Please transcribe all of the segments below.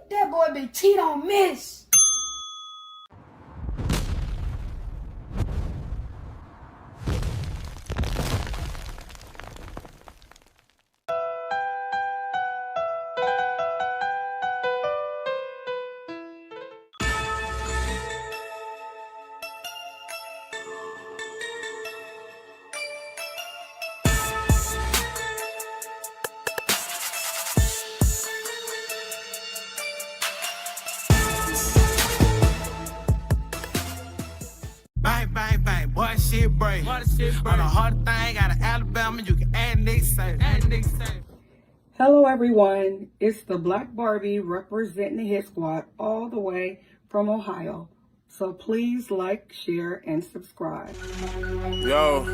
That boy been cheat on miss. Bang, bang, bang, boy, shit break. On the hard thing, out of Alabama, you can add Nick say. Hello everyone, it's the Black Barbie representing the Hit Squad all the way from Ohio. So please like, share, and subscribe. Yo.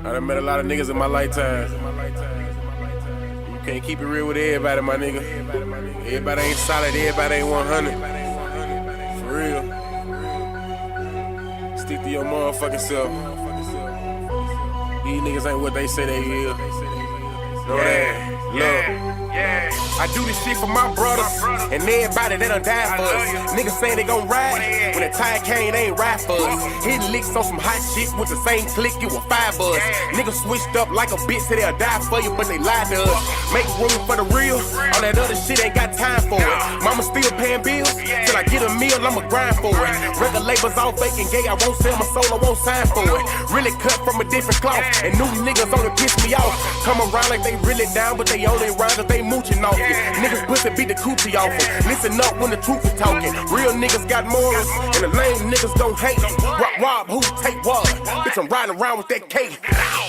I done met a lot of niggas in my lifetime. You can't keep it real with everybody, my nigga. Everybody ain't solid, everybody ain't 100. For real. Stick to your motherfucking self. These niggas ain't what they say they is. Know that? Love. I do this shit for my brothers and everybody that done died for us. Niggas say they gon' ride, when the time came, they ain't ride for us. Hitting licks on some hot shit with the same click, it was 5 buzz. Niggas switched up like a bitch, say they'll die for you, but they lied to us. Make room for the real, all that other shit ain't got time for it. Mama still paying bills, till I get a meal, I'ma grind for it. Record labels all fake and gay, I won't sell my soul, I won't sign for it. Really cut from a different cloth, and new niggas only piss me off. Come around like they really down, but they only around if they mooching off you. Niggas pussy beat the coochie off them. Listen up when the truth is talking. Real niggas got morals, and the lame niggas don't hate. Rob, who take what? Bitch, I'm riding around with that K.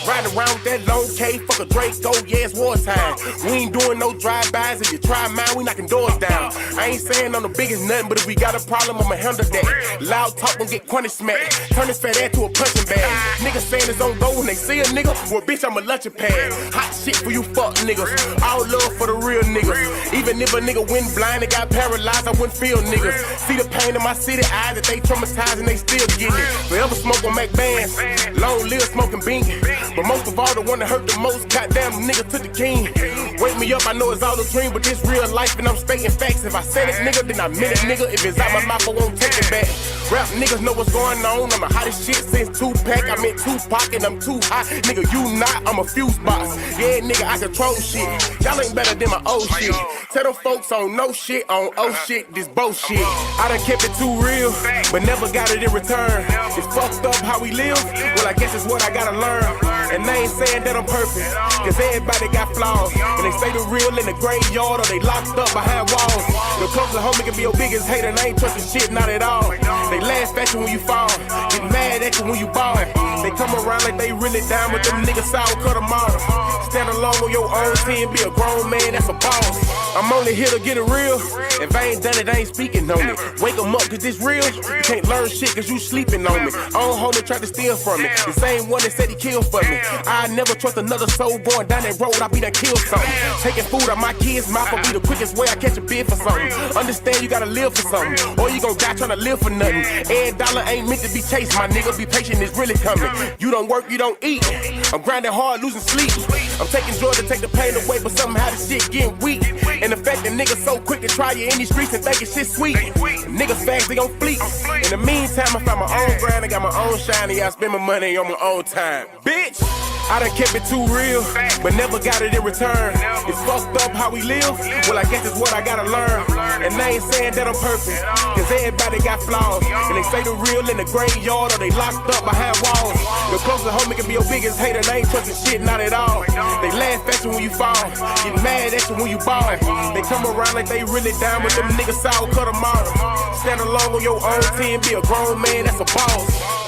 Riding around with that long K. Fuck a Draco, yeah, it's wartime. We ain't doing no drive-bys. If you try mine, we knocking doors down. I ain't saying I'm the biggest nothing, but if we got a problem, I'ma handle that. Loud talk gon' get crunny smacked. Turn this fat ass to a punching bag. Niggas saying it's on go when they see a nigga. Well, bitch, I'm a lunching pad. Hot shit for you fuck niggas. All love for the real niggas. Even if a nigga went blind and got paralyzed, I wouldn't feel niggas. See the pain in my city eyes that they traumatized and they still getting it. Forever smoke on Mac bands, long live smoking bean. But most of all, the one that hurt the most, goddamn nigga took the king. Wake me up, I know it's all a dream, but this real life and I'm stating facts. If I said it, nigga, then I meant it, nigga. If it's out my mouth, I won't take it back. Rap niggas know what's going on. I'm the hottest shit since Tupac. I meant Tupac and I'm too hot. Nigga, you not, I'm a fuse box. Yeah, nigga, I control shit. Y'all ain't better than my old shit. Tell them folks on no shit, on oh shit, this bullshit. I done kept it too real, but never got it in return. It's fucked up how we live, well I guess it's what I gotta learn. And they ain't saying that I'm perfect, cause everybody got flaws. And they say the real in the graveyard or they locked up behind walls. The closer homie can be your biggest hater and I ain't trusting shit, not at all. They laugh at you when you fall, get mad at you when you ball. They come around like they really down with them niggas sour, cut them off. Stand alone on your own team, be a grown man, that's a boss. I'm only here to get it real. If I ain't done it, I ain't speaking on it. Wake them up, cause this real. You can't learn shit cause you sleeping on me. Own homie tried to steal from me. The same one that said he killed for me. I never trust another soul going down that road, I be done killed something. Taking food out my kids' mouth will be the quickest way I catch a bid for something. Understand you gotta live for something, or you gon' die trying to live for nothing. Every dollar ain't meant to be chased, my nigga. Be patient, it's really coming. You don't work, you don't eat. I'm grinding hard, losing sleep. I'm taking drugs to take the pain away, but somehow this shit getting weak. And the fact that niggas so quick to try you in these streets and thinking shit sweet. Niggas fast, they gon' fleet. In the meantime, I found my own grind, I got my own shine, and I spend my money on my own time. Bitch! I done kept it too real, but never got it in return. It's fucked up how we live, well I guess it's what I gotta learn. And I ain't saying that I'm perfect, cause everybody got flaws. And they say the real in the graveyard or they locked up behind walls. The closer homie can be your biggest hater, and I ain't trusting shit, not at all. They laugh at you when you fall, get mad at you when you ball. They come around like they really down with them niggas sour, cut them off. Stand alone on your own team, be a grown man, that's a boss.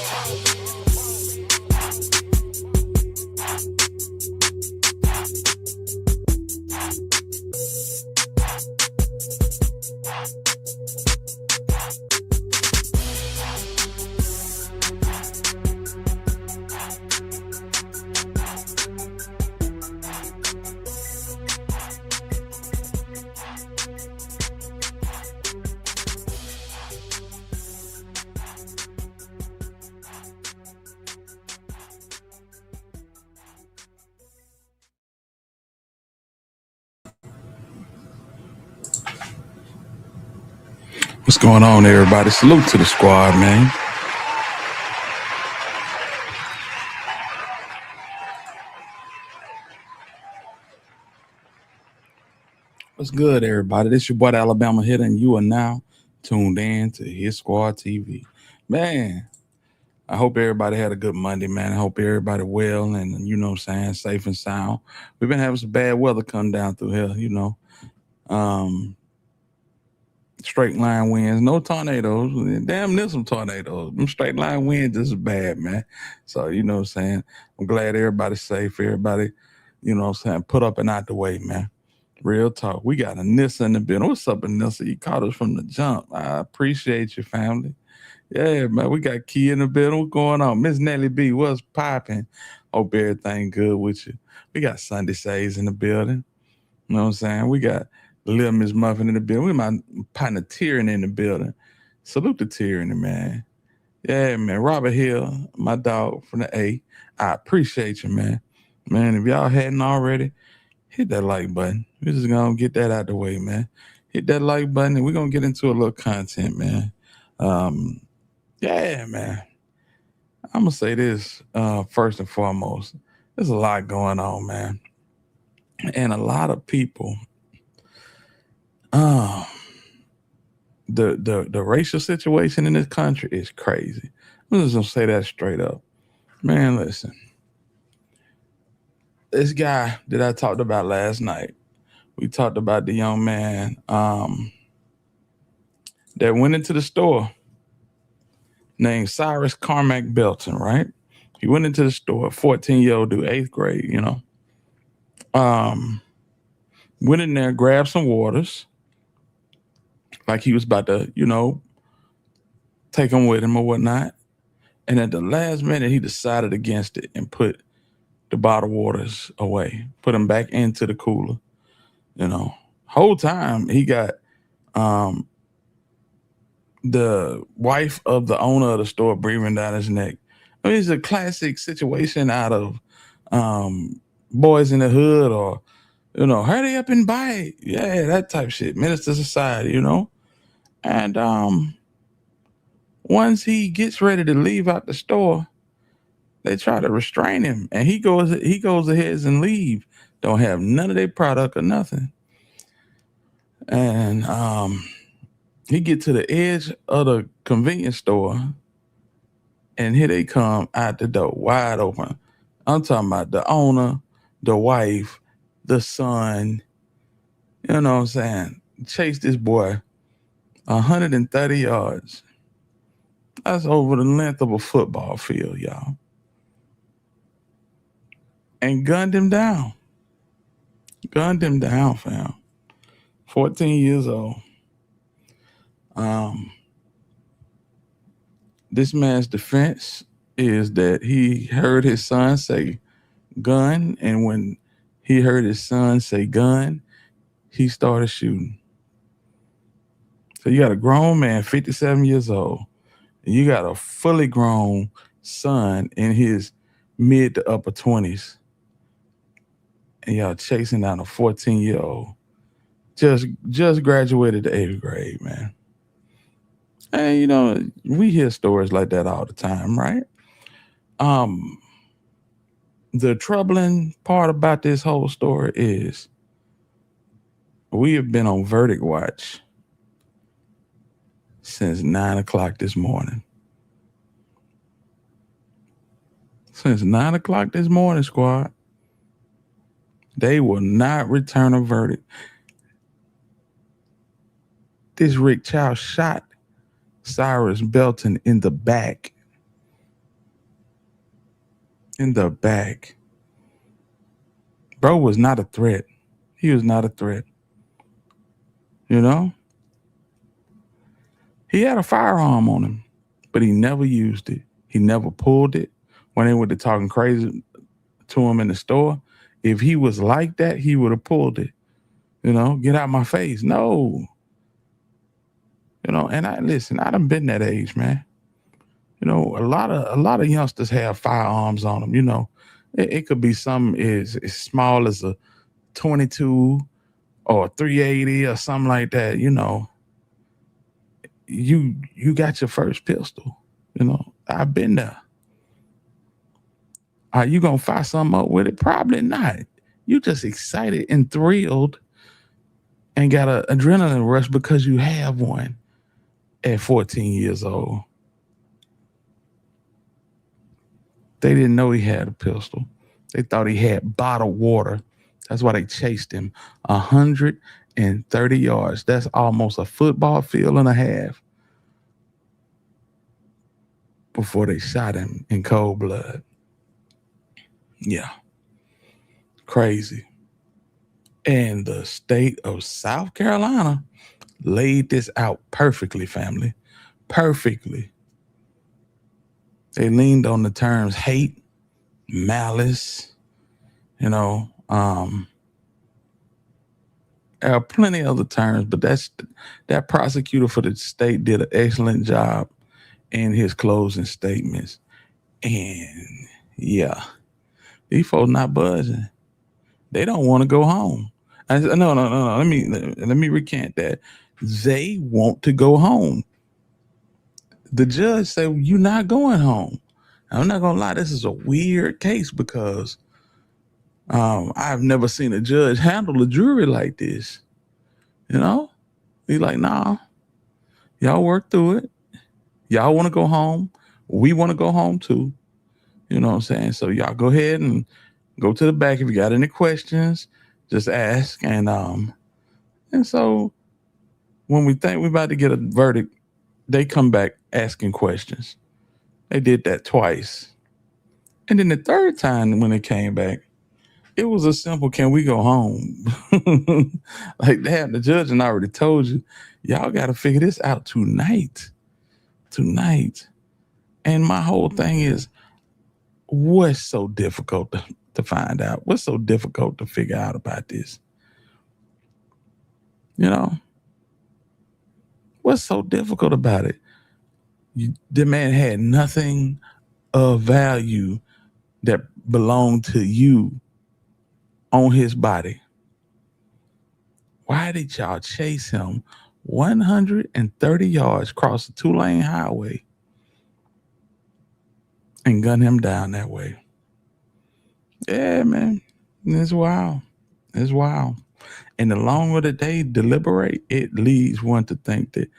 What's going on, everybody? Salute to the squad, man. What's good, everybody? This your boy, the Alabama Hitter, and you are now tuned in to His Squad TV. Man, I hope everybody had a good Monday, man. I hope everybody well and, you know what I'm saying, safe and sound. We've been having some bad weather come down through here, you know. Straight line winds, no tornadoes. Damn near some tornadoes. Them straight line winds just bad, man. So, you know what I'm saying? I'm glad everybody's safe. Everybody, you know what I'm saying, put up and out the way, man. Real talk. We got Anissa in the building. What's up, Anissa? You caught us from the jump. I appreciate your family. Yeah, man. We got Key in the building. What's going on? Miss Nelly B, what's popping? Hope everything good with you. We got Sunday Says in the building. You know what I'm saying? We got Little Miss Muffin in the building. We my partner Tyranny in the building. Salute to Tyranny, man. Yeah, man. Robert Hill, my dog from the A. I appreciate you, man. Man, if y'all hadn't already, hit that like button. We're just gonna get that out the way, man. Hit that like button and we're gonna get into a little content, man. Yeah, man. I'm gonna say this first and foremost. There's a lot going on, man. And a lot of people the racial situation in this country is crazy. I'm just gonna say that straight up. Man, listen. This guy that I talked about last night, we talked about the young man that went into the store named Cyrus Carmack Belton, right? He went into the store, 14-year-old dude, 8th grade, you know. Went in there, grabbed some waters, like he was about to, you know, take them with him or whatnot. And at the last minute, he decided against it and put the bottled waters away, put them back into the cooler. You know, whole time he got the wife of the owner of the store breathing down his neck. I mean, it's a classic situation out of Boys in the Hood or, you know, hurry up and buy it. Yeah, that type shit. Minister Society, you know. And once he gets ready to leave out the store, they try to restrain him, and he goes ahead and leave. Don't have none of their product or nothing. And he get to the edge of the convenience store, and here they come out the door, wide open. I'm talking about the owner, the wife, the son. You know what I'm saying? Chase this boy 130 yards. That's over the length of a football field, y'all. And gunned him down. Gunned him down, fam. 14 years old. This man's defense is that he heard his son say gun, and when he heard his son say gun, he started shooting. So you got a grown man, 57 years old, and you got a fully grown son in his mid to upper 20s, and y'all chasing down a 14-year-old. Just graduated the 8th grade, man. And, you know, we hear stories like that all the time, right? The troubling part about this whole story is we have been on verdict watch since 9 o'clock this morning. Since 9 o'clock this morning, squad. They will not return a verdict. This Rick Chow shot Cyrus Belton in the back. In the back. Bro was not a threat. He was not a threat. You know? He had a firearm on him, but he never used it. He never pulled it. When they went to talking crazy to him in the store, if he was like that, he would have pulled it. You know, get out my face. No. You know, and I done been that age, man. You know, a lot of youngsters have firearms on them. You know, it could be something as small as a 22 or 380 or something like that. You know, you got your first pistol. You know, I've been there. Are you gonna fire something up with it? Probably not. You just excited and thrilled and got an adrenaline rush because you have one at 14 years old. They didn't know he had a pistol. They thought he had bottled water. That's why they chased him 130 yards. That's almost a football field and a half before they shot him in cold blood. Yeah. Crazy. And the state of South Carolina laid this out perfectly, family. Perfectly. They leaned on the terms hate, malice, you know, there are plenty of other terms, but that prosecutor for the state did an excellent job in his closing statements. And yeah, these folks not budging. They don't want to go home. No. Let me recant that. They want to go home. The judge said, well, you're not going home. I'm not gonna lie, this is a weird case because I've never seen a judge handle a jury like this. You know? He's like, nah, y'all work through it. Y'all want to go home. We want to go home too. You know what I'm saying? So y'all go ahead and go to the back. If you got any questions, just ask. And so when we think we're about to get a verdict, they come back asking questions. They did that twice. And then the third time when they came back, it was a simple, can we go home? Like that, the judge and I already told you, y'all got to figure this out tonight. Tonight. And my whole thing is, what's so difficult to find out? What's so difficult to figure out about this? You know? What's so difficult about it? The man had nothing of value that belonged to you on his body. Why did y'all chase him 130 yards across the 2-lane highway and gun him down that way? Yeah, man. It's wild. It's wild. And the longer that they deliberate, it leads one to think that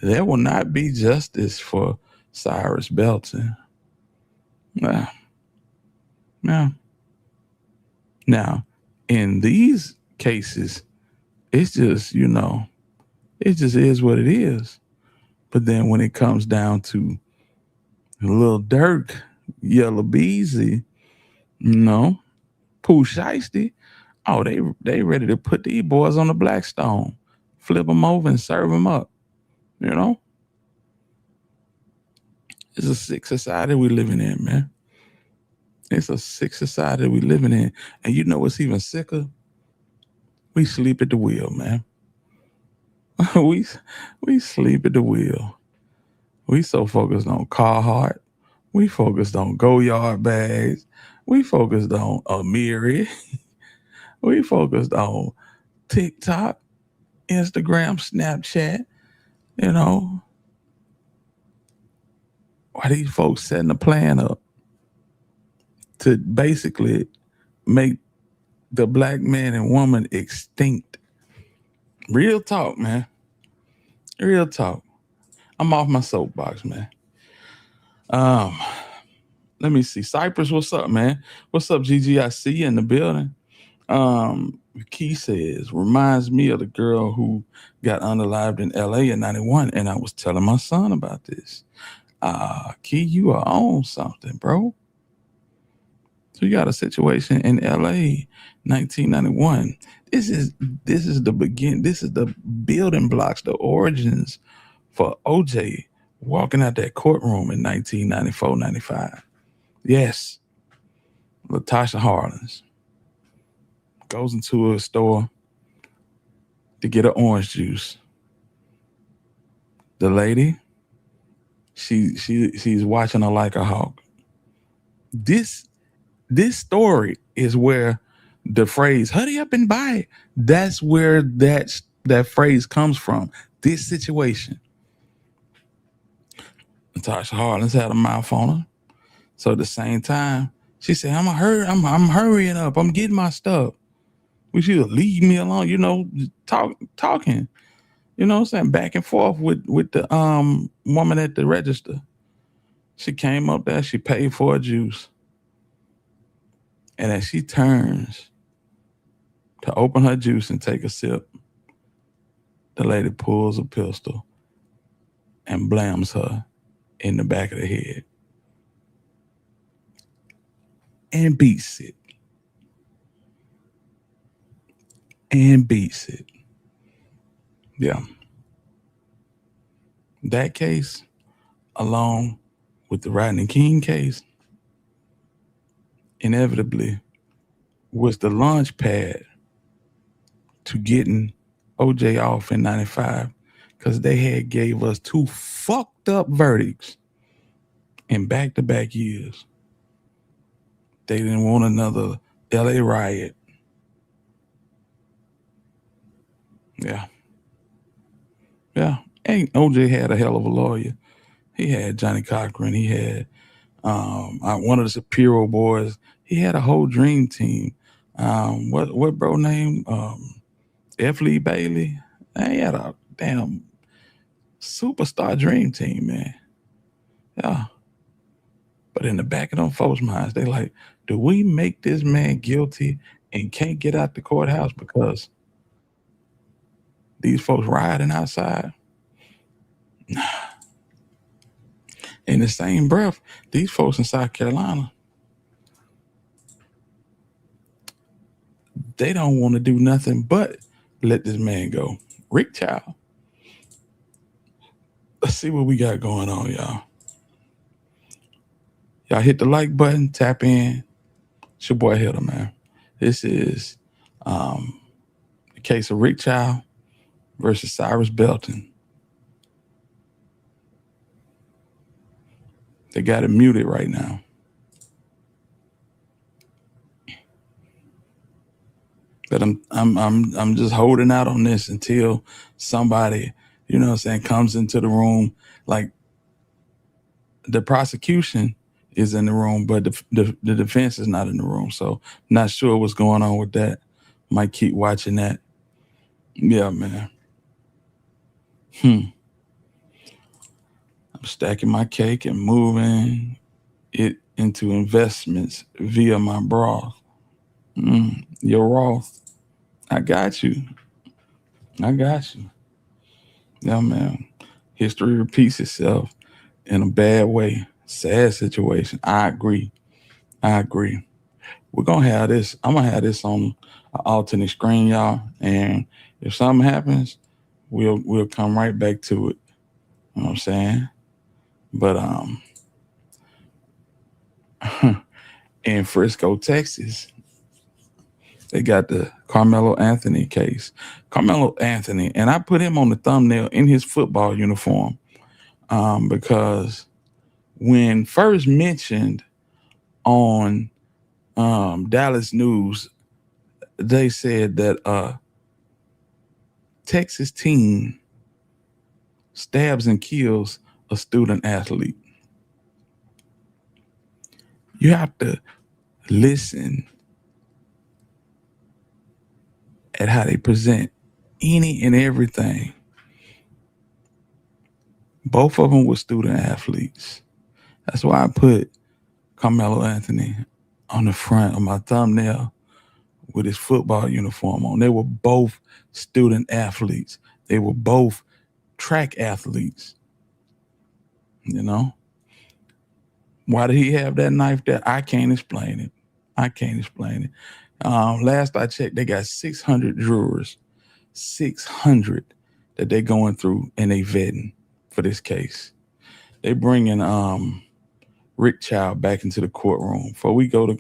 there will not be justice for Cyrus Belton. Yeah. Now, in these cases, it's just, you know, it just is what it is. But then when it comes down to Lil Durk, Yellow Beezy, you know, Pooh Shiesty, oh, they ready to put these boys on the Blackstone, flip them over and serve them up, you know? It's a sick society we living in, man. It's a sick society we living in. And you know what's even sicker? We sleep at the wheel, man. we sleep at the wheel. We so focused on Carhartt. We focused on Go-Yard bags. We focused on Amiri. We focused on TikTok, Instagram, Snapchat. You know, why these folks setting a plan up to basically make the black man and woman extinct. Real talk, man. Real talk. I'm off my soapbox, man. Let me see. Cypress, what's up, man? What's up, Gigi? I see you in the building. Key says, reminds me of the girl who got unalived in LA in 91, and I was telling my son about this. Key, you are on something, bro. So you got a situation in LA, 1991. This is the begin. This is the building blocks, the origins for OJ walking out that courtroom in 1994, 95. Yes, Latasha Harlins goes into a store to get an orange juice. The lady, she's watching her like a hawk. This story is where the phrase "hurry up and buy it," that's where that phrase comes from. This situation. Natasha Harlins had a mouth on her. So at the same time, she said, I'm hurrying up. I'm getting my stuff. We should leave me alone, talking, what I'm saying, back and forth with the woman at the register. She came up there, she paid for a juice. And as she turns to open her juice and take a sip, the lady pulls a pistol and blams her in the back of the head and beats it. Yeah. That case, along with the Rodney King case, inevitably was the launch pad to getting OJ off in 95, because they had gave us 2 fucked up verdicts in back-to-back years. They didn't want another LA riot. Yeah. And OJ had a hell of a lawyer. He had Johnny Cochran. He had one of the Shapiro boys. He had a whole dream team. What bro name? F. Lee Bailey. He had a damn superstar dream team, man. Yeah. But in the back of them folks' minds, they like, do we make this man guilty and can't get out the courthouse because these folks rioting outside? Nah. In the same breath, these folks in South Carolina, they don't want to do nothing but let this man go. Rick Child. Let's see what we got going on, y'all. Y'all hit the like button, tap in. It's your boy Hitter, man. This is the case of Rick Child versus Cyrus Belton. They got it muted right now. But I'm just holding out on this until somebody, comes into the room. Like, the prosecution is in the room, but the defense is not in the room. So not sure what's going on with that. Might keep watching that. Yeah, man. I'm stacking my cake and moving it into investments via my Roth. Your Roth. I got you. Yeah, man. History repeats itself in a bad way. Sad situation. I agree. We're gonna have this. I'm gonna have this on an alternate screen, y'all. And if something happens, we'll come right back to it. You know what I'm saying? But in Frisco, Texas, they got the Carmelo Anthony case. Carmelo Anthony, and I put him on the thumbnail in his football uniform because when first mentioned on Dallas News, they said that Texas team stabs and kills a student athlete. You have to listen at how they present any and everything. Both of them were student athletes. That's why I put Carmelo Anthony on the front of my thumbnail with his football uniform on. They were both student athletes. They were both track athletes. Why did he have that knife there? I can't explain it. Last I checked, they got 600 jurors, 600 that they're going through and they vetting for this case. They bringing Rick Child back into the courtroom. Before we go to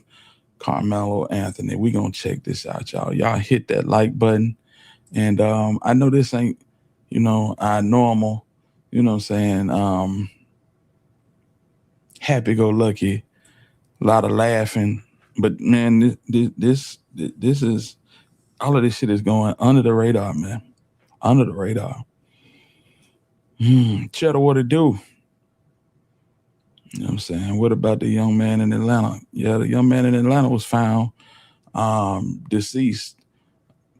Carmelo Anthony, we gonna check this out, y'all. Y'all hit that like button. And I know this ain't, our normal, happy-go-lucky, a lot of laughing. But man, this is, all of this shit is going under the radar, man. Under the radar. Cheddar, what it do? You know what I'm saying? What about the young man in Atlanta? Yeah, the young man in Atlanta was found deceased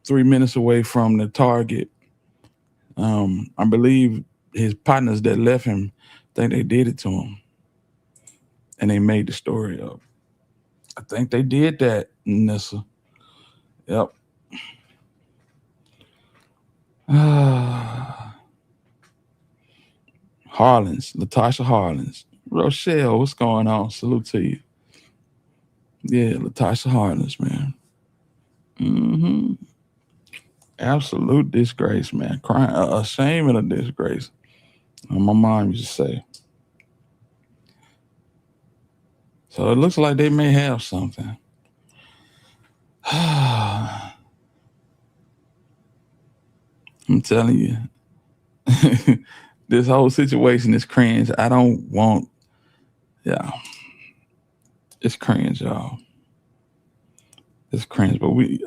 3 minutes away from the target. I believe his partners that left him think they did it to him, and they made the story up. I think they did that, Nessa. Yep. Harlins, Latasha Harlins. Rochelle, what's going on? Salute to you. Yeah, Latasha Harlins, man. Absolute disgrace, man. Crying, a shame and a disgrace. My mom used to say. So it looks like they may have something. I'm telling you, this whole situation is cringe. I don't want, yeah, it's cringe, y'all. It's cringe, but we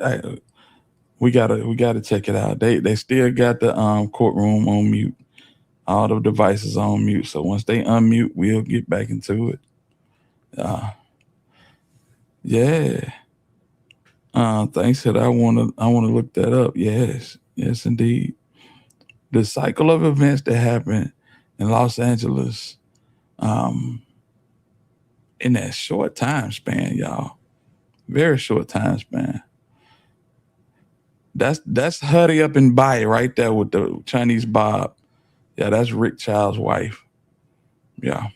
gotta check it out. They still got the courtroom on mute, all the devices on mute. So once they unmute, we'll get back into it. Yeah. Thanks, that I wanna look that up. Yes, indeed. The cycle of events that happened in Los Angeles, in that short time span, y'all. Very short time span. That's Hurry Up and Buy It right there with the Chinese Bob. Yeah, that's Rick Child's wife. Yeah.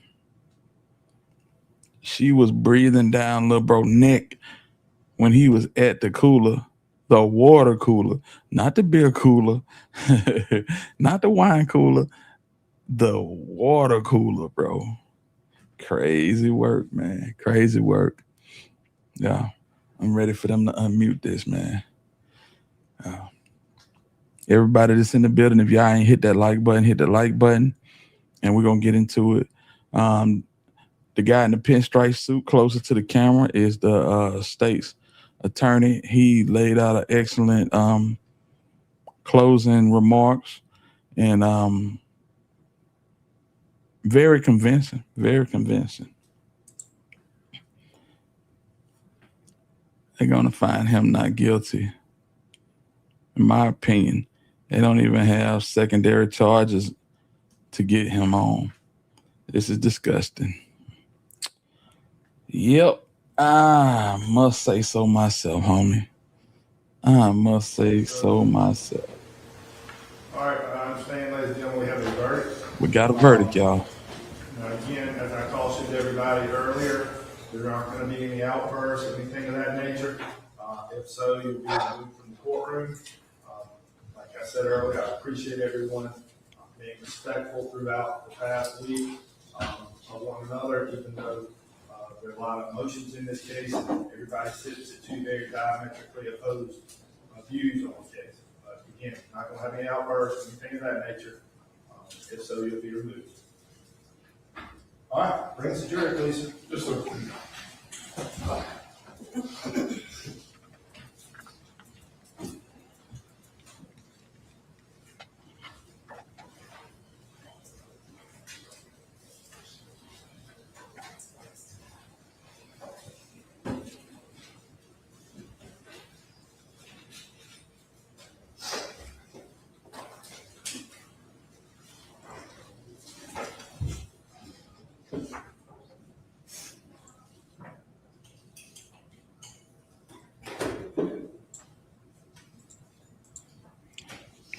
She was breathing down little bro neck when he was at the cooler, the water cooler, not the beer cooler, not the wine cooler, the water cooler, bro. Crazy work, man. Crazy work. Yeah. I'm ready for them to unmute this, man. Everybody that's in the building, if y'all ain't hit that like button, hit the like button, and we're going to get into it. The guy in the pinstripe suit closer to the camera is the state's attorney. He laid out an excellent closing remarks and very convincing, very convincing. They're going to find him not guilty. In my opinion, they don't even have secondary charges to get him on. This is disgusting. Yep. I must say so myself, homie. I must say so myself. All right, I understand, ladies and gentlemen, we have a verdict. We got a verdict, y'all. Now, again, as I cautioned everybody earlier, there aren't going to be any outbursts or anything of that nature. If so, you'll be removed from the courtroom. Like I said earlier, I appreciate everyone being respectful throughout the past week of one another, even though there are a lot of emotions in this case, and everybody sits at two very diametrically opposed views on the case. But again, not going to have any outbursts, anything of that nature. If so, you'll be removed. All right, bring us to jury, please. Yes, sir.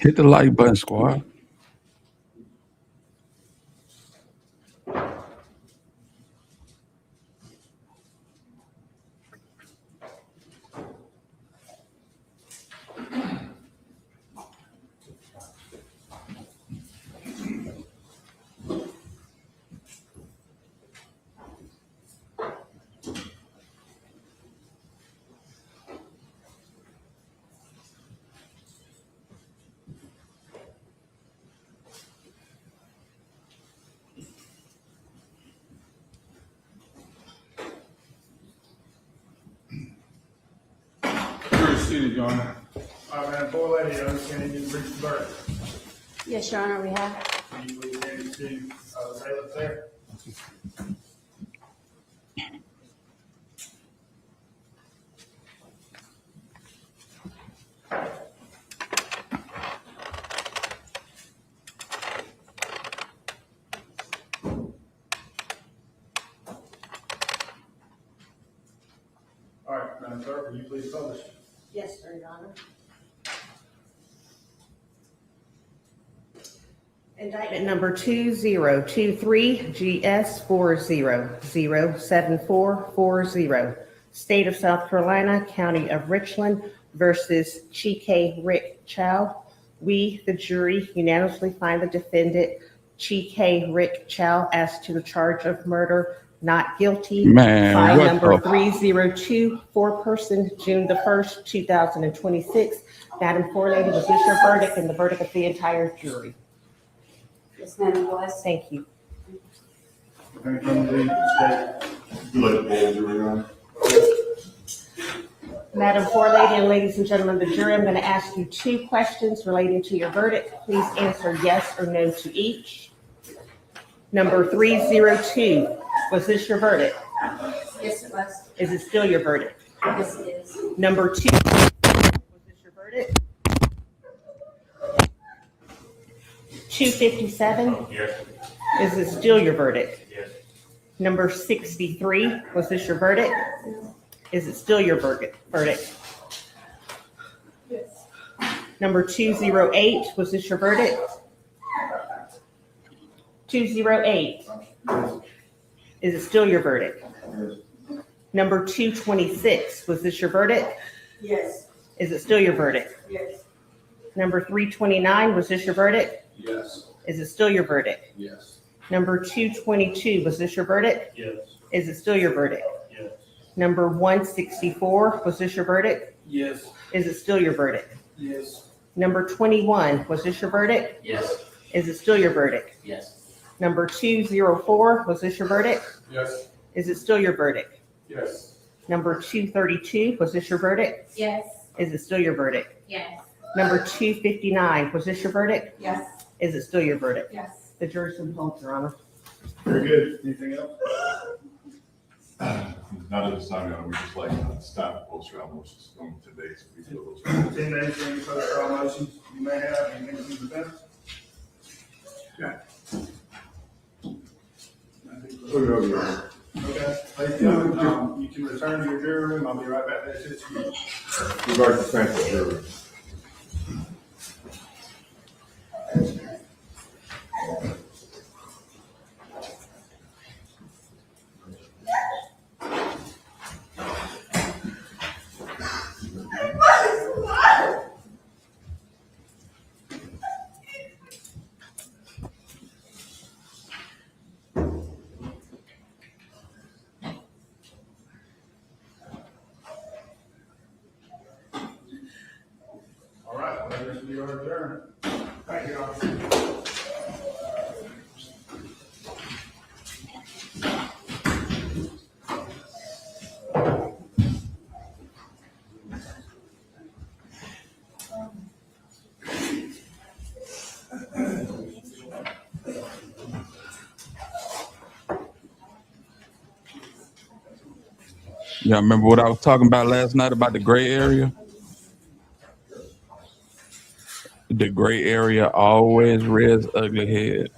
Hit the like button, squad. Your Honor. All right, man, poor lady, I understand you reached the verdict. Yes, Your Honor, we have. Can you please hand it to the bailiff there? All right, Madam Clerk, will you please publish? Yes, sir, Your Honor. Indictment number 2023 GS 400744, State of South Carolina, County of Richland versus Chike Rick Chow. We, the jury, unanimously find the defendant Chike Rick Chow as to the charge of murder not guilty. Man, File what number the 302, foreperson, June the 1st, 2026. Madam Forelady, was this your verdict and the verdict of the entire jury? Yes, ma'am, it was. Thank you. Anything from the state? You like to poll jury on? Madam Forelady and ladies and gentlemen of the jury, I'm going to ask you 2 questions relating to your verdict. Please answer yes or no to each. Number 302, was this your verdict? Yes, it was. Is it still your verdict? Yes, it is. Number 2, was this your verdict? 257, Yes. is it still your verdict? Yes. Number 63, was this your verdict? Is it still your verdict? Yes. Number 208, was this your verdict? 208, is it still your verdict? Number 226, was this your verdict? Yes. Is it still your verdict? Yes. Number 329, was this your verdict? Yes. Is it still your verdict? Yes. Number 222, was this your verdict? Yes. Is it still your verdict? Yes. Number 164, was this your verdict? Yes. Is it still your verdict? Yes. Number 21, was this your verdict? Yes. Is it still your verdict? Yes. Number 204, was this your verdict? Yes. Is it still your verdict? Yes. Number 232, was this your verdict? Yes. Is it still your verdict? Yes. Number 259, was this your verdict? Yes. Is it still your verdict? Yes. The jury's been told, Your Honor. Very good. Anything else? Not at this time, Your Honor. We just like stop post trial motions from today. So we feel those. 10 days for any further trial motions you may have, anything from the defense? Okay, thank you. You can return to your jury room. I'll be right back there to you. Regard to thank jury. All right, well, this will be our adjourned. Thank you, officer. Y'all remember what I was talking about last night about the gray area? The gray area always rears ugly head.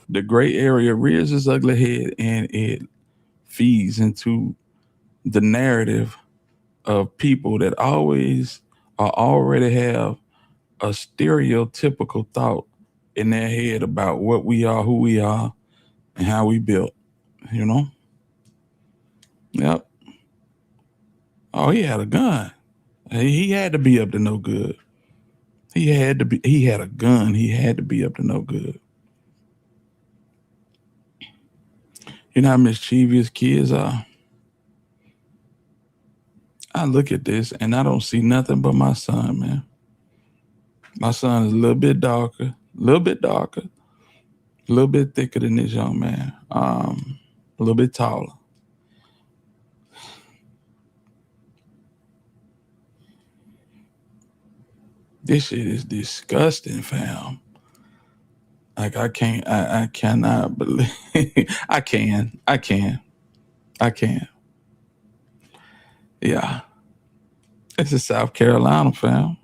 The gray area rears its ugly head and it feeds into the narrative of people that always or already have a stereotypical thought in their head about what we are, who we are, and how we built, you know? Yep. Oh, he had a gun. He had to be up to no good. He had a gun. He had to be up to no good. You know how mischievous kids are? I look at this and I don't see nothing but my son, man. My son is a little bit darker, a little bit thicker than this young man, a little bit taller. This shit is disgusting, fam. Like I cannot believe I can. Yeah. It's a South Carolina fam.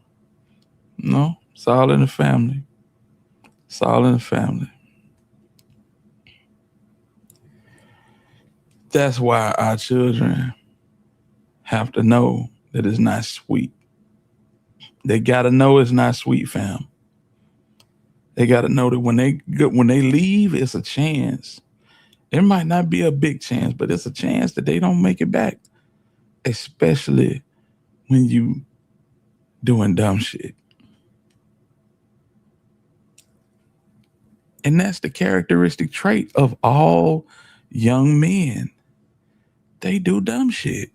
No, it's all in the family. It's all in the family. That's why our children have to know that it's not sweet. They gotta know it's not sweet, fam. They gotta know that when they leave, it's a chance. It might not be a big chance, but it's a chance that they don't make it back. Especially when you doing dumb shit. And that's the characteristic trait of all young men. They do dumb shit.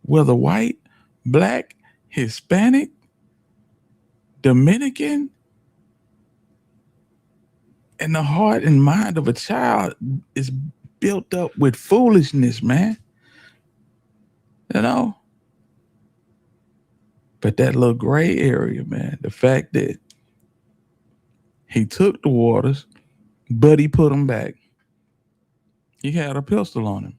Whether white, black, Hispanic, Dominican, and the heart and mind of a child is built up with foolishness, man. You know? But that little gray area, man, the fact that he took the waters, but he put them back. He had a pistol on him.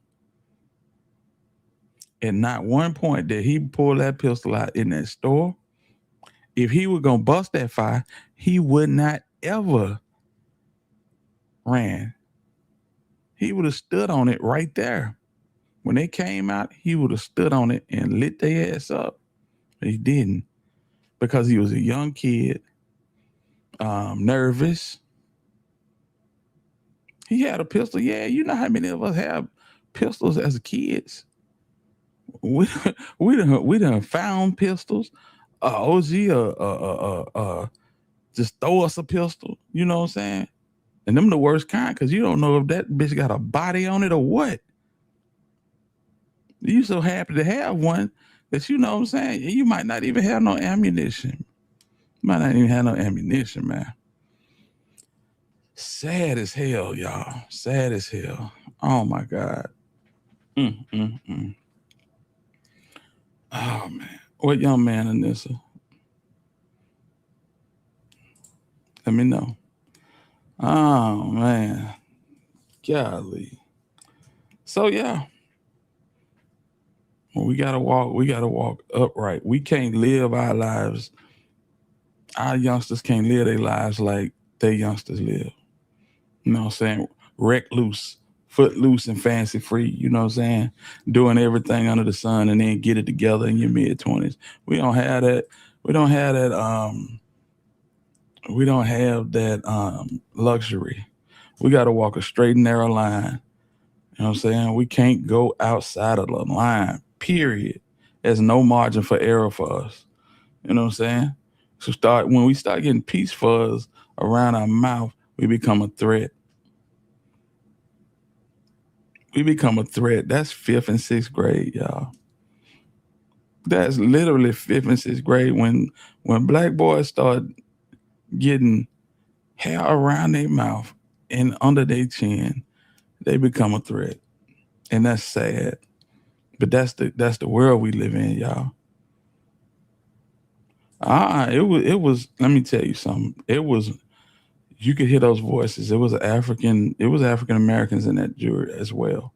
And not one point did he pull that pistol out in that store. If he were going to bust that fire, he would not ever ran. He would have stood on it right there. When they came out, he would have stood on it and lit their ass up. But he didn't, because he was a young kid, nervous. He had a pistol. Yeah, you know how many of us have pistols as kids? We done found pistols. OG just throw us a pistol. You know what I'm saying? And them the worst kind, because you don't know if that bitch got a body on it or what. You so happy to have one that you know what I'm saying, you might not even have no ammunition. Man. Sad as hell, y'all. Sad as hell. Oh my God. Oh man. What young man, Anissa? Let me know. Oh man. Golly. So yeah. Well, we gotta walk upright. We can't live our lives. Our youngsters can't live their lives like they youngsters live. You know what I'm saying? Wreck loose, foot loose and fancy free, you know what I'm saying? Doing everything under the sun and then get it together in your mid-20s. We don't have that luxury. We got to walk a straight and narrow line. You know what I'm saying? We can't go outside of the line, period. There's no margin for error for us. You know what I'm saying? So when we start getting peace fuzz around our mouth, we become a threat. That's 5th and 6th grade, y'all. That's literally 5th and 6th grade when black boys start getting hair around their mouth and under their chin, they become a threat. And that's sad. But that's the world we live in, y'all. It was, let me tell you something. You could hear those voices. It was African Americans in that jury as well.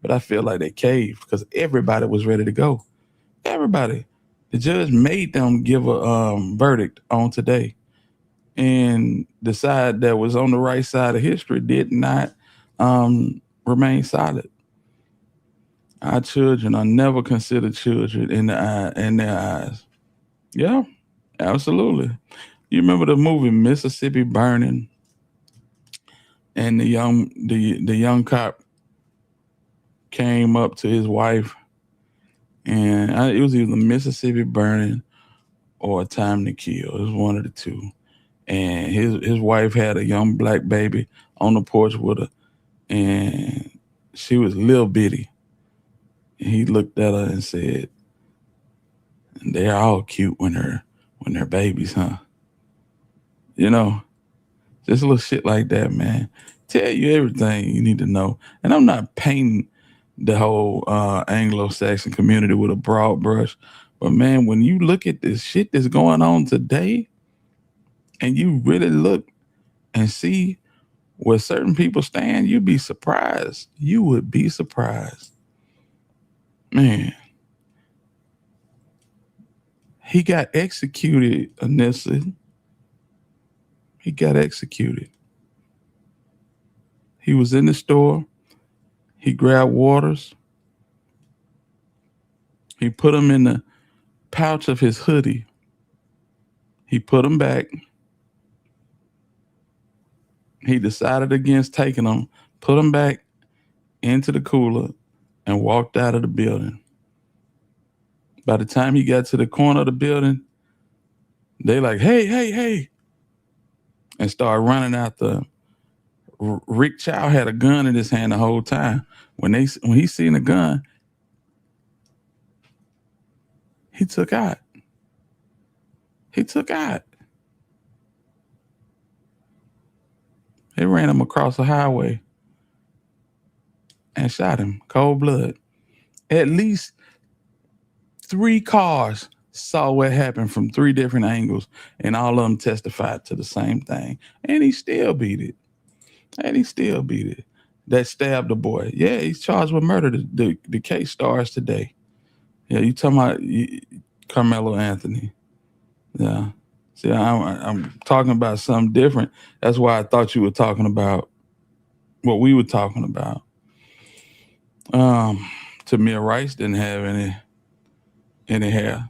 But I feel like they caved because everybody was ready to go. Everybody. The judge made them give a verdict on today. And the side that was on the right side of history did not remain solid. Our children are never considered children in their eyes. Yeah, absolutely. You remember the movie Mississippi Burning, and the young cop came up to his wife, and it was either Mississippi Burning or Time to Kill. It was one of the two. And his wife had a young black baby on the porch with her, and she was little bitty. And he looked at her and said, "They're all cute when they're babies, huh?" You know, just a little shit like that, man. Tell you everything you need to know. And I'm not painting the whole Anglo-Saxon community with a broad brush, but man, when you look at this shit that's going on today, and you really look and see where certain people stand, you'd be surprised. You would be surprised. Man, he got executed initially. He got executed. He was in the store. He grabbed waters. He put them in the pouch of his hoodie. He put them back. He decided against taking them, put them back into the cooler, and walked out of the building. By the time he got to the corner of the building, they like, hey, hey, hey, and started running out the. Rick Chow had a gun in his hand the whole time. When he seen the gun, he took out. He took out. They ran him across the highway and shot him, cold blood. At least 3 cars saw what happened from 3 different angles, and all of them testified to the same thing. And he still beat it. That stabbed the boy. Yeah, he's charged with murder. The case starts today. Yeah, you talking about Carmelo Anthony. Yeah. See, I'm talking about something different. That's why I thought you were talking about what we were talking about. Tamir Rice didn't have any hair.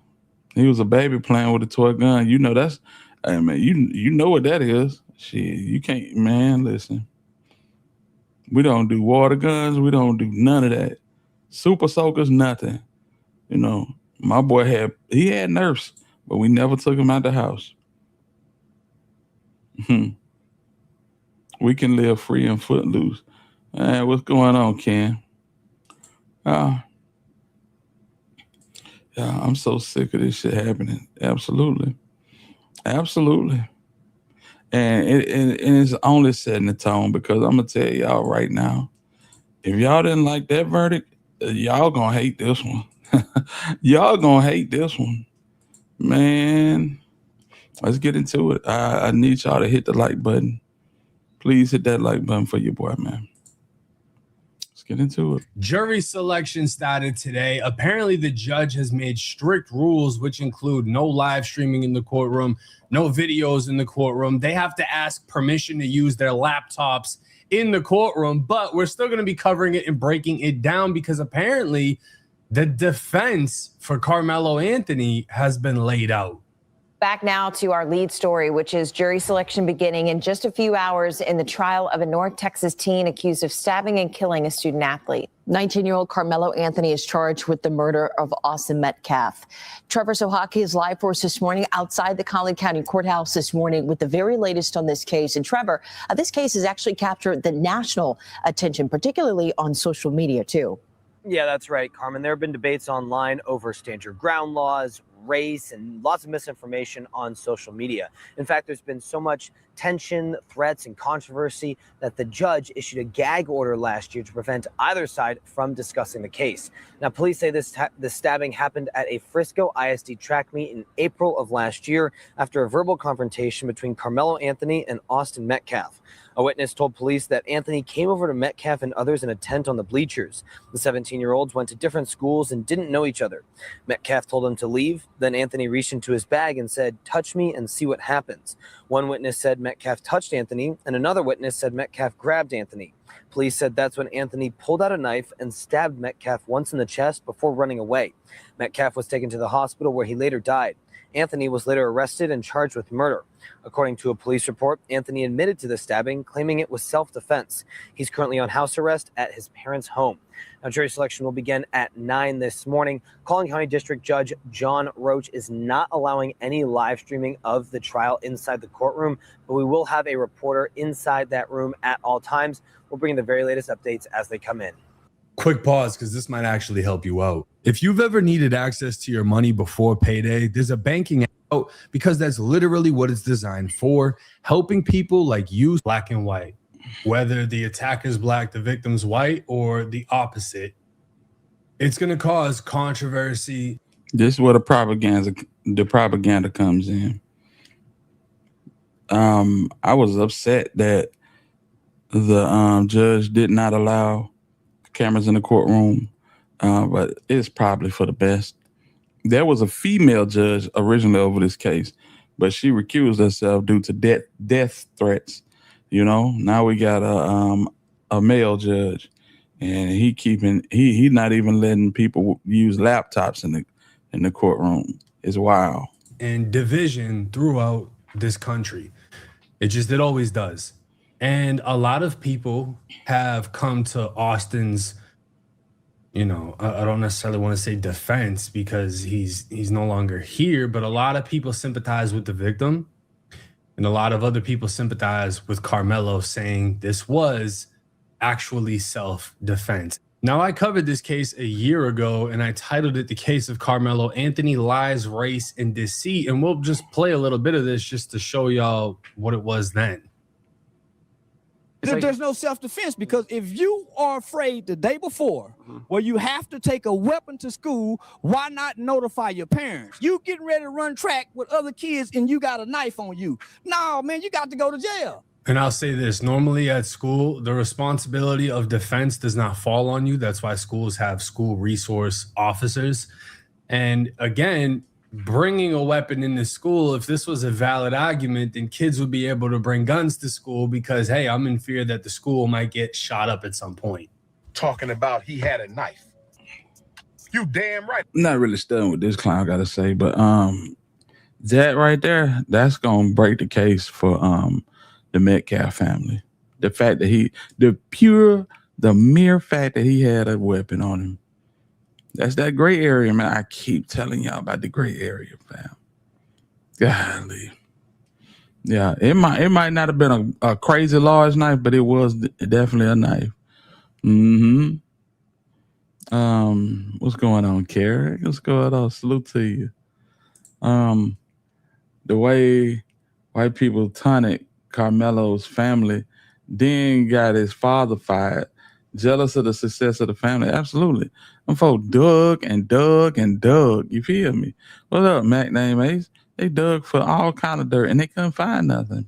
He was a baby playing with a toy gun. You know that's, I mean, you know what that is. Shit, you can't, man, listen. We don't do water guns. We don't do none of that. Super soakers, nothing. You know, my boy had Nerfs, but we never took him out the house. We can live free and footloose. What's going on, Ken? Yeah, I'm so sick of this shit happening. Absolutely. And it's only setting the tone because I'm going to tell y'all right now, if y'all didn't like that verdict, y'all going to hate this one. Y'all going to hate this one. Man, let's get into it. I need y'all to hit the like button. Please hit that like button for your boy, man. Let's get into it. Jury selection started today. Apparently, the judge has made strict rules, which include no live streaming in the courtroom, no videos in the courtroom. They have to ask permission to use their laptops in the courtroom, but we're still going to be covering it and breaking it down because apparently the defense for Carmelo Anthony has been laid out. Back now to our lead story, which is jury selection beginning in just a few hours in the trial of a North Texas teen accused of stabbing and killing a student athlete. 19-year-old Carmelo Anthony is charged with the murder of Austin Metcalf. Trevor Sohaki is live for us this morning outside the Collin County Courthouse this morning with the very latest on this case. And Trevor, this case has actually captured the national attention, particularly on social media, too. Yeah, that's right, Carmen. There have been debates online over stand your ground laws, race, and lots of misinformation on social media. In fact, there's been so much tension, threats, and controversy that the judge issued a gag order last year to prevent either side from discussing the case. Now, police say this stabbing happened at a Frisco ISD track meet in April of last year after a verbal confrontation between Carmelo Anthony and Austin Metcalf. A witness told police that Anthony came over to Metcalf and others in a tent on the bleachers. The 17-year-olds went to different schools and didn't know each other. Metcalf told him to leave. Then Anthony reached into his bag and said, "Touch me and see what happens." One witness said Metcalf touched Anthony, and another witness said Metcalf grabbed Anthony. Police said that's when Anthony pulled out a knife and stabbed Metcalf once in the chest before running away. Metcalf was taken to the hospital where he later died. Anthony was later arrested and charged with murder. According to a police report, Anthony admitted to the stabbing, claiming it was self-defense. He's currently on house arrest at his parents' home. Now, jury selection will begin at 9 this morning. Collin County District Judge John Roach is not allowing any live streaming of the trial inside the courtroom, but we will have a reporter inside that room at all times. We'll bring the very latest updates as they come in. Quick pause, because this might actually help you out. If you've ever needed access to your money before payday, there's a banking app because that's literally what it's designed for, helping people like you, black and white. Whether the attacker's black, the victim's white, or the opposite, it's going to cause controversy. This is where the propaganda comes in. I was upset that the judge did not allow cameras in the courtroom, but it's probably for the best. There was a female judge originally over this case, but she recused herself due to death threats. You know, now we got a male judge, and he not even letting people use laptops in the courtroom. It's wild. And division throughout this country. It always does. And a lot of people have come to Austin's, I don't necessarily want to say defense because he's no longer here, but a lot of people sympathize with the victim. And a lot of other people sympathize with Carmelo, saying this was actually self-defense. Now, I covered this case a year ago, and I titled it The Case of Carmelo Anthony, Lies, Race, and Deceit. And we'll just play a little bit of this just to show y'all what it was then. There's no self-defense, because if you are afraid the day before where you have to take a weapon to school, why not notify your parents? You getting ready to run track with other kids and you got a knife on you. No, man, you got to go to jail. And I'll say this, normally at school, the responsibility of defense does not fall on you. That's why schools have school resource officers. And again, bringing a weapon into school, if this was a valid argument, then kids would be able to bring guns to school because, hey, I'm in fear that the school might get shot up at some point. Talking about he had a knife. You damn right. I'm not really studying with this clown, I gotta say, but that right there, that's gonna break the case for the Metcalf family. The fact that the mere fact that he had a weapon on him. That's that gray area, man. I keep telling y'all about the gray area, fam. Golly. Yeah, it might not have been a crazy large knife, but it was definitely a knife. What's going on, Carrie? What's going on? Salute to you. The way white people taunted Carmelo's family, then got his father fired, jealous of the success of the family. Absolutely. Them folks dug and dug and dug. You feel me? What up, Mac Name Ace? They dug for all kind of dirt and they couldn't find nothing.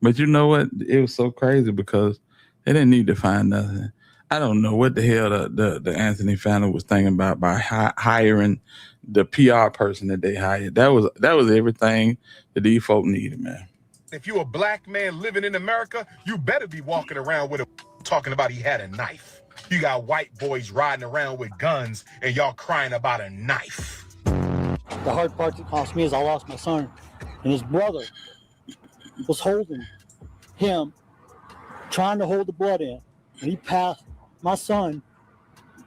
But you know what? It was so crazy because they didn't need to find nothing. I don't know what the hell the Anthony family was thinking about by hiring the PR person that they hired. That was everything that these folk needed, man. If you a black man living in America, you better be walking around with talking about he had a knife. You got white boys riding around with guns and y'all crying about a knife. The hard part that cost me is I lost my son, and his brother was holding him, trying to hold the blood in, and he passed. My son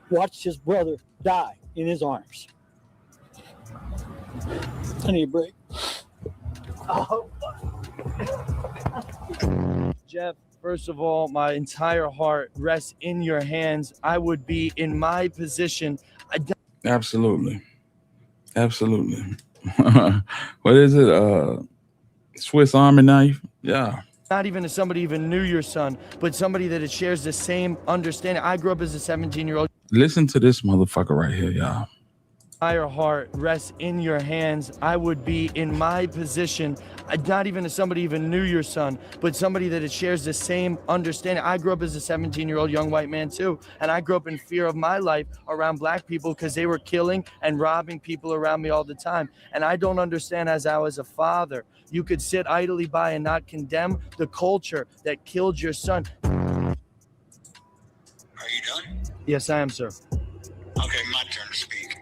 watched his brother die in his arms. I need a break. Oh. Jeff, first of all, my entire heart rests in your hands. I would be in my position. Absolutely. What is it? Swiss Army knife? Yeah. Not even if somebody even knew your son, but somebody that it shares the same understanding. I grew up as a 17-year-old. Listen to this motherfucker right here, y'all. Entire heart rests in your hands. I would be in my position. Not even if somebody even knew your son, but somebody that it shares the same understanding. I grew up as a 17-year-old young white man too, and I grew up in fear of my life around black people because they were killing and robbing people around me all the time. And I don't understand, as I was a father, you could sit idly by and not condemn the culture that killed your son. Are you done? Yes, I am, sir. Okay, my turn to speak.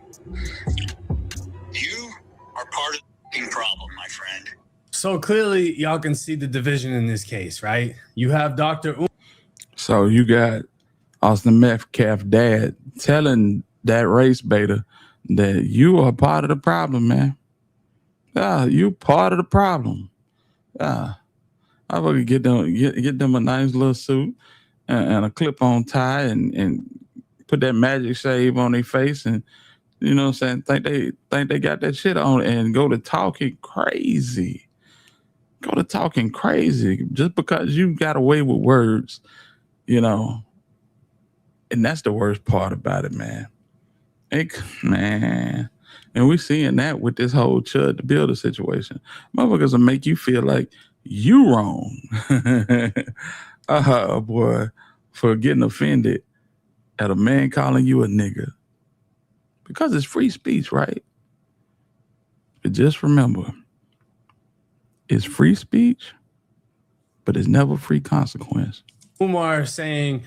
You are part of the problem, my friend. So clearly, y'all can see the division in this case, right? You have Dr. So you got Austin Metcalf dad telling that race beta that you are part of the problem, man. Yeah, you part of the problem. Yeah. I would get them a nice little suit and a clip-on tie and put that magic shave on their face and, you know what I'm saying, think they got that shit on and go to talking crazy. Just because you got away with words, you know. And that's the worst part about it, man. Man, And we're seeing that with this whole Chud the Builder situation. Motherfuckers will make you feel like you wrong. Boy, for getting offended at a man calling you a nigga. Because it's free speech, right? But just remember, it's free speech, but it's never free consequence. Umar saying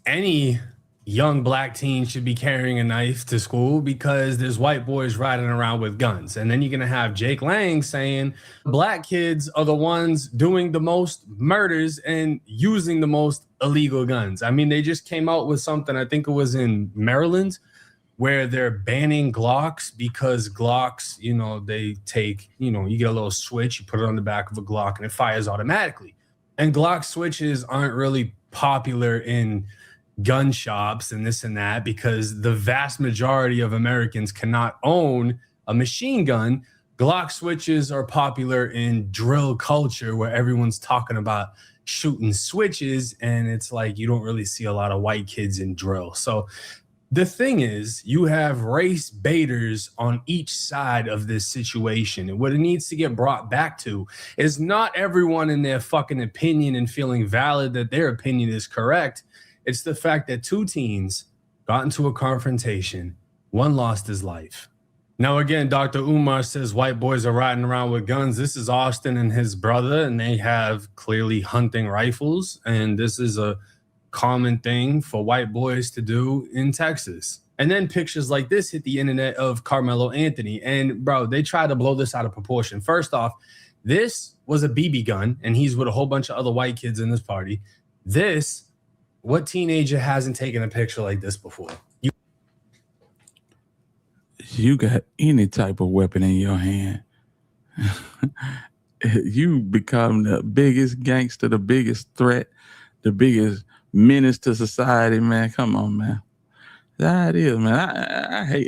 any young black teen should be carrying a knife to school because there's white boys riding around with guns. And then you're going to have Jake Lang saying black kids are the ones doing the most murders and using the most illegal guns. I mean, they just came out with something, I think it was in Maryland, where they're banning Glocks because Glocks, you know, they take, you know, you get a little switch, you put it on the back of a Glock and it fires automatically. And Glock switches aren't really popular in gun shops and this and that because the vast majority of Americans cannot own a machine gun. Glock switches are popular in drill culture where everyone's talking about shooting switches, and it's like you don't really see a lot of white kids in drill. So the thing is, you have race baiters on each side of this situation. And what it needs to get brought back to is not everyone in their fucking opinion and feeling valid that their opinion is correct. It's the fact that two teens got into a confrontation. One lost his life. Now, again, Dr. Umar says white boys are riding around with guns. This is Austin and his brother, and they have clearly hunting rifles. And this is a common thing for white boys to do in Texas. And then pictures like this hit the internet of Carmelo Anthony. And bro, they try to blow this out of proportion. First off, this was a BB gun, and he's with a whole bunch of other white kids in this party. What teenager hasn't taken a picture like this before? You got any type of weapon in your hand. You become the biggest gangster, the biggest threat, the biggest menace to society, man. Come on, man. That is, man.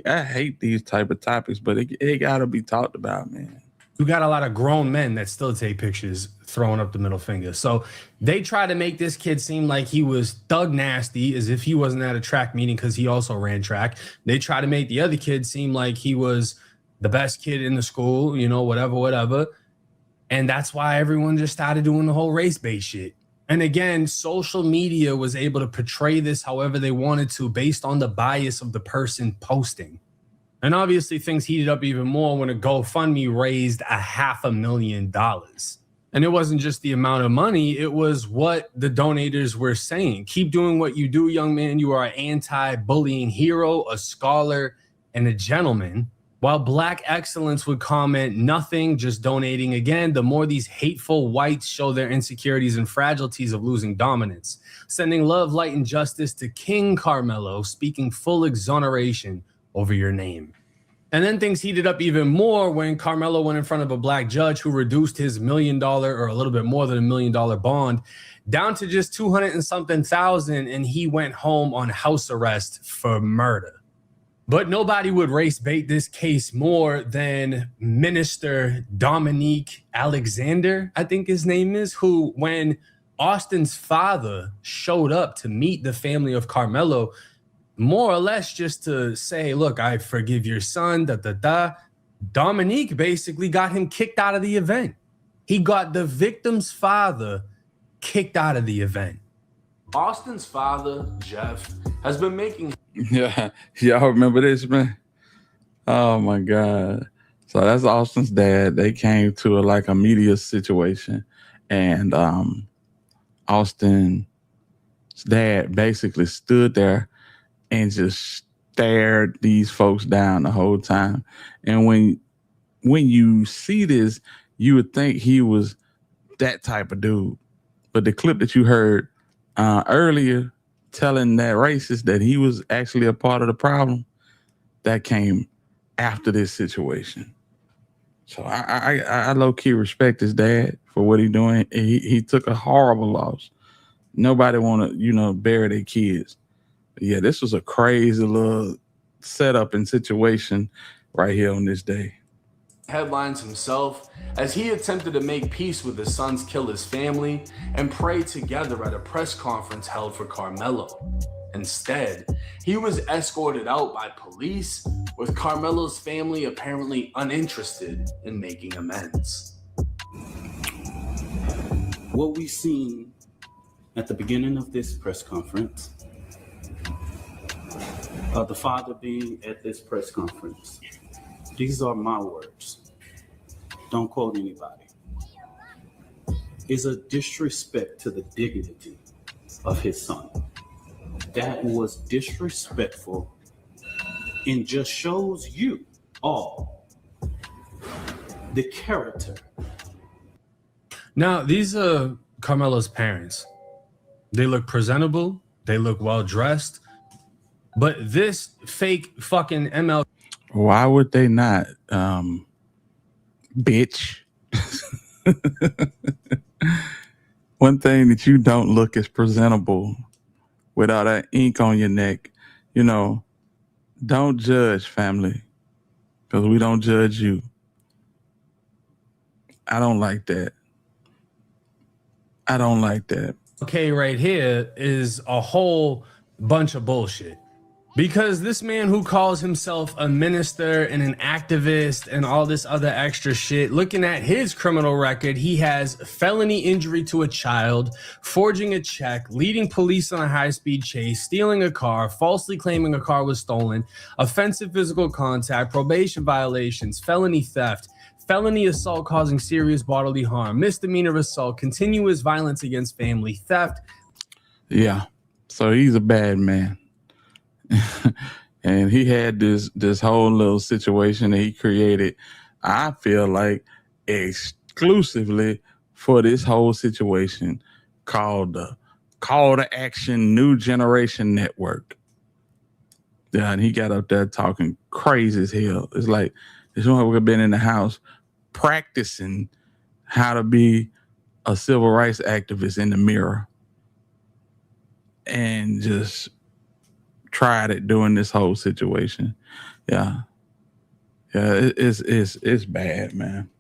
I hate these type of topics, but it gotta be talked about, man. You got a lot of grown men that still take pictures throwing up the middle finger. So they try to make this kid seem like he was thug nasty, as if he wasn't at a track meeting because he also ran track. They try to make the other kid seem like he was the best kid in the school, you know, whatever. And that's why everyone just started doing the whole race bait shit. And again, social media was able to portray this however they wanted to based on the bias of the person posting. And obviously things heated up even more when a GoFundMe raised $500,000. And it wasn't just the amount of money, it was what the donators were saying. Keep doing what you do, young man. You are an anti-bullying hero, a scholar, and a gentleman. While Black Excellence would comment nothing, just donating again, the more these hateful whites show their insecurities and fragilities of losing dominance. Sending love, light, and justice to King Carmelo, speaking full exoneration over your name. And then things heated up even more when Carmelo went in front of a black judge who reduced his $1 million or a little bit more than $1 million bond down to just 200 and something thousand, and he went home on house arrest for murder. But nobody would race bait this case more than Minister Dominique Alexander, I think his name is, who, when Austin's father showed up to meet the family of Carmelo, more or less just to say, look, I forgive your son, Dominique basically got him kicked out of the event. He got the victim's father kicked out of the event. Austin's father, Jeff, has been making... Yeah, y'all remember this, man? Oh, my God. So that's Austin's dad. They came to a media situation, and Austin's dad basically stood there and just stared these folks down the whole time. And when you see this, you would think he was that type of dude. But the clip that you heard earlier telling that racist that he was actually a part of the problem, that came after this situation. So I low-key respect his dad for what he's doing. He took a horrible loss. Nobody want to, bury their kids. Yeah, this was a crazy little setup and situation right here on this day. Headlines himself as he attempted to make peace with his son's killer's family and pray together at a press conference held for Carmelo. Instead, he was escorted out by police, with Carmelo's family apparently uninterested in making amends. What we seen at the beginning of this press conference, the father being at this press conference, these are my words. Don't quote anybody. Is a disrespect to the dignity of his son. That was disrespectful and just shows you all the character. Now, these are Carmelo's parents. They look presentable, they look well dressed, but this fake fucking ML. Why would they not? Bitch. One thing that you don't look as presentable without that ink on your neck. You know, don't judge, family, because we don't judge you. I don't like that. I don't like that. Okay, right here is a whole bunch of bullshit. Because this man who calls himself a minister and an activist and all this other extra shit, looking at his criminal record, he has felony injury to a child, forging a check, leading police on a high-speed chase, stealing a car, falsely claiming a car was stolen, offensive physical contact, probation violations, felony theft, felony assault causing serious bodily harm, misdemeanor assault, continuous violence against family, theft. Yeah, so he's a bad man. And he had this whole little situation that he created, I feel like, exclusively for this whole situation, called the Call to Action New Generation Network. Yeah, and he got up there talking crazy as hell. It's like this one would have been in the house practicing how to be a civil rights activist in the mirror, and just tried it during this whole situation. Yeah, it's bad, man.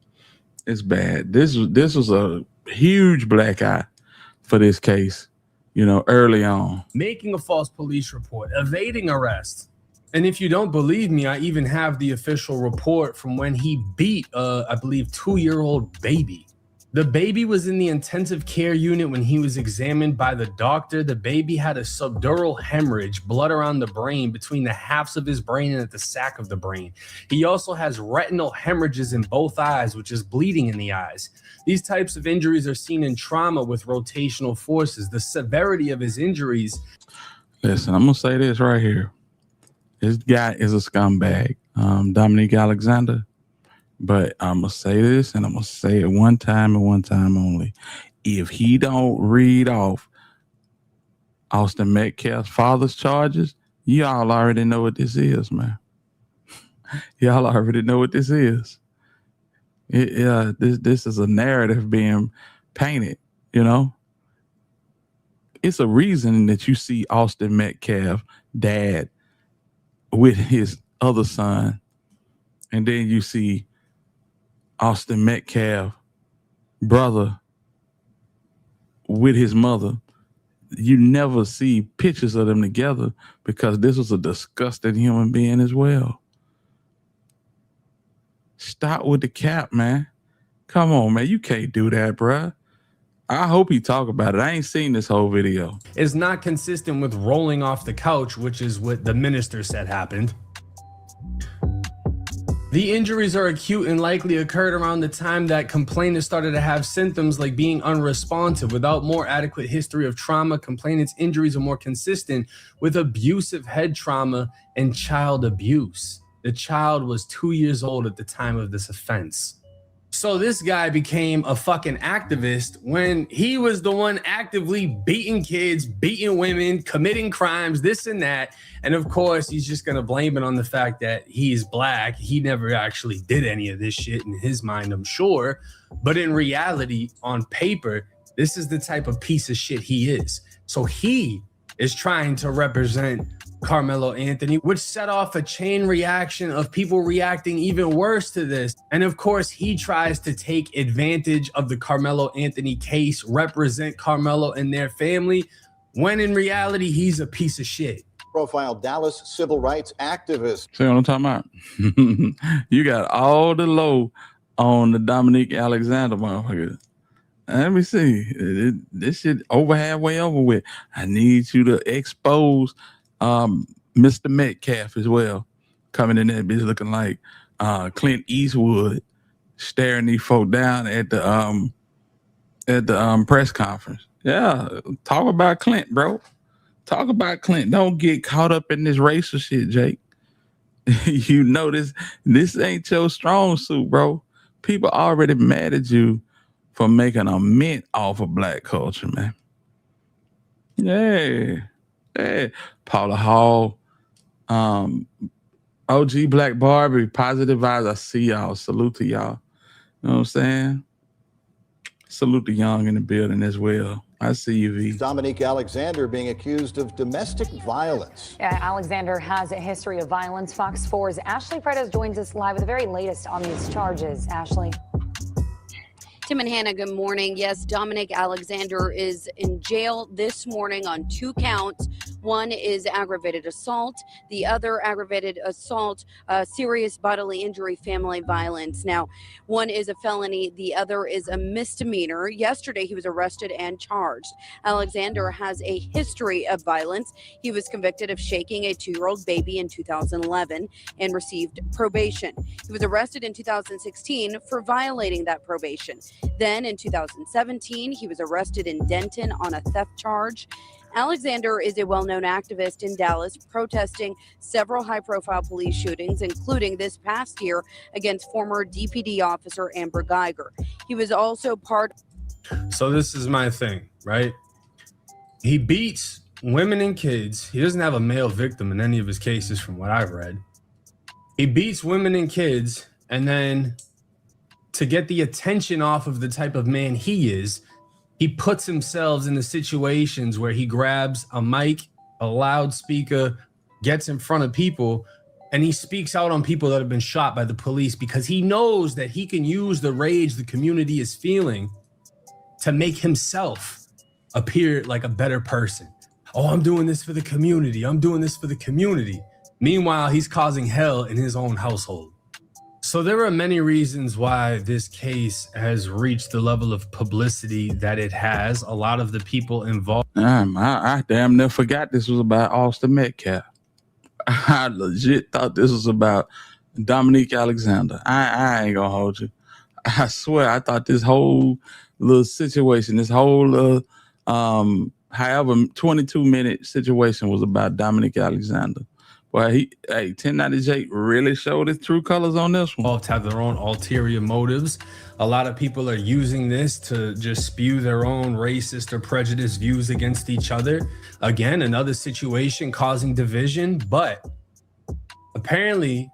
It's bad. This was a huge black eye for this case, you know, early on. Making a false police report, evading arrest. And if you don't believe me, I even have the official report from when he beat I believe 2-year-old baby. The baby was in the intensive care unit when he was examined by the doctor. The baby had a subdural hemorrhage, blood around the brain, between the halves of his brain and at the sac of the brain. He also has retinal hemorrhages in both eyes, which is bleeding in the eyes. These types of injuries are seen in trauma with rotational forces. The severity of his injuries. Listen, I'm going to say this right here. This guy is a scumbag, Dominique Alexander. But I'm going to say this, and I'm going to say it one time and one time only. If he don't read off Austin Metcalf's father's charges, y'all already know what this is, man. Y'all already know what this is. This is a narrative being painted, you know? It's a reason that you see Austin Metcalf, dad, with his other son, and then you see Austin Metcalf, brother, with his mother. You never see pictures of them together because this was a disgusting human being as well. Stop with the cap, man. Come on, man. You can't do that, bruh. I hope he talk about it. I ain't seen this whole video. Is not consistent with rolling off the couch, which is what the minister said happened. The injuries are acute and likely occurred around the time that complainants started to have symptoms like being unresponsive. Without more adequate history of trauma, complainants' injuries are more consistent with abusive head trauma and child abuse. The child was 2 years old at the time of this offense. So this guy became a fucking activist when he was the one actively beating kids, beating women, committing crimes, this and that. And of course, he's just going to blame it on the fact that he's black. He never actually did any of this shit in his mind, I'm sure. But in reality, on paper, this is the type of piece of shit he is. So he is trying to represent Carmelo Anthony, which set off a chain reaction of people reacting even worse to this. And of course, he tries to take advantage of the Carmelo Anthony case, represent Carmelo and their family, when in reality, he's a piece of shit. Profile Dallas civil rights activist. See what I'm talking about? You got all the low on the Dominique Alexander motherfucker. Let me see. This shit halfway over with. I need you to expose Mr. Metcalf as well. Coming in there, bitch looking like Clint Eastwood, staring these folk down at the press conference. Yeah, talk about Clint, bro. Talk about Clint. Don't get caught up in this racial shit, Jake. You know this ain't your strong suit, bro. People already mad at you for making a mint off of black culture, man. Yeah. Paula Hall, OG Black Barbie, positive vibes. I see y'all. Salute to y'all. You know what I'm saying? Salute the young in the building as well. I see you, V. Dominique Alexander being accused of domestic violence. Yeah, Alexander has a history of violence. Fox 4's Ashley Fredas joins us live with the very latest on these charges. Ashley. Tim and Hannah, good morning. Yes, Dominic Alexander is in jail this morning on 2 counts. One is aggravated assault, the other aggravated assault, serious bodily injury, family violence. Now, one is a felony, the other is a misdemeanor. Yesterday, he was arrested and charged. Alexander has a history of violence. He was convicted of shaking a 2-year-old baby in 2011 and received probation. He was arrested in 2016 for violating that probation. Then in 2017, he was arrested in Denton on a theft charge. Alexander is a well-known activist in Dallas, protesting several high-profile police shootings, including this past year against former DPD officer Amber Geiger. He was also part. So this is my thing, right? He beats women and kids. He doesn't have a male victim in any of his cases from what I've read. He beats women and kids, and then to get the attention off of the type of man he is, he puts himself in the situations where he grabs a mic, a loudspeaker, gets in front of people, and he speaks out on people that have been shot by the police because he knows that he can use the rage the community is feeling to make himself appear like a better person. Oh, I'm doing this for the community. I'm doing this for the community. Meanwhile, he's causing hell in his own household. So there are many reasons why this case has reached the level of publicity that it has. A lot of the people involved. I damn near forgot this was about Austin Metcalf. I legit thought this was about Dominique Alexander. I ain't gonna hold you. I swear, I thought this whole little situation, this whole however 22-minute situation was about Dominique Alexander. Well, 1090 Jake really showed his true colors on this one. Have their own ulterior motives. A lot of people are using this to just spew their own racist or prejudiced views against each other. Again, another situation causing division, but apparently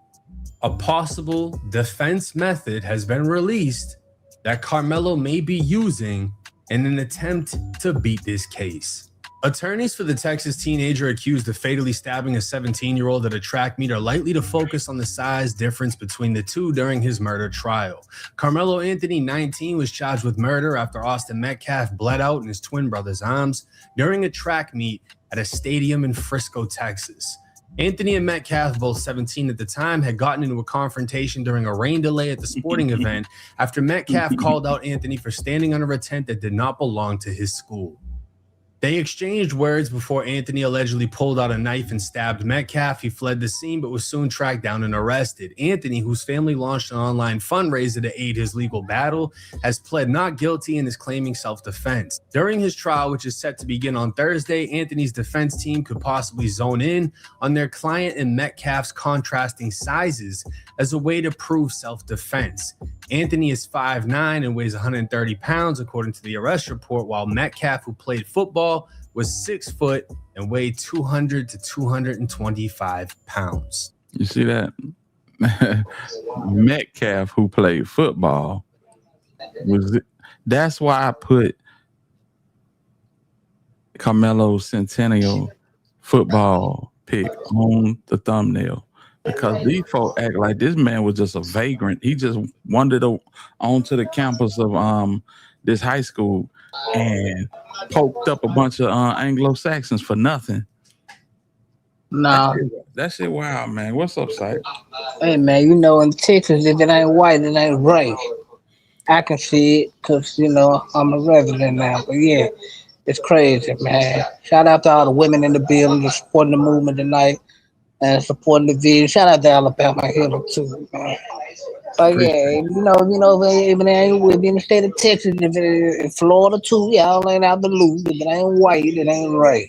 a possible defense method has been released that Carmelo may be using in an attempt to beat this case. Attorneys for the Texas teenager accused of fatally stabbing a 17-year-old at a track meet are likely to focus on the size difference between the two during his murder trial. Carmelo Anthony, 19, was charged with murder after Austin Metcalf bled out in his twin brother's arms during a track meet at a stadium in Frisco, Texas. Anthony and Metcalf, both 17 at the time, had gotten into a confrontation during a rain delay at the sporting event after Metcalf called out Anthony for standing under a tent that did not belong to his school. They exchanged words before Anthony allegedly pulled out a knife and stabbed Metcalf. He fled the scene but was soon tracked down and arrested. Anthony, whose family launched an online fundraiser to aid his legal battle, has pled not guilty and is claiming self-defense. During his trial, which is set to begin on Thursday, Anthony's defense team could possibly zone in on their client and Metcalf's contrasting sizes as a way to prove self-defense. Anthony is 5'9" and weighs 130 pounds, according to the arrest report, while Metcalf, who played football, was 6 foot and weighed 200 to 225 pounds. You see that? Metcalf, who played football, that's why I put Carmelo Centennial football pick on the thumbnail. Because these folk act like this man was just a vagrant. He just wandered onto the campus of this high school and poked up a bunch of Anglo-Saxons for nothing. Nah. That shit wild, man. What's up, Syke? Hey, man, you know, in Texas, if it ain't white, it ain't right. I can see it because, you know, I'm a resident now. But, yeah, it's crazy, man. Shout out to all the women in the building that's supporting the movement tonight and supporting the vision. Shout out to Alabama Hill, too, man. But, yeah, you know, if it ain't within the state of Texas, if it in Florida, too, y'all ain't out the loop. If it ain't white, it ain't right.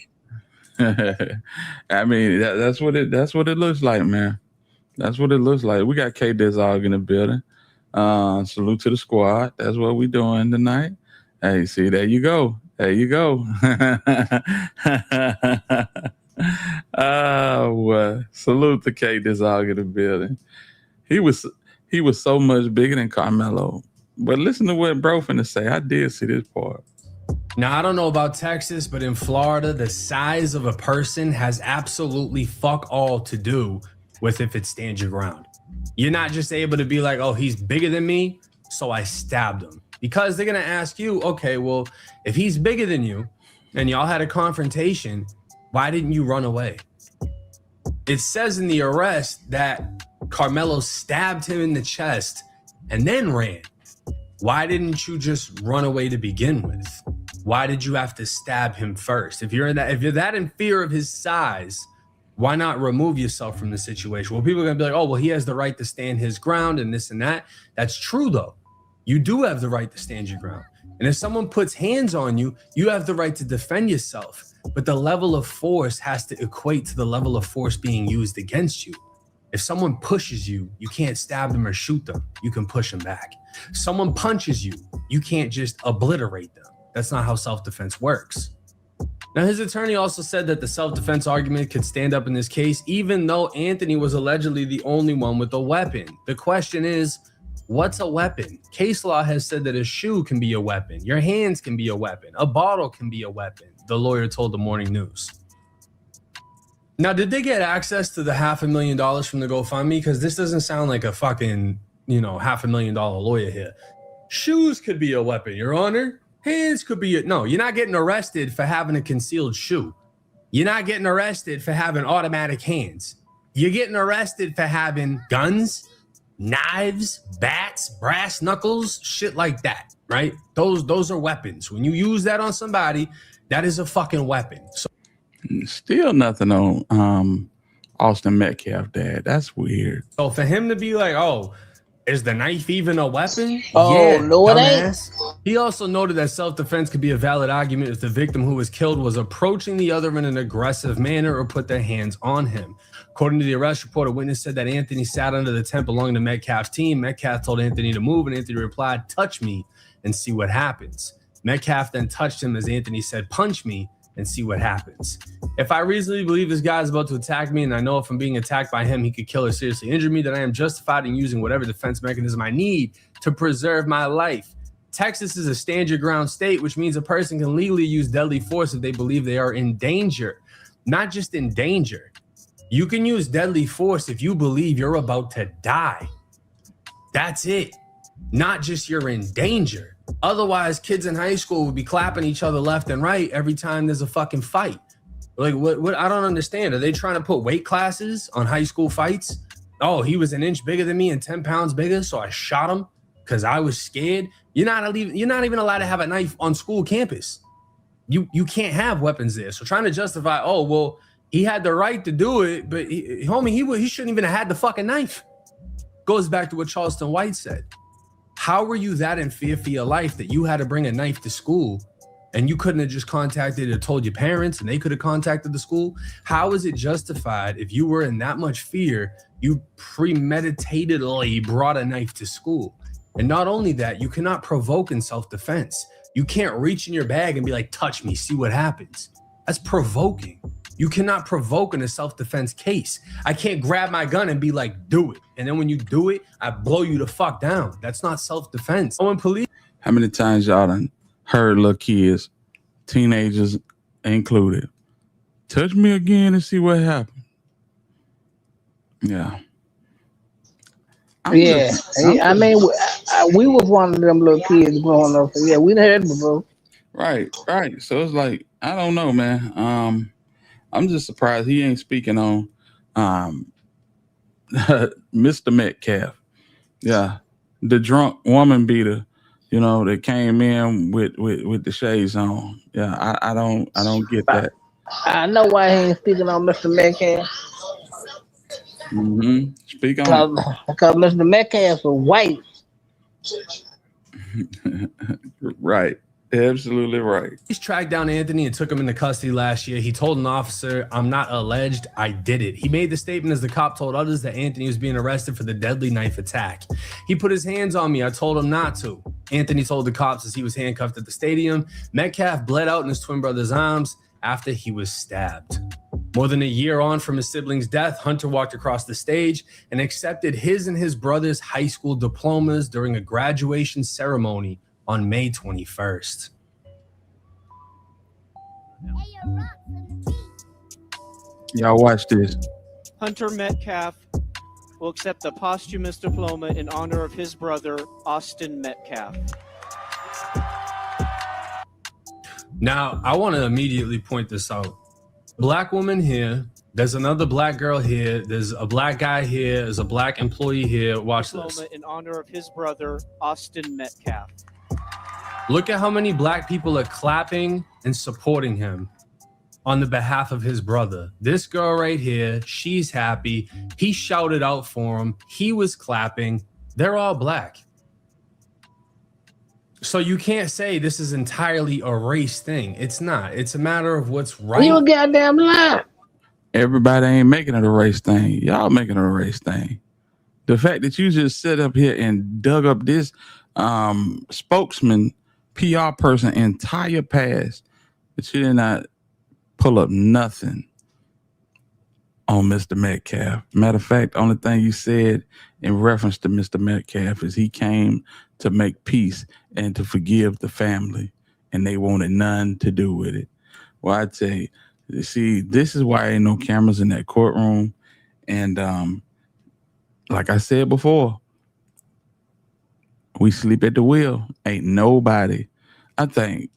I mean, that's what it looks like, man. That's what it looks like. We got K Dizog in the building. Salute to the squad. That's what we doing tonight. Hey, see, there you go. There you go. Salute to K Dizog in the building. He was so much bigger than Carmelo. But listen to what bro finna say. I did see this part. Now, I don't know about Texas, but in Florida, the size of a person has absolutely fuck all to do with if it stands your ground. You're not just able to be like, oh, he's bigger than me, so I stabbed him. Because they're going to ask you, okay, well, if he's bigger than you and y'all had a confrontation, why didn't you run away? It says in the arrest that Carmelo stabbed him in the chest and then ran. Why didn't you just run away to begin with? Why did you have to stab him first? If you're that in fear of his size, why not remove yourself from the situation? Well, people are gonna be like, oh, well, he has the right to stand his ground and this and that. That's true, though. You do have the right to stand your ground. And if someone puts hands on you, you have the right to defend yourself. But the level of force has to equate to the level of force being used against you. If someone pushes you, you can't stab them or shoot them. You can push them back. Someone punches you, you can't just obliterate them. That's not how self-defense works. Now, his attorney also said that the self-defense argument could stand up in this case, even though Anthony was allegedly the only one with a weapon. The question is, what's a weapon? Case law has said that a shoe can be a weapon. Your hands can be a weapon. A bottle can be a weapon, the lawyer told the Morning News. Now, did they get access to the $500,000 from the GoFundMe? Because this doesn't sound like a fucking, $500,000 lawyer here. Shoes could be a weapon, Your Honor. Hands could be no, you're not getting arrested for having a concealed shoe. You're not getting arrested for having automatic hands. You're getting arrested for having guns, knives, bats, brass knuckles, shit like that, right? Those are weapons. When you use that on somebody, that is a fucking weapon. So still nothing on Austin Metcalf, Dad. That's weird. So for him to be like, oh, is the knife even a weapon? Oh, yeah, no, it ain't. He also noted that self-defense could be a valid argument if the victim who was killed was approaching the other in an aggressive manner or put their hands on him. According to the arrest report, a witness said that Anthony sat under the tent belonging to Metcalf's team. Metcalf told Anthony to move, and Anthony replied, touch me and see what happens. Metcalf then touched him as Anthony said, punch me and see what happens. If I reasonably believe this guy is about to attack me and I know if I'm being attacked by him, he could kill or seriously injure me, then I am justified in using whatever defense mechanism I need to preserve my life. Texas is a stand your ground state, which means a person can legally use deadly force if they believe they are in danger. Not just in danger. You can use deadly force if you believe you're about to die. That's it. Not just you're in danger. Otherwise, kids in high school would be clapping each other left and right every time there's a fucking fight. Like, what? I don't understand. Are they trying to put weight classes on high school fights? Oh, he was an inch bigger than me and 10 pounds bigger, so I shot him because I was scared. You're not even allowed to have a knife on school campus. You can't have weapons there. So trying to justify, oh, well, he had the right to do it, but he shouldn't even have had the fucking knife. Goes back to what Charleston White said. How were you that in fear for your life that you had to bring a knife to school and you couldn't have just contacted or told your parents and they could have contacted the school? How is it justified if you were in that much fear, you premeditatedly brought a knife to school? And not only that, you cannot provoke in self-defense. You can't reach in your bag and be like, touch me, see what happens. That's provoking. You cannot provoke in a self-defense case. I can't grab my gun and be like, do it. And then when you do it, I blow you the fuck down. That's not self-defense. When police. How many times y'all done heard little kids, teenagers included, touch me again and see what happened? Yeah. Yeah, I mean, we was one of them little kids growing up. So yeah, we heard it before. Right. So it's like, I don't know, man. I'm just surprised he ain't speaking on Mr. Metcalf. Yeah, the drunk woman beater, that came in with the shades on. Yeah, I don't get that. I know why he ain't speaking on Mr. Metcalf. Speak on Because Mr. Metcalf was white. it. Right. Absolutely right. He's tracked down Anthony and took him into custody last year. He told an officer, "I'm not alleged, I did it." He made the statement as the cop told others that Anthony was being arrested for the deadly knife attack. "He put his hands on me. I told him not to." Anthony told the cops as he was handcuffed at the stadium. Metcalf bled out in his twin brother's arms after he was stabbed. More than a year on from his sibling's death, Hunter walked across the stage and accepted his and his brother's high school diplomas during a graduation ceremony on May 21st. Y'all watch this. Hunter Metcalf will accept the posthumous diploma in honor of his brother, Austin Metcalf. Now, I want to immediately point this out. Black woman here, there's another black girl here, there's a black guy here, there's a black employee here. Watch this. Diploma in honor of his brother, Austin Metcalf. Look at how many black people are clapping and supporting him on the behalf of his brother. This girl right here, she's happy. He shouted out for him. He was clapping. They're all black. So you can't say this is entirely a race thing. It's not. It's a matter of what's right. You a goddamn lie. Everybody ain't making it a race thing. Y'all making it a race thing. The fact that you just sit up here and dug up this spokesman, PR person entire past, but you did not pull up nothing on Mr. Metcalf. Matter of fact, the only thing you said in reference to Mr. Metcalf is he came to make peace and to forgive the family, and they wanted none to do with it. Well, I tell you, see, this is why ain't no cameras in that courtroom. And like I said before, we sleep at the wheel. Ain't nobody. I think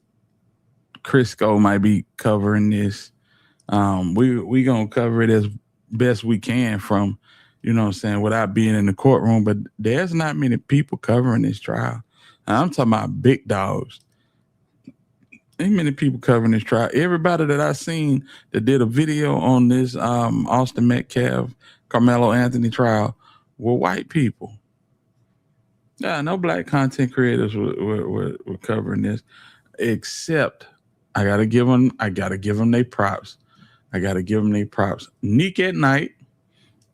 Crisco might be covering this. We gonna cover it as best we can from, without being in the courtroom. But there's not many people covering this trial. I'm talking about big dogs. Ain't many people covering this trial. Everybody that I seen that did a video on this Austin Metcalf, Carmelo Anthony trial were white people. Yeah, no black content creators were covering this, except I gotta give them their props. Nick at Night,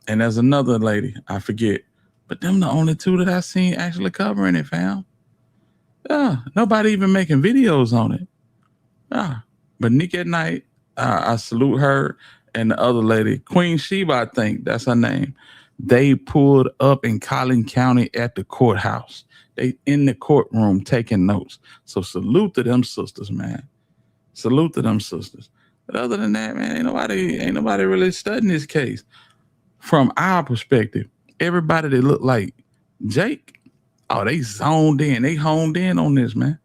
and there's another lady, I forget. But them the only two that I seen actually covering it, fam. Yeah, nobody even making videos on it. Yeah, but Nick at Night, I salute her, and the other lady, Queen Sheba, I think that's her name. They pulled up in Collin County at the courthouse. They in the courtroom taking notes. So salute to them sisters, man. Salute to them sisters. But other than that, man, ain't nobody really studying this case. From our perspective, everybody that look like Jake, they zoned in. They homed in on this, man.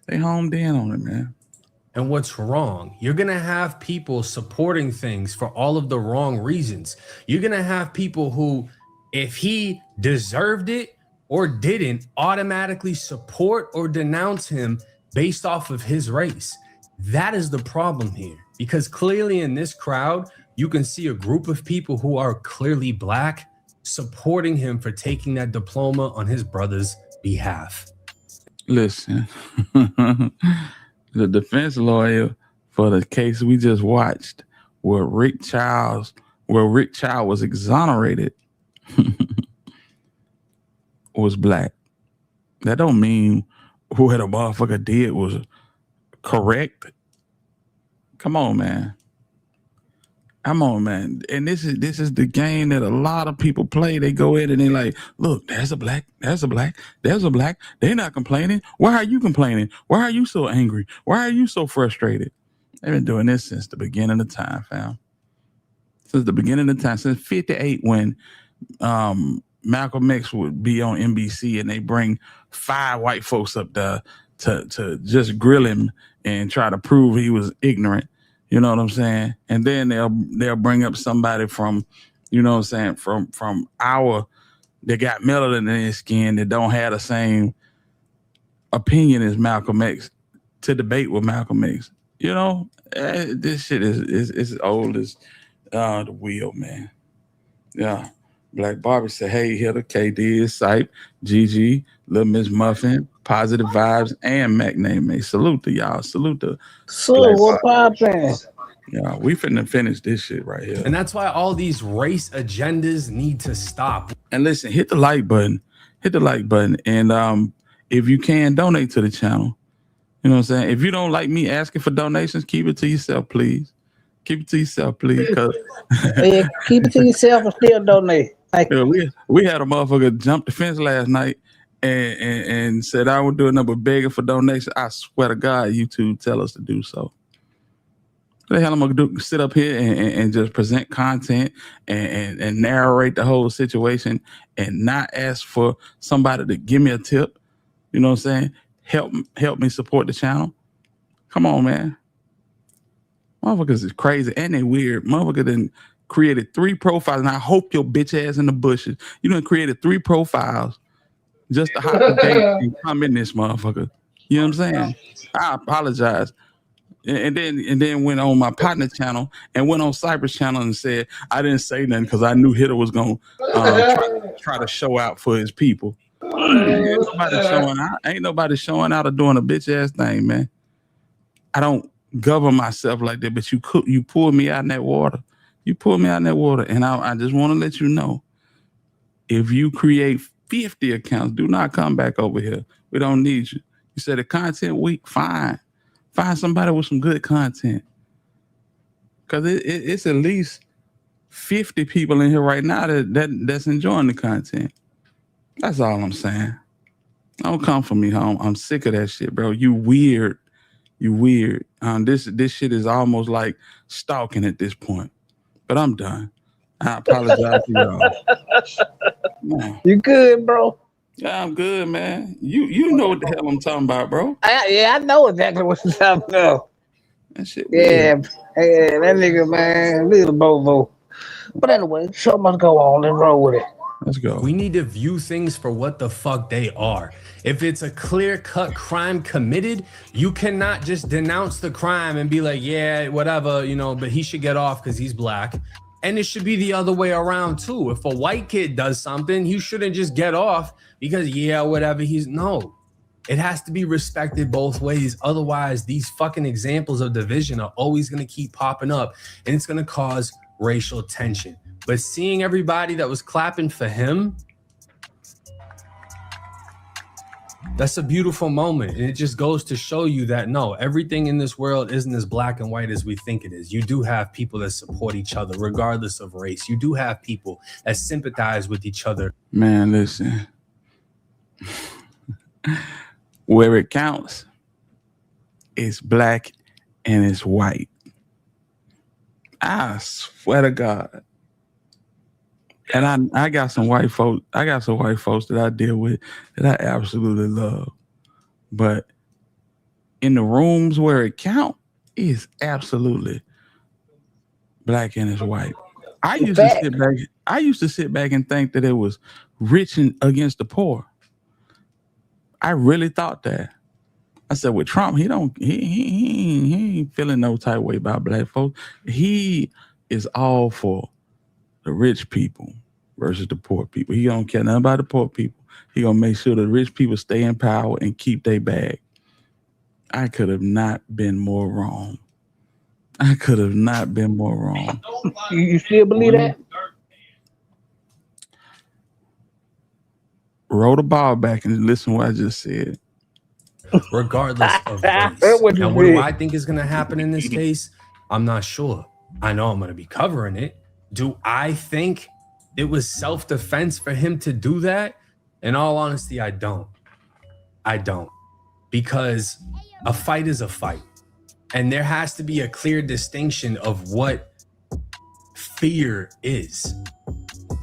They homed in on it, man. And what's wrong? You're going to have people supporting things for all of the wrong reasons. You're going to have people who, if he deserved it or didn't, automatically support or denounce him based off of his race. That is the problem here, because clearly in this crowd, you can see a group of people who are clearly black supporting him for taking that diploma on his brother's behalf. Listen, the defense lawyer for the case we just watched, where Rick Child was exonerated, was black. That don't mean what the motherfucker did was correct. Come on, man. And this is the game that a lot of people play. They go in and they like, look, there's a black. They're not complaining. Why are you complaining? Why are you so angry? Why are you so frustrated? They've been doing this since the beginning of time, fam. Since the beginning of time, since 58, when Malcolm X would be on NBC and they bring 5 white folks up there to just grill him and try to prove he was ignorant. You know what I'm saying? And then they'll bring up somebody from, you know what I'm saying, from our that got melanin in their skin that don't have the same opinion as Malcolm X to debate with Malcolm X. You know, this shit is as old as the wheel, man. Yeah. Black Barbie said, hey, Hitter, KD is Sipe, GG, Little Miss Muffin, Positive Vibes, and Mac Name. Salute to y'all. Salute to So what poppin'? Yeah, we finna finish this shit right here. And that's why all these race agendas need to stop. And listen, hit the like button. Hit the like button. And if you can, donate to the channel. You know what I'm saying? If you don't like me asking for donations, keep it to yourself, please. Keep it to yourself, please. Yeah, keep it to yourself and still donate. Yeah, we had a motherfucker jump the fence last night and said I would do a number begging for donations. I swear to God, YouTube tell us to do so. What the hell I'm gonna do? Sit up here and just present content and narrate the whole situation and not ask for somebody to give me a tip. You know what I'm saying? Help me support the channel. Come on, man. Motherfuckers is crazy and they weird. Motherfucker done created 3 profiles, and I hope your bitch ass in the bushes. You done created 3 profiles just to hop the date and come in this motherfucker. You know what I'm saying? I apologize. And then went on my partner channel and went on Cyber's channel and said I didn't say nothing because I knew Hitter was gonna try to show out for his people. Ain't nobody showing out or doing a bitch ass thing, man. I don't govern myself like that, but you pulled me out in that water. You pulled me out in that water, and I just want to let you know, if you create 50 accounts, do not come back over here. We don't need you. You said the content weak, fine. Find somebody with some good content. Because it's at least 50 people in here right now that's enjoying the content. That's all I'm saying. Don't come for me, home. I'm sick of that shit, bro. You weird. You weird. This shit is almost like stalking at this point. But I'm done. I apologize to y'all. Man. You good, bro? Yeah, I'm good, man. You know what the hell I'm talking about, bro. I know exactly what you're talking about. That shit weird. Yeah, that nigga, man, little bobo. But anyway, show must go on and roll with it. Let's go. We need to view things for what the fuck they are. If it's a clear-cut crime committed, you cannot just denounce the crime and be like, yeah, whatever, you know, but he should get off because he's black. And it should be the other way around too. If a white kid does something, he shouldn't just get off because, yeah, whatever, no. It has to be respected both ways. Otherwise, these fucking examples of division are always going to keep popping up, and it's going to cause racial tension. But seeing everybody that was clapping for him, that's a beautiful moment. And it just goes to show you that, no, everything in this world isn't as black and white as we think it is. You do have people that support each other, regardless of race. You do have people that sympathize with each other. Man, listen. Where it counts, it's black and it's white. I swear to God. And I got some white folks. I got some white folks that I deal with that I absolutely love. But in the rooms where it counts, it's absolutely black and it's white. I used to sit back and think that it was rich and against the poor. I really thought that. I said, with Trump, he ain't feeling no type way about black folks. He is all for the rich people versus the poor people. He don't care nothing about the poor people. He gonna make sure the rich people stay in power and keep their bag. I could have not been more wrong. I could have not been more wrong. You still believe that? Roll the ball back and listen to what I just said. Regardless of race. Now, what do I think is going to happen in this case? I'm not sure. I know I'm going to be covering it. Do I think it was self-defense for him to do that? In all honesty, I don't. I don't. Because a fight is a fight. And there has to be a clear distinction of what fear is.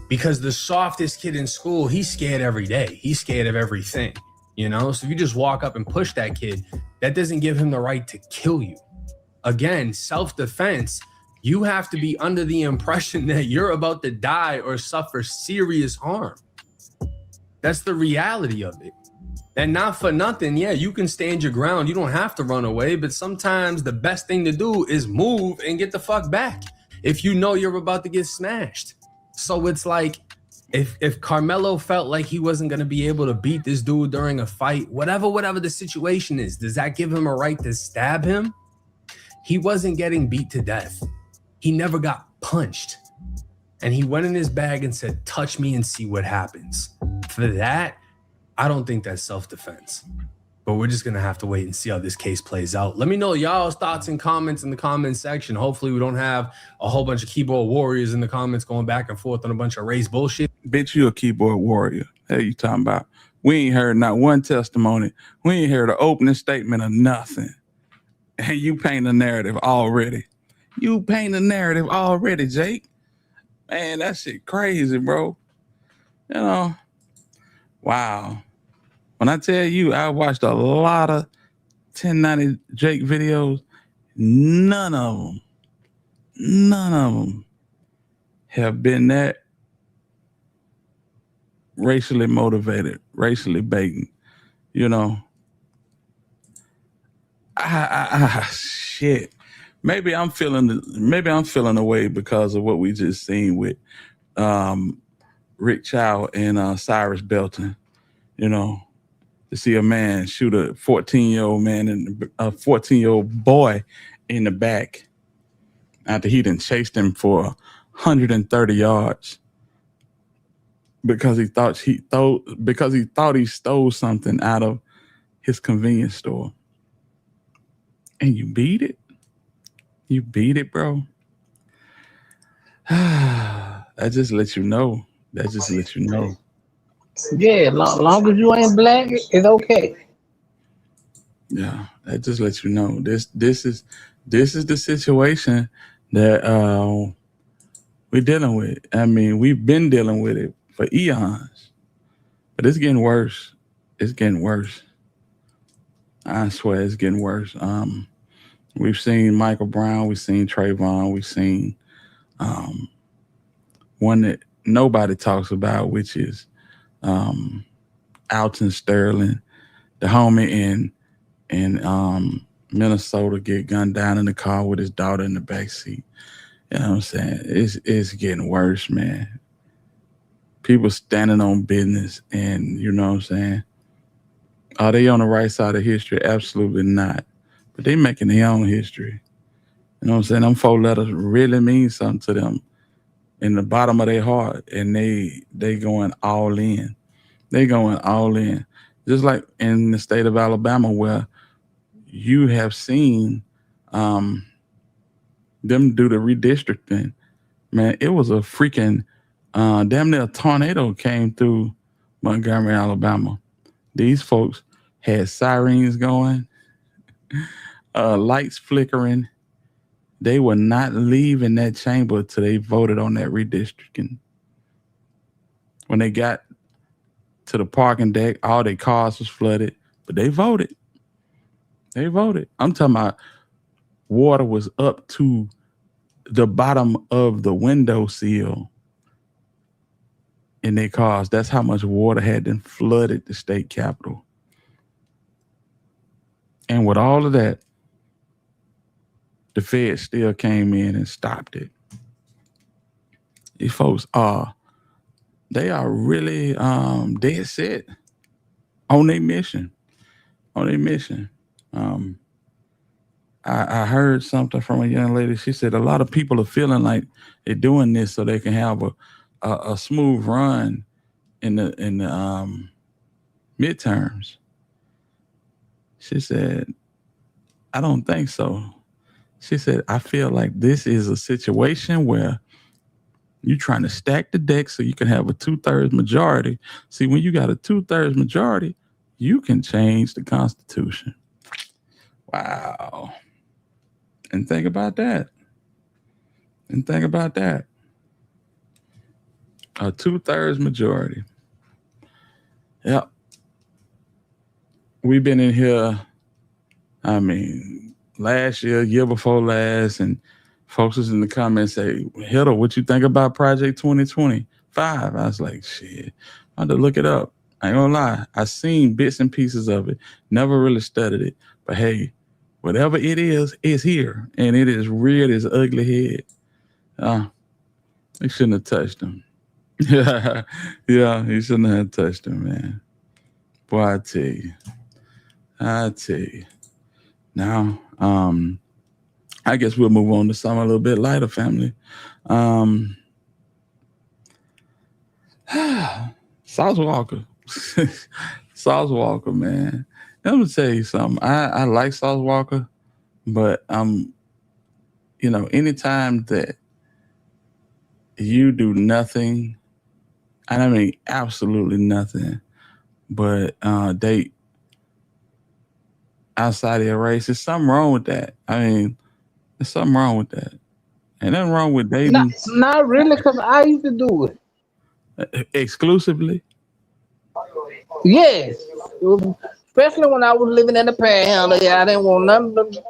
because the softest kid in school, he's scared every day. He's scared of everything, you know? So if you just walk up and push that kid, that doesn't give him the right to kill you. Again, self-defense, you have to be under the impression that you're about to die or suffer serious harm. That's the reality of it. And not for nothing, yeah, you can stand your ground. You don't have to run away, but sometimes the best thing to do is move and get the fuck back if you know you're about to get smashed. So it's like, if Carmelo felt like he wasn't going to be able to beat this dude during a fight, whatever the situation is, does that give him a right to stab him? He wasn't getting beat to death. He never got punched. And he went in his bag and said, touch me and see what happens. For that, I don't think that's self-defense. But we're just going to have to wait and see how this case plays out. Let me know y'all's thoughts and comments in the comments section. Hopefully we don't have a whole bunch of keyboard warriors in the comments going back and forth on a bunch of race bullshit. Bitch, you a keyboard warrior. Hey, you talking about? We ain't heard not one testimony. We ain't heard an opening statement of nothing. And you paint the narrative already. You paint the narrative already, Jake. Man, that shit crazy, bro. You know, wow. When I tell you, I watched a lot of 1090 Jake videos. None of them have been that racially motivated, racially baiting. You know, shit. Maybe I'm feeling away because of what we just seen with Rick Chow and Cyrus Belton. You know, to see a man shoot a 14-year-old man and a 14-year-old boy in the back after he done chased him for 130 yards because he thought he stole something out of his convenience store. And you beat it? You beat it, bro? That just lets you know. Yeah, long as you ain't black, it's okay. Yeah, that just lets you know. This is the situation that we're dealing with. I mean, we've been dealing with it for eons. But it's getting worse. It's getting worse. I swear it's getting worse. We've seen Michael Brown, we've seen Trayvon, we've seen one that nobody talks about, which is Alton Sterling, the homie in Minnesota, get gunned down in the car with his daughter in the backseat. You know what I'm saying? It's getting worse, man. People standing on business, and you know what I'm saying? Are they on the right side of history? Absolutely not. But they making their own history. You know what I'm saying? Them 4 letters really mean something to them in the bottom of their heart, and they going all in. They going all in. Just like in the state of Alabama, where you have seen them do the redistricting. Man, it was a freaking damn near tornado came through Montgomery, Alabama. These folks had sirens going, lights flickering. They were not leaving that chamber till they voted on that redistricting. When they got to the parking deck, all their cars was flooded, but they voted. They voted. I'm talking about water was up to the bottom of the window sill in their cars. That's how much water had then flooded the state capitol. And with all of that, the feds still came in and stopped it. These folks they are really dead set on their mission. I heard something from a young lady. She said a lot of people are feeling like they're doing this so they can have a smooth run in the midterms. She said, I don't think so. She said, I feel like this is a situation where you're trying to stack the deck so you can have a 2/3 majority. See, when you got a 2/3 majority, you can change the Constitution. Wow. And think about that. A 2/3 majority. Yep. We've been in here, I mean, last year before last, and folks was in the comments say, Hiddle, what you think about Project 2025? I was like, shit, I had to look it up. I ain't gonna lie. I seen bits and pieces of it, never really studied it. But hey, whatever it is, it's here. And it is reared its ugly head. They shouldn't have touched him. Yeah, he shouldn't have touched him, man. Boy, I tell you. Now, I guess we'll move on to something a little bit lighter, family. Sauce Walka. Sauce Walka, man. Let me tell you something. I like Sauce Walka, but anytime that you do nothing, and I mean absolutely nothing, but date outside of your race, there's something wrong with that. I mean, there's something wrong with that. Ain't nothing wrong with dating. Not really, because I used to do it. Exclusively? Yes. Especially when I was living in the panhandle. Yeah, I didn't want none of the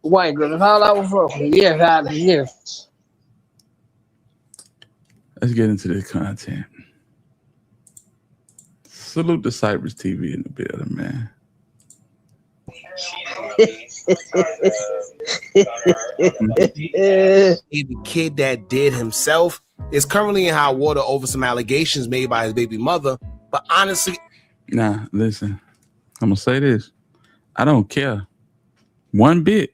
white girls. That's all I was for. Yes. Let's get into this content. Salute to Cypress TV in the building, man. The kid that did himself is currently in hot water over some allegations made by his baby mother. But honestly, nah, listen, I'm gonna say this. I don't care one bit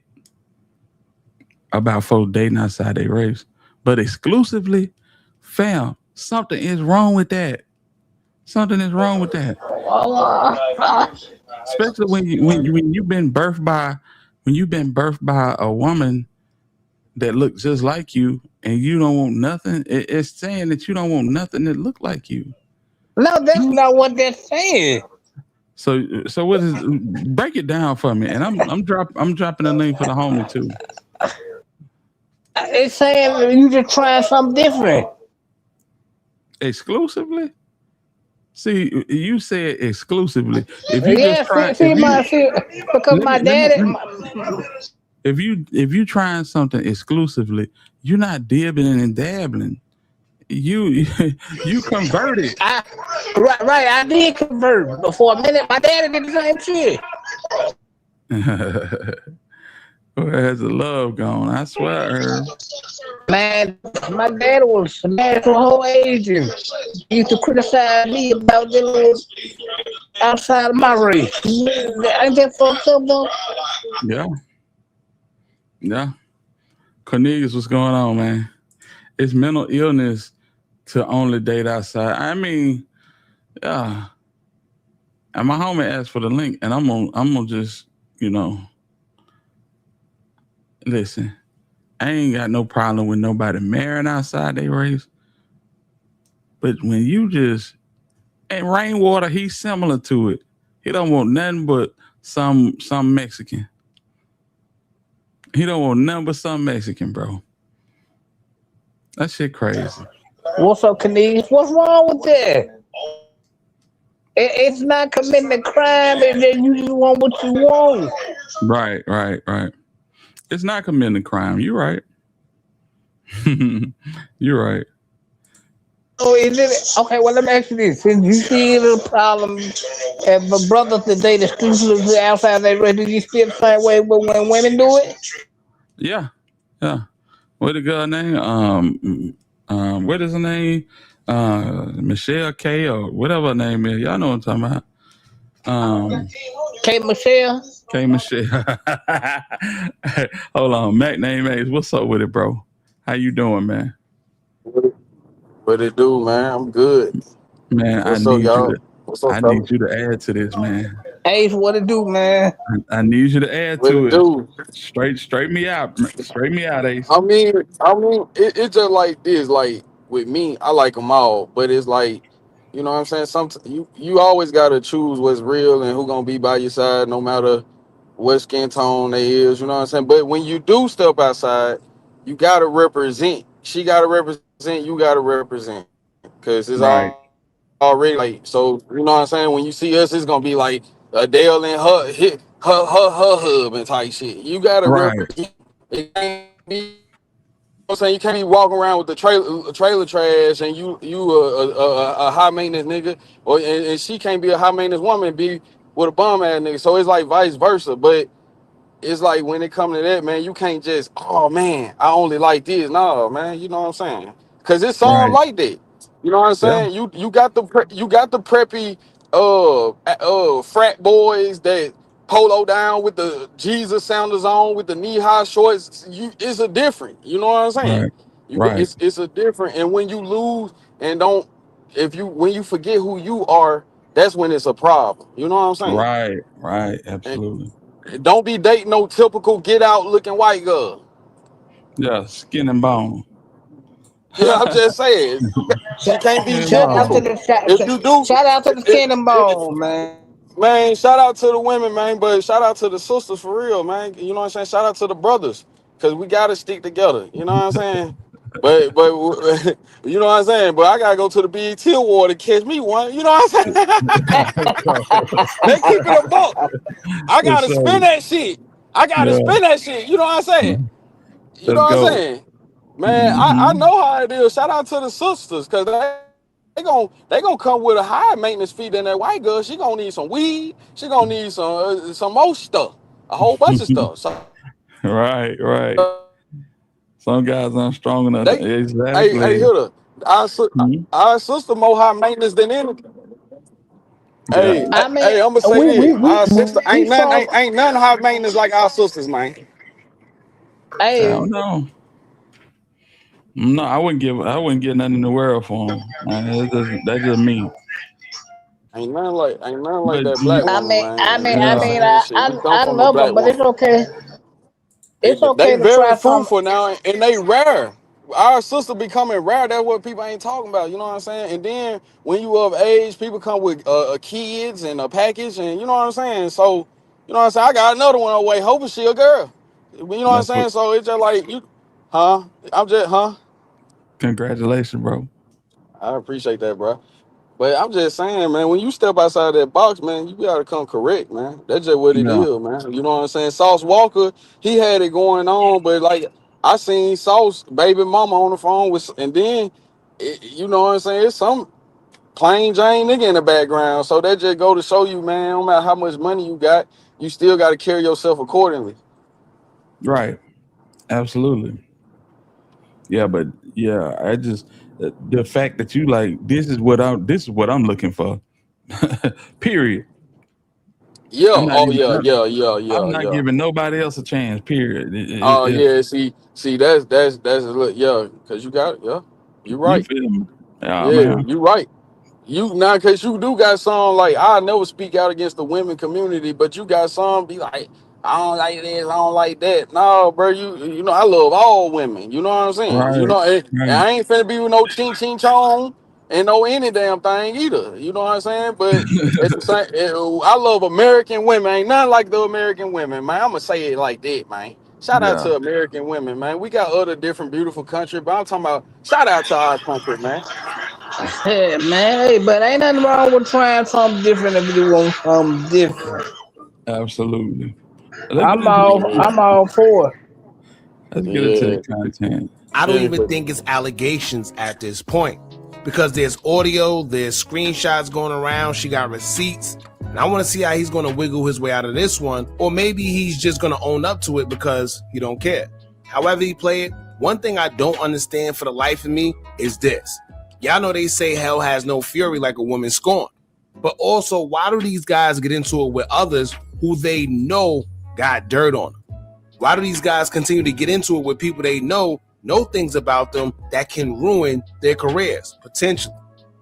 about folks dating outside their race, but exclusively, fam, something is wrong with that. Something is wrong with that. Especially when you've been birthed by a woman that looks just like you, and you don't want nothing. It's saying that you don't want nothing that look like you. No, that's not what they're saying. So what is? Break it down for me, and I'm dropping a link for the homie too. It's saying you just trying something different. Exclusively? See, you said exclusively. If you trying something exclusively, you're not dibbling and dabbling. You converted. Right. I did convert, but for a minute, my daddy did the same shit. Where's the love gone? I swear. Man, my dad was a natural whole agent. He used to criticize me about dealing with outside of my race. Ain't that fucked up, though? Yeah. Cornelius, what's going on, man? It's mental illness to only date outside. I mean, yeah. And my homie asked for the link, and I'm gonna just, listen. I ain't got no problem with nobody marrying outside their race. But when you and Rainwater, he's similar to it. He don't want nothing but some Mexican. He don't want nothing but some Mexican, bro. That shit crazy. What's up, Cornelius? What's wrong with that? It's not committing a crime, and then you just want what you want. Right. It's not committing a crime. You're right. You're right. Oh, is it? Okay, well, let me ask you this. Since you see the problem, if a brother today that's exclusively outside their race, do you still the same way when women do it? Yeah. What the girl name? What is her name? Michelle K or whatever her name is. Y'all know what I'm talking about. K Michelle. Hold on, Mac Name Ace. What's up with it, bro? How you doing, man? What it do, man? I'm good. Man, What's up, y'all? What's up, I need you to add to this, man. Ace, what it do, man? I need you to add What to it it. do? Straight me out. Straight me out, Ace. I mean, it's just like this. Like with me, I like them all, but it's like, you know what I'm saying? You always gotta choose what's real and who gonna be by your side, no matter what skin tone they is. You know what I'm saying? But when you do step outside, you gotta represent. She gotta represent. You gotta represent. because it's Right. already like, so you know what I'm saying. When you see us, it's gonna be like Adele and her husband type shit. You gotta Right. it can't be. I'm saying you can't be walking around with the trailer trash and you a high maintenance nigga, and she can't be a high maintenance woman and be with a bum ass nigga. So it's like vice versa. But it's like when it comes to that, man, you can't just, oh man, I only like this. No, man, you know what I'm saying? Cause it's some Right. like that. You know what I'm Yeah. saying? You got the preppy frat boys that polo down with the Jesus sounders on with the knee high shorts. It's a different. You know what I'm saying? Right. Right. It's a different. And when you lose and don't, when you forget who you are, that's when it's a problem. You know what I'm saying? Right. Right. And Absolutely. don't be dating no typical get out looking white girl. Yeah. Skin and bone. Yeah, I'm just saying. She can't be Skin and Shout out to bone. typical. the shout, If you do, shout out to the it, skin and it, bone, man. man, shout out to the women, man, but shout out to the sisters for real, man. You know what I'm saying? Shout out to the brothers, because we got to stick together. You know what I'm saying? But you know what I'm saying? But I got to go to the BET Award to catch me one. You know what I'm saying? They keep it a buck. I got Let's to spin that shit. I got to Yeah. spin that shit. You know what I'm saying? You know Let's what I'm go. saying? Man, I Mm-hmm. know how it is. Shout out to the sisters, because they gonna come with a higher maintenance fee than that white girl. She gonna need some weed. She gonna need some more stuff, a whole bunch of stuff. So Right. Right. Some guys aren't strong enough. they, hey, Exactly. hit her. Mhm. Our sister more high maintenance than any. Yeah. I mean, Hey, I'm gonna say we we this: we our sister we ain't saw. none high maintenance like our sisters, man. I Hey, don't know. No, I wouldn't get nothing in the world for them. That's just me. Ain't nothing like But that black I woman, mean, man. I And mean, you know I what yeah. I'm mean, saying? Shit, we come I from a love them, black but it's woman. okay. It's They okay to very try some. fruitful now, and they rare. Our sister becoming rare. That's what people ain't talking about. You know what I'm saying? And then when you of age, people come with kids and a package, and you know what I'm saying. So, you know what I'm saying. I got another one away. Hoping she a girl. You know what I'm That's what. saying. So it's just like you, huh? I'm just, huh? Congratulations, bro. I appreciate that, bro. But I'm just saying, man, when you step outside that box, man, you gotta come correct, man. That's just what it Yeah. is, man. You know what I'm saying? Sauce Walker, he had it going on, but like I seen Sauce baby mama on the phone with, and then you know what I'm saying? It's some plain Jane nigga in the background. So that just go to show you, man, no matter how much money you got, you still got to carry yourself accordingly. Right. Absolutely. Yeah, but yeah, I just the fact that you like this is what I'm looking for. Period. Yeah. I'm not Oh even. yeah. Yeah. Yeah. I'm Yeah. not Yeah. giving nobody else a chance. Period. Oh yeah. See, that's a little, yeah, because you got it. Yeah, you You right. feel me? Yeah, Yeah, man. you right. You now, cause you do got some like I never speak out against the women community, but you got some be like, I don't like this, I don't like that. No, bro, you know I love all women. You know what I'm saying? You Right. know, and Right. I ain't finna be with no ching ching chong and no any damn thing either. You know what I'm saying? But at the same, I love American women. Ain't nothing like the American women, man. I'ma say it like that, man. Shout out Yeah. to American women, man. We got other different beautiful country, but I'm talking about shout out to our country, man. Yeah, man. Hey, but ain't nothing wrong with trying something different if you want something different. Absolutely. Let's get into I'm all for it. let's get into the Yeah. content. I don't Yeah. even think it's allegations at this point because there's audio, there's screenshots going around. She got receipts. And I want to see how he's going to wiggle his way out of this one. Or maybe he's just going to own up to it because he don't care. However he play it, one thing I don't understand for the life of me is this. Y'all know they say hell has no fury like a woman scorned. But also, why do these guys get into it with others who they know got dirt on them? Why do these guys continue to get into it with people they know things about them that can ruin their careers, potentially?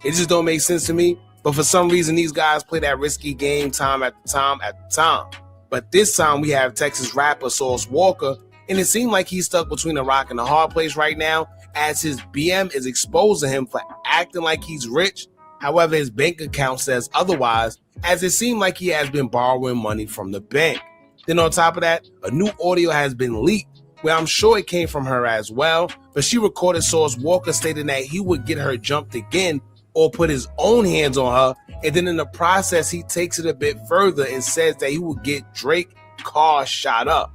It just don't make sense to me. But for some reason, these guys play that risky game time at the time. But this time we have Texas rapper Sauce Walker, and it seemed like he's stuck between a rock and a hard place right now as his BM is exposing him for acting like he's rich. However, his bank account says otherwise, as it seemed like he has been borrowing money from the bank. Then on top of that, a new audio has been leaked where I'm sure it came from her as well, but she recorded Sauce Walka stating that he would get her jumped again or put his own hands on her, and then in the process, he takes it a bit further and says that he would get Drake car shot up.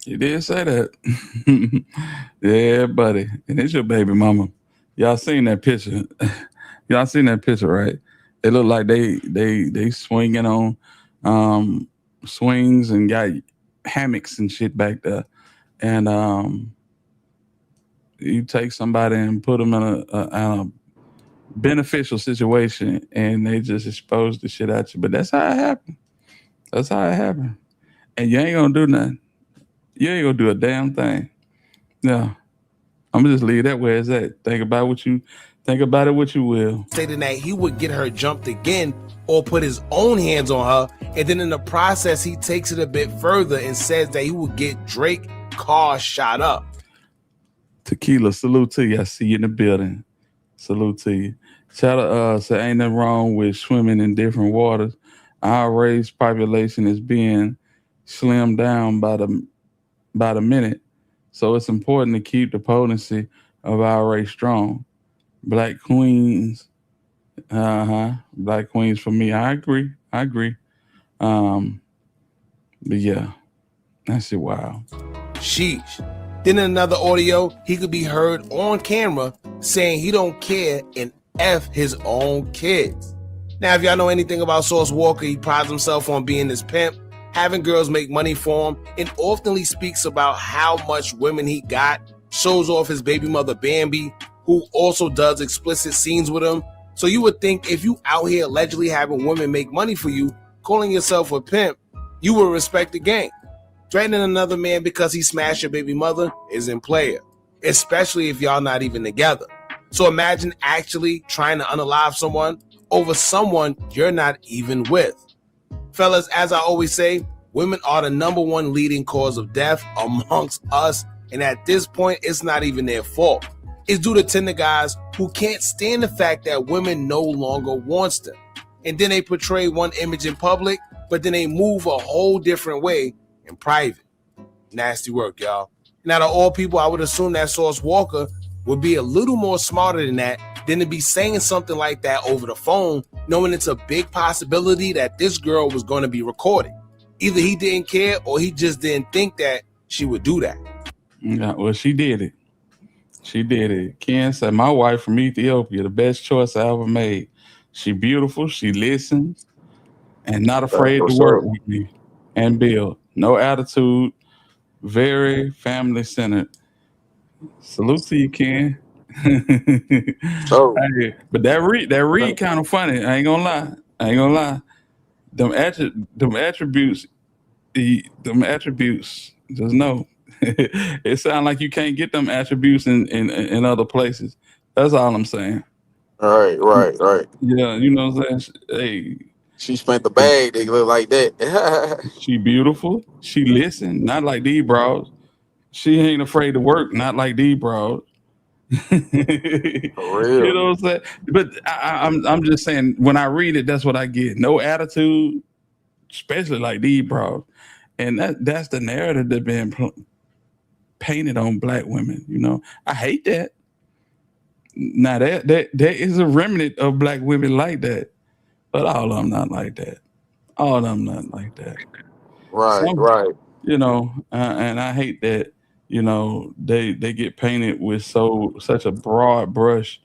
He did say that. Yeah, buddy. And it's your baby mama. Y'all seen that picture. Y'all seen that picture, right? It looked like they swinging on swings and got hammocks and shit back there. And you take somebody and put them in a beneficial situation and they just expose the shit at you. But that's how it happened. That's how it happened. And you ain't gonna do nothing. You ain't gonna do a damn thing. No. I'm gonna just leave that where it's at. Think about it what you will. Stating that he would get her jumped again or put his own hands on her, and then in the process, he takes it a bit further and says that he would get Drake car shot up. Tequila, salute to you. I see you in the building. Salute to you. Shout out, say ain't nothing wrong with swimming in different waters. Our race population is being slimmed down by the minute. So it's important to keep the potency of our race strong. Black queens. Black queens for me. I agree. But yeah, that shit wild. Sheesh. Then in another audio, he could be heard on camera saying he don't care and F his own kids. Now, if y'all know anything about Sauce Walka, he prides himself on being this pimp, having girls make money for him, and oftenly speaks about how much women he got, shows off his baby mother Bambi, who also does explicit scenes with him. So you would think if you out here allegedly having women make money for you, calling yourself a pimp, you would respect the game. Threatening another man because he smashed your baby mother isn't player, especially if y'all not even together. So imagine actually trying to unalive someone over someone you're not even with. Fellas, as I always say, women are the number one leading cause of death amongst us, and at this point, it's not even their fault. It's due to tender guys who can't stand the fact that women no longer wants them. And then they portray one image in public, but then they move a whole different way in private. Nasty work, y'all. And out of all people, I would assume that Sauce Walka would be a little more smarter than that than to be saying something like that over the phone, knowing it's a big possibility that this girl was going to be recorded. Either he didn't care or he just didn't think that she would do that. Yeah, well, she did it. She did it. Ken said, my wife from Ethiopia, the best choice I ever made. She beautiful, she listens, and not afraid to work with me and build. No attitude, very family-centered. Salute to you, Ken. Hey, but that read kind of funny. I ain't gonna lie. Them attributes, just know. It sounds like you can't get them attributes in other places. That's all I'm saying. Right. Yeah, you know what I'm saying? Hey, she spent the bag. They look like that. She beautiful. She listen, not like these bros. She ain't afraid to work, not like these bros. For real. You know what I'm saying? But I'm just saying, when I read it, that's what I get. No attitude, especially like these bros. And that's the narrative that's been painted on black women. You know, I hate that. Now there is a remnant of black women like that, but all of them not like that. All of them not like that. Right. You know, and I hate that. You know, they get painted with such a broad brush,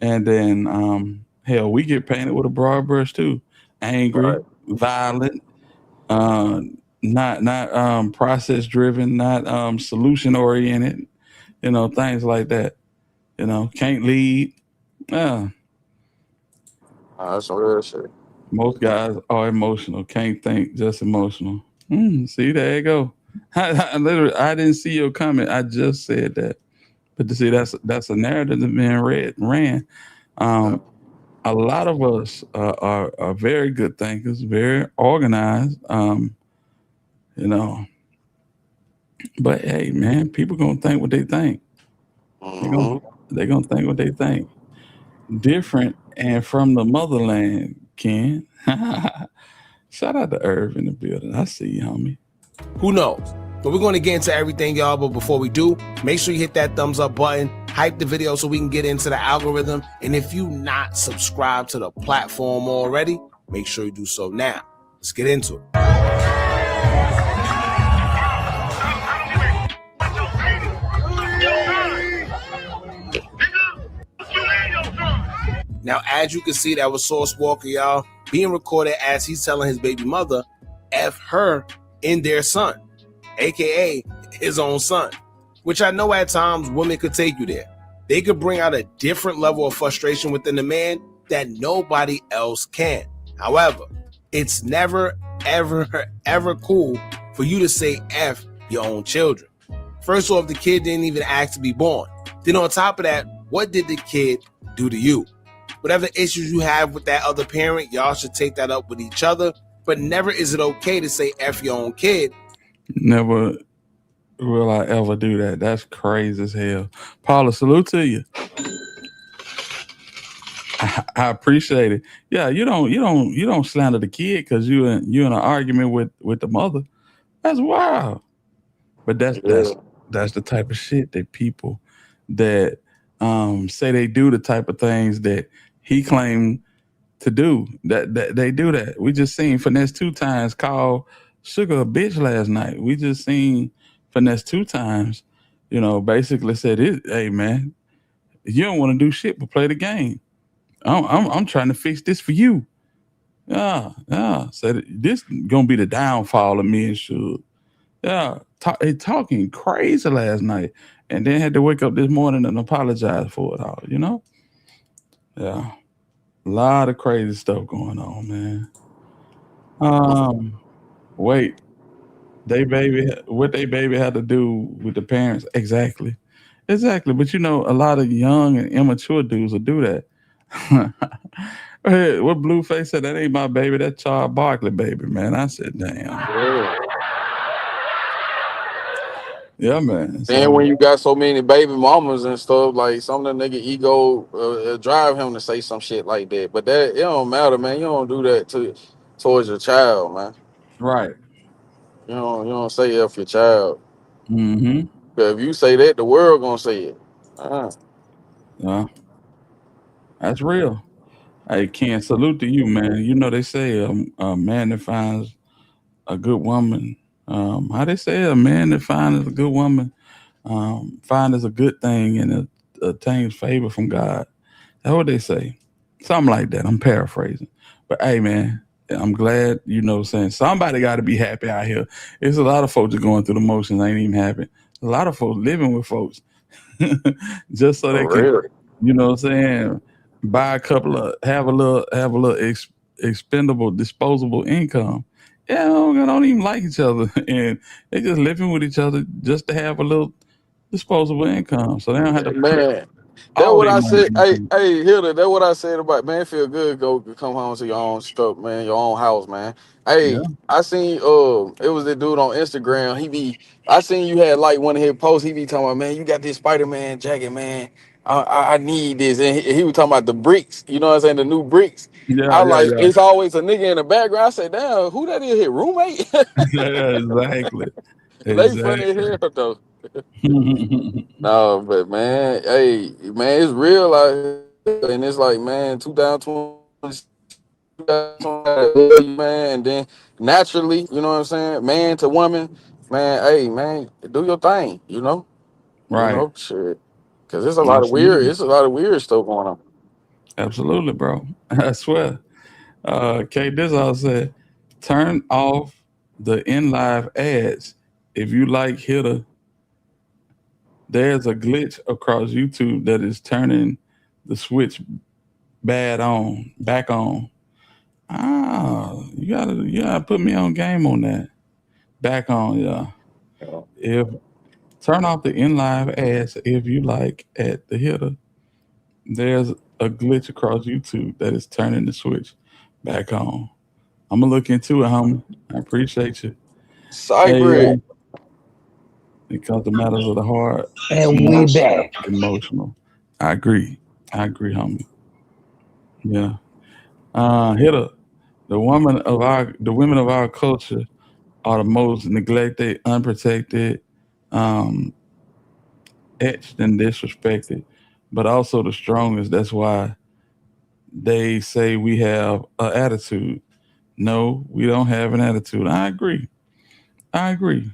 and then hell, we get painted with a broad brush too. Angry, violent, not process driven, not solution oriented. You know, things like that. You know, can't lead. That's some real shit. Most guys are emotional. Can't think, just emotional. See, there you go. I didn't see your comment. I just said that. But to see, that's a narrative that's been ran. A lot of us are very good thinkers, very organized. You know, but hey, man, people gonna think what they think. They're gonna think what they think. Different and from the motherland, Ken. Shout out to Irv in the building. I see you, homie. Who knows? But we're going to get into everything, y'all. But before we do, make sure you hit that thumbs up button, hype the video so we can get into the algorithm. And if you not subscribed to the platform already, make sure you do so now. Let's get into it. Now, as you can see, that was Sauce Walka, y'all, being recorded as he's telling his baby mother, F her and their son, aka his own son, which I know at times women could take you there. They could bring out a different level of frustration within the man that nobody else can. However, it's never, ever, ever cool for you to say F your own children. First off, the kid didn't even ask to be born. Then on top of that, what did the kid do to you? Whatever issues you have with that other parent, y'all should take that up with each other. But never is it okay to say F your own kid. Never will I ever do that. That's crazy as hell. Paula, salute to you. I appreciate it. Yeah, you don't slander the kid because you in an argument with the mother. That's wild. But that's the type of shit that people that say they do the type of things that he claimed to do. That they do that. We just seen Finesse 2 times call Sugar a bitch last night. We just seen Finesse 2 times, basically said, hey man, you don't want to do shit but play the game. I'm trying to fix this for you. Yeah. Said this gonna be the downfall of me and Suge. Yeah, talking crazy last night, and then had to wake up this morning and apologize for it all. Yeah, a lot of crazy stuff going on, man. Wait, what they baby had to do with the parents? Exactly. But a lot of young and immature dudes will do that. Hey, what Blueface said, that ain't my baby, that's Charles Barkley baby, man. I said, damn. Yeah, man. Then when you got so many baby mamas and stuff, like some of the nigga ego drive him to say some shit like that. But that it don't matter, man. You don't do that towards your child, man. Right. You don't say F your child. Mm-hmm. If you say that, the world gonna say it. Yeah. That's real. Hey, Ken, salute to you, man. They say a man that finds a good woman. How they say a man that finds a good woman finds a good thing and obtains favor from God. That's what they say. Something like that. I'm paraphrasing. But hey, man, I'm glad, saying somebody got to be happy out here. There's a lot of folks that going through the motions, ain't even happy. A lot of folks living with folks just so they can, buy a couple of, have a little expendable, disposable income. Yeah, they don't even like each other, and they just living with each other just to have a little disposable income, so they don't have to. Man, that's what I said. Hey, Hilda, that's what I said about, man. Feel good, go come home to your own stuff, man, your own house, man. Hey, I seen it was the dude on Instagram. I seen you had like one of his posts. He be talking about, man, you got this Spider-Man jacket, man. I need this, and he was talking about the bricks. You know what I'm saying? The new bricks. Yeah. It's always a nigga in the background. I said, damn, who that is? His roommate? Yeah, exactly. They funny as hell though. No, but man, hey, man, it's real out here, and it's like, man, 2020, man, and then naturally, you know what I'm saying, man to woman, man, hey, man, do your thing, Right. Shit, because there's a lot of weird stuff going on. Absolutely, bro. I swear. K Dizzle said, turn off the in-live ads if you like Hitter. There's a glitch across YouTube that is turning the switch back on. You gotta put me on game on that. Back on, yeah. Turn off the in-live ads if you like at the Hitter. There's a glitch across YouTube that is turning the switch back on. I'm gonna look into it, homie. I appreciate you. Cyber. It comes to matters of the heart. And we back. Emotional. I agree, homie. Yeah. Hitter. The women of our culture are the most neglected, unprotected, etched and disrespected, but also the strongest. That's why they say we have an attitude. No, we don't have an attitude. I agree. I agree.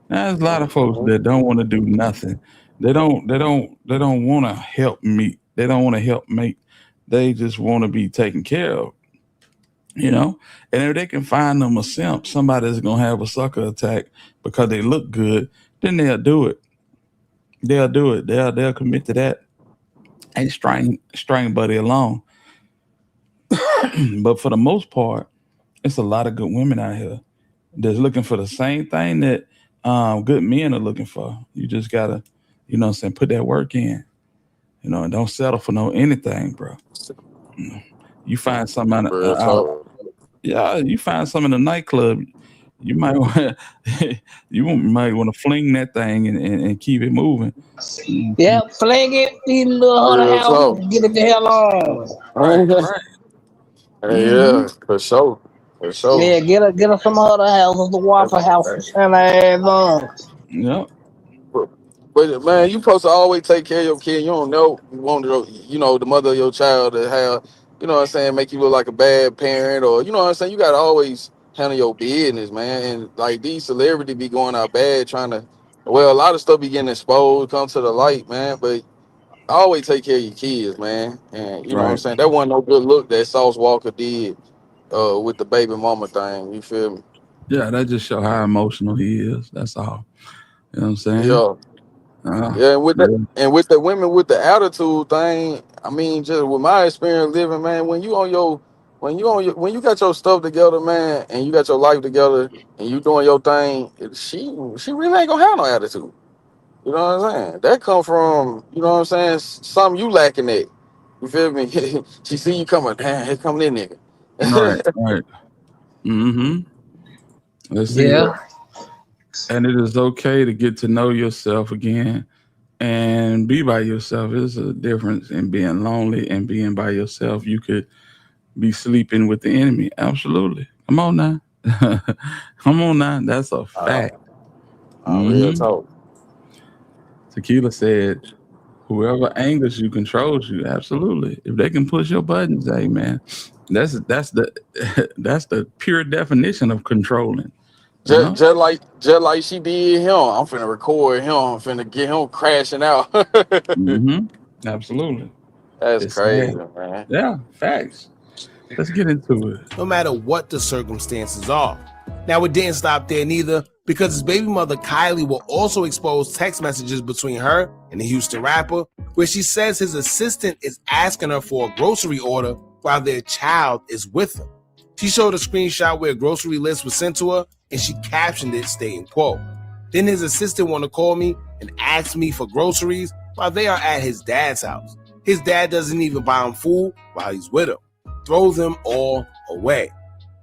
There's a lot of folks that don't want to do nothing. They don't want to help me. They don't want to help make. They just want to be taken care of. You know? And if they can find them a simp, somebody that's gonna have a sucker attack because they look good, then they'll do it. They'll do it. They'll commit to that and string buddy along. But for the most part, it's a lot of good women out here that's looking for the same thing that good men are looking for. You just gotta, what I'm saying, put that work in, and don't settle for no anything, bro. You find something Real talk. you find something in a nightclub, you might want you might want to fling that thing and keep it moving. Yeah, fling it, need a little hundred Real house, talk. get it the hell on. Right. Hey, yeah, for sure. For sure. Yeah, get her some other houses, the Waffle House, and on. Yep. But man, you supposed to always take care of your kid. You don't know you want the mother of your child to have, what I'm saying, make you look like a bad parent, or what I'm saying. You gotta always handle your business, man. And like these celebrities be going out bad trying to, well, a lot of stuff be getting exposed, come to the light, man. But always take care of your kids, man. And you know what I'm Right. saying. That wasn't no good look that Sauce Walker did with the baby mama thing. You feel me? Yeah, that just show how emotional he is. That's all. You know what I'm saying? Yeah. Yeah, and with Yeah. the women with the attitude thing, I mean, just with my experience living, man, when you got your stuff together, man, and you got your life together, and you doing your thing, she really ain't gonna have no attitude. You know what I'm saying? That come from, what I'm saying, something you lacking at. You feel me? She see you coming, damn, here coming in Right. nigga. Right. Mm-hmm. Let's see. Yeah. And it is okay to get to know yourself again and be by yourself. There's a difference in being lonely and being by yourself. You could be sleeping with the enemy. Absolutely. Come on now. Come on now. That's a fact. Real talk. Tequila said, whoever angers you controls you. Absolutely. If they can push your buttons, hey man, that's the that's the pure definition of controlling. Just like she did him. I'm finna record him. I'm finna get him crashing out. Absolutely. That's It's crazy, sad. man. Yeah, facts. Let's get into it. No matter what the circumstances are. Now, it didn't stop there neither, because his baby mother Kylie will also expose text messages between her and the Houston rapper, where she says his assistant is asking her for a grocery order while their child is with them. She showed a screenshot where a grocery list was sent to her, and she captioned it stating, quote, "Then his assistant want to call me and ask me for groceries while they are at his dad's house. His dad doesn't even buy him food while he's with him. Throw them all away."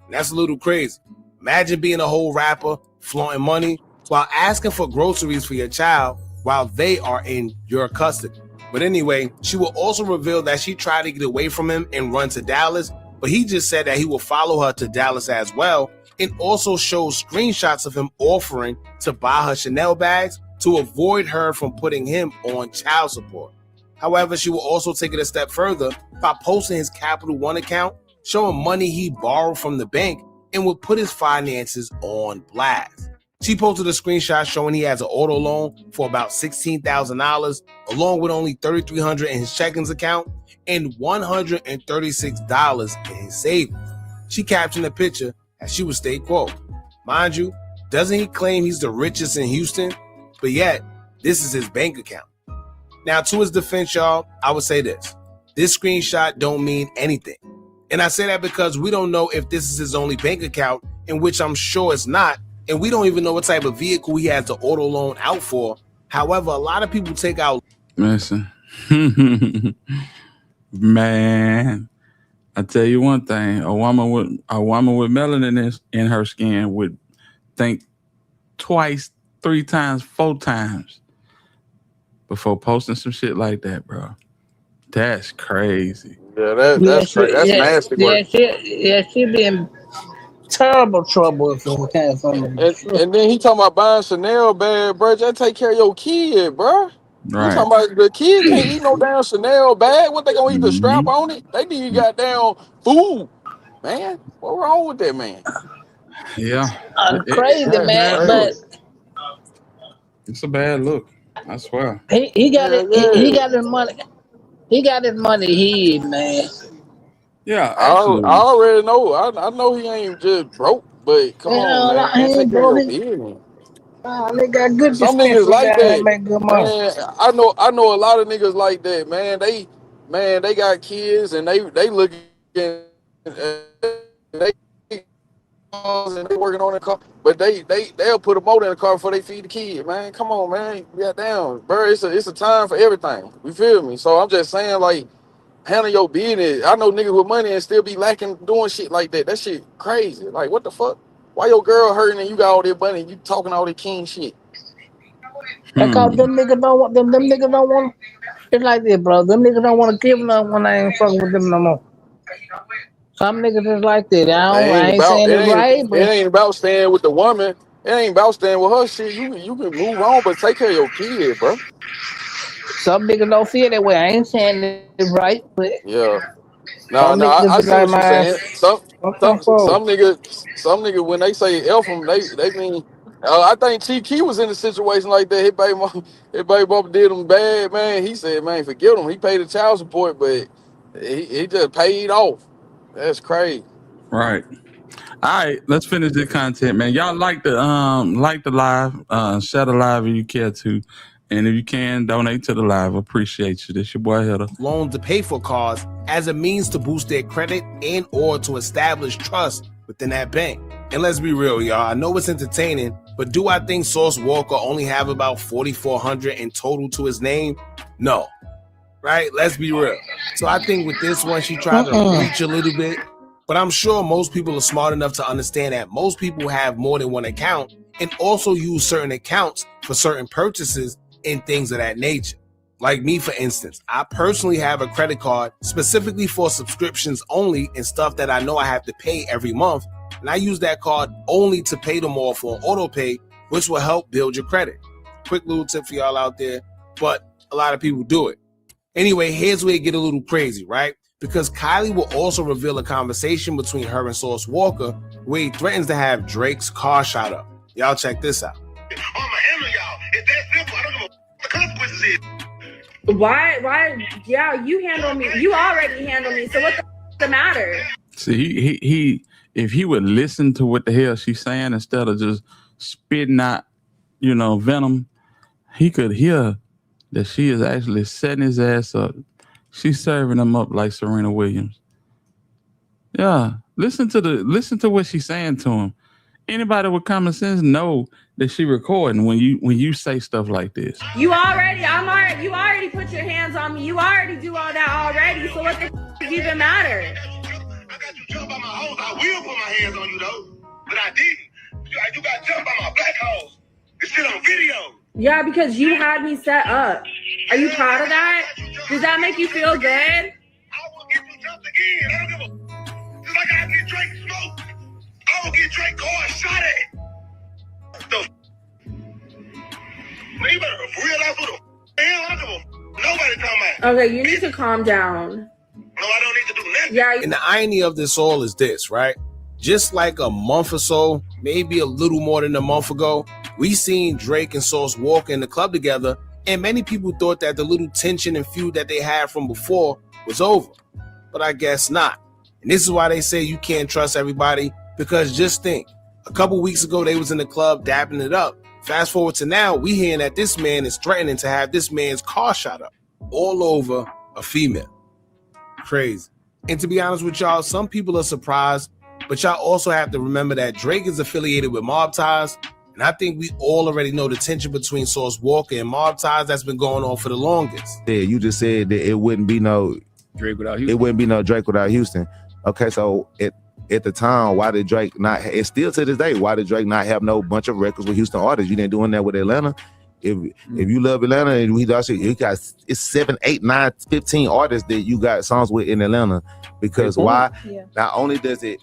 And that's a little crazy. Imagine being a whole rapper, flaunting money, while asking for groceries for your child while they are in your custody. But anyway, she will also reveal that she tried to get away from him and run to Dallas, but he just said that he will follow her to Dallas as well, and also shows screenshots of him offering to buy her Chanel bags to avoid her from putting him on child support. However, she will also take it a step further by posting his Capital One account, showing money he borrowed from the bank, and would put his finances on blast. She posted a screenshot showing he has an auto loan for about $16,000, along with only $3,300 in his checkings account and $136 in his savings. She captioned the picture as she would state, quote, "Mind you, doesn't he claim he's the richest in Houston? But yet, this is his bank account." Now, to his defense, y'all, I would say this. This screenshot don't mean anything. And I say that because we don't know if this is his only bank account, in which I'm sure it's not, and we don't even know what type of vehicle he has the auto loan out for. However, a lot of people take out. Listen, man, I tell you one thing: a woman with melanin in her skin would think twice, 3 times, 4 times before posting some shit like that, bro. That's crazy. Yeah, that's nasty work. She terrible trouble if it came from me. And then he talking about buying Chanel bag, bro. Just take care of your kid, bro. You Right. talking about the kid can't eat no damn Chanel bag? What they gonna eat, the strap on it? They need goddamn food, man. What wrong with that man? Yeah. Crazy, man, but It's a bad look. I swear. he got it. He Yeah. got his money. He got his money hid, man. Yeah, I already know. I know he ain't just broke, but come on, man. He Take ain't care of broke. your business. They got good Some niggas dispensary like down here that, make good money. man. I know a lot of niggas like that, man. They got kids and they looking they and they working on the car, but they'll put a motor in the car before they feed the kid, man. Come on, man. Goddamn, bro. It's a time for everything. You feel me? So I'm just saying, like, handle your business. I know niggas with money and still be lacking doing shit like that. That shit crazy. Like, what the fuck? Why your girl hurting and you got all that money and you talking all that king shit? Because them niggas don't want them niggas don't want. It's like this, bro. Them niggas don't want to give them when I ain't fucking with them no more. Some niggas is like that. I ain't saying it right, It but ain't about staying with the woman. It ain't about staying with her shit. You can move on, but take care of your kid, bro. some niggas don't feel that way. I ain't saying it right, but Yeah. No, some no, niggas I be see like, what you man, saying. fuck them folks. Some niggas when they say F them, they mean. I think Chief Key was in a situation like that. His baby mama did him bad, man. He said, man, forget him. He paid the child support, but he just paid off. That's crazy. Right. All right, let's finish the content, man. Y'all like the live, share the live if you care to. And if you can, donate to the live. Appreciate you. This your boy Hitter. Loan to pay for cars as a means to boost their credit and or to establish trust within that bank. And let's be real, y'all. I know it's entertaining, but do I think Sauce Walka only have about 4,400 in total to his name? No. Right? Let's be real. So I think with this one, she tried to reach a little bit, but I'm sure most people are smart enough to understand that most people have more than one account and also use certain accounts for certain purchases and things of that nature. Like me, for instance, I personally have a credit card specifically for subscriptions only and stuff that I know I have to pay every month. And I use that card only to pay them off on auto pay, which will help build your credit. Quick little tip for y'all out there, but a lot of people do it. Anyway, here's where it get a little crazy, right? Because Kylie will also reveal a conversation between her and Sauce Walka where he threatens to have Drake's car shot up. Y'all check this out. Why? Yeah, you handle me. You already handle me. So what's the matter? See, he if he would listen to what the hell she's saying instead of just spitting out, venom, he could hear that she is actually setting his ass up. She's serving him up like Serena Williams. Yeah, listen to what she's saying to him. Anybody with common sense know that she recording when you say stuff like this. You already put your hands on me. You already do all that already. So what the even matter? I got you jumped by my house. I will put my hands on you though, but I didn't. You got jumped by my black house. It's shit on video. Yeah, because you had me set up. Are you proud of that? Does that make you feel good? I will get you jumped again. I don't give a. Just like I get Drake smoked, I will get Drake car shot at. Man, you better for real life with a hell. I don't give a. Nobody talking about. Okay, you need to calm down. No, I don't need to do nothing. Yeah. And the irony of this all is this, right? Just like a month or so, maybe a little more than a month ago, we seen Drake and Sauce Walka in the club together, and many people thought that the little tension and feud that they had from before was over. But I guess not. And this is why they say you can't trust everybody, because just think, a couple weeks ago they was in the club dapping it up. Fast forward to now, we hearing that this man is threatening to have this man's car shot up all over a female. Crazy. And to be honest with y'all, some people are surprised, but y'all also have to remember that Drake is affiliated with Mob Ties, and I think we all already know the tension between Sauce Walka and Mob Ties that's been going on for the longest. Yeah, you just said that it wouldn't be no Drake without Houston. It wouldn't be no Drake without Houston. Okay, so at the time, why did Drake not? It's still to this day. Why did Drake not have no bunch of records with Houston artists? You didn't doing that with Atlanta. If you love Atlanta, and you got it's 7, 8, 9, 15 artists that you got songs with in Atlanta. Because why? Yeah. Not only does it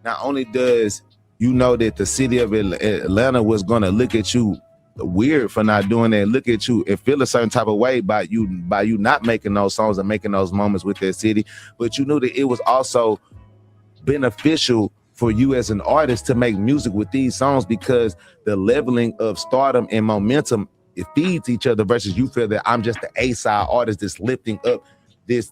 not only does you know that the city of Atlanta was gonna look at you weird for not doing that, look at you and feel a certain type of way by you not making those songs and making those moments with that city, but you knew that it was also beneficial for you as an artist to make music with these songs, because the leveling of stardom and momentum, it feeds each other, versus you feel that I'm just the A-side artist that's lifting up this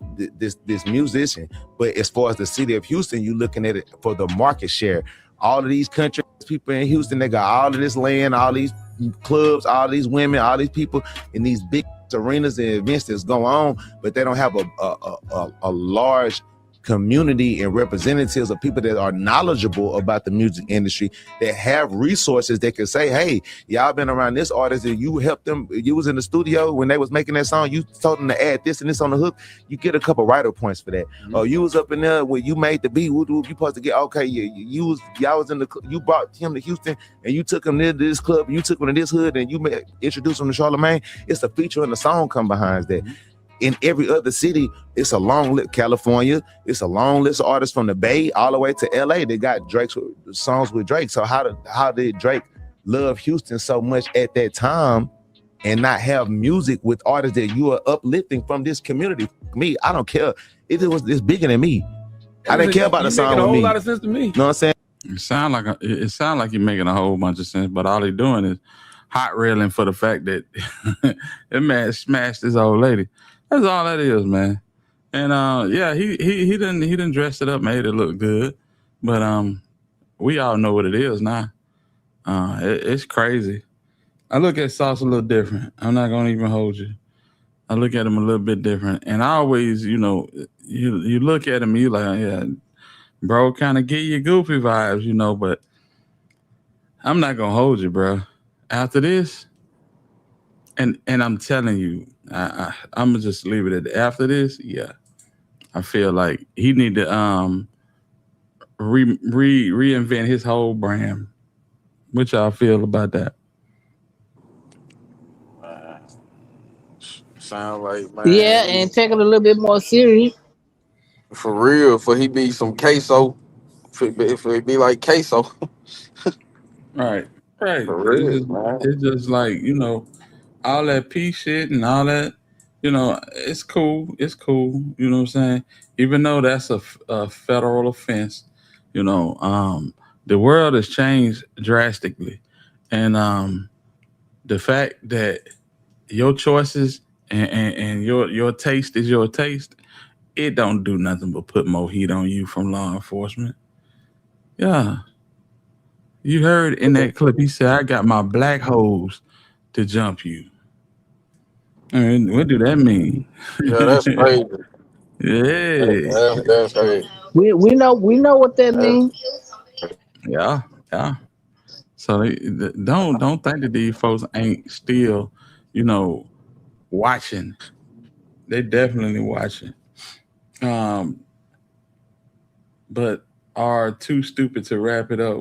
musician. But as far as the city of Houston, you looking at it for the market share. All of these country people in Houston, they got all of this land, all these clubs, all these women, all these people in these big arenas and events that's going on, but they don't have a large community and representatives of people that are knowledgeable about the music industry, that have resources that can say, hey, y'all been around this artist and you helped them, you was in the studio when they was making that song, you told them to add this and this on the hook, you get a couple writer points for that. Or you was up in there when you made the beat, you supposed to get, okay, y'all was in the, you brought him to Houston and you took him to this club and you took him to this hood and you introduced him to Charlamagne. It's a feature and the song come behind that. In every other city, it's a long list. California, it's a long list of artists from the Bay all the way to LA. They got Drake's songs with Drake. So how did Drake love Houston so much at that time and not have music with artists that you are uplifting from this community? Me, I don't care. It's bigger than me. I didn't care about the song with me. A whole lot of sense to me. You know what I'm saying? It sound like you're making a whole bunch of sense, but all he's doing is hot railing for the fact that that man smashed this old lady. That's all that is, man. And yeah, he didn't dress it up, made it look good. But we all know what it is now. It's crazy. I look at Sauce a little different. I'm not gonna even hold you. I look at him a little bit different. And I always, you look at him, you like, yeah, bro, kind of get you goofy vibes, but I'm not gonna hold you, bro. After this, and I'm telling you, I'm gonna just leave it at that. After this, yeah, I feel like he need to reinvent his whole brand. What y'all feel about that? Sound like, man. Yeah, and take it a little bit more serious. For real, for he be some queso. If it be like queso. Right. For real, man. It's just like, all that P shit and all that, it's cool. It's cool. You know what I'm saying? Even though that's a federal offense, the world has changed drastically. And the fact that your choices and your taste is your taste, it don't do nothing but put more heat on you from law enforcement. Yeah. You heard in that clip, he said, I got my black hoes to jump you. I mean, what do that mean? Yeah, that's crazy. Yeah. That's crazy. We know what that means. Yeah. So don't think that these folks ain't still, watching. They definitely watching. But are too stupid to wrap it up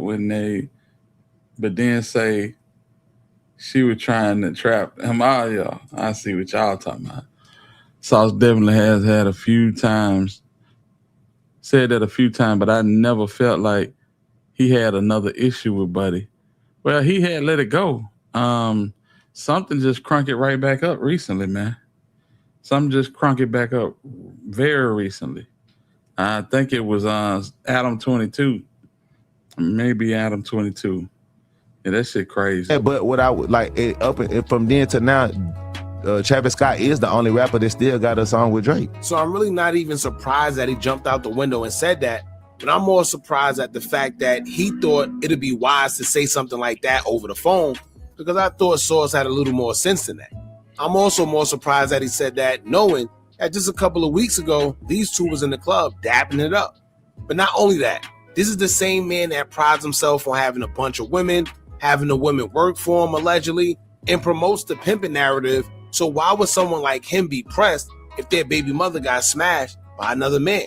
but then say she was trying to trap him. Y'all, I see what y'all talking about. Sauce definitely has had said that a few times, but I never felt like he had another issue with Buddy. Well, he had let it go. Something just crunk it right back up recently, man. Something just crunk it back up very recently. I think it was Adam 22. Maybe Adam 22. Yeah, that shit crazy. Yeah, but what I would like from then to now, Travis Scott is the only rapper that still got a song with Drake. So I'm really not even surprised that he jumped out the window and said that, but I'm more surprised at the fact that he thought it'd be wise to say something like that over the phone, because I thought Sauce had a little more sense than that. I'm also more surprised that he said that knowing that just a couple of weeks ago, these two was in the club dapping it up. But not only that, this is the same man that prides himself on having a bunch of women, having the women work for him allegedly, and promotes the pimping narrative. So why would someone like him be pressed if their baby mother got smashed by another man?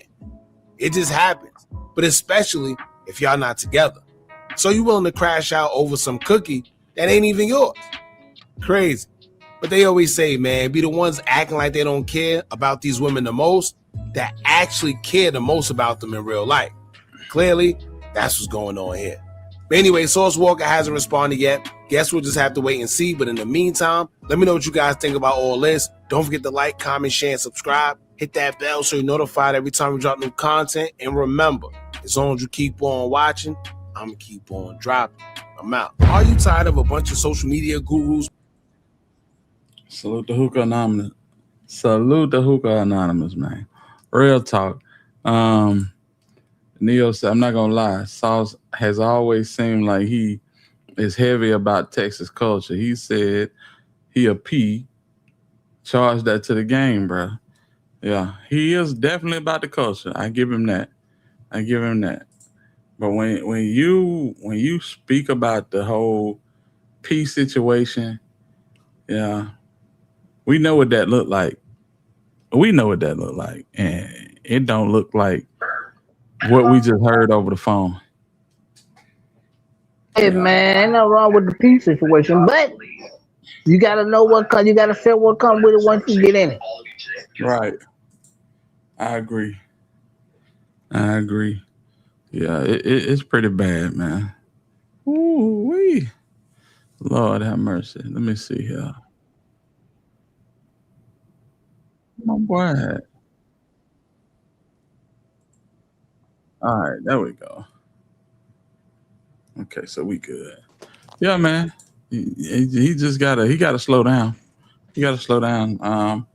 It just happens, but especially if y'all not together. So you willing to crash out over some cookie that ain't even yours? Crazy. But they always say, man, be the ones acting like they don't care about these women the most that actually care the most about them in real life. Clearly, That's what's going on here. But anyway, Source Walka hasn't responded yet. Guess we'll just have to wait and see. But in the meantime, let me know what you guys think about all this. Don't forget to like, comment, share, and subscribe. Hit that bell so you're notified every time we drop new content. And remember, as long as you keep on watching, I'm going to keep on dropping. I'm out. Are you tired of a bunch of social media gurus? Salute the Hookah Anonymous. Salute the Hookah Anonymous, man. Real talk. Neo said, I'm not going to lie. Sauce has always seemed like he is heavy about Texas culture. He said he a P. Charge that to the game, bro. Yeah, he is definitely about the culture. I give him that. But when you speak about the whole P situation, yeah, we know what that looked like. And it don't look like what we just heard over the phone. Hey man, ain't nothing wrong with the peace situation, but you gotta know what comes. You gotta feel what comes with it once you get in it. Right. I agree. Yeah, it's pretty bad, man. Ooh wee. Lord have mercy. Let me see here. My boy. All right, there we go. Okay, so we good. Yeah, man. He just gotta slow down. He gotta slow down.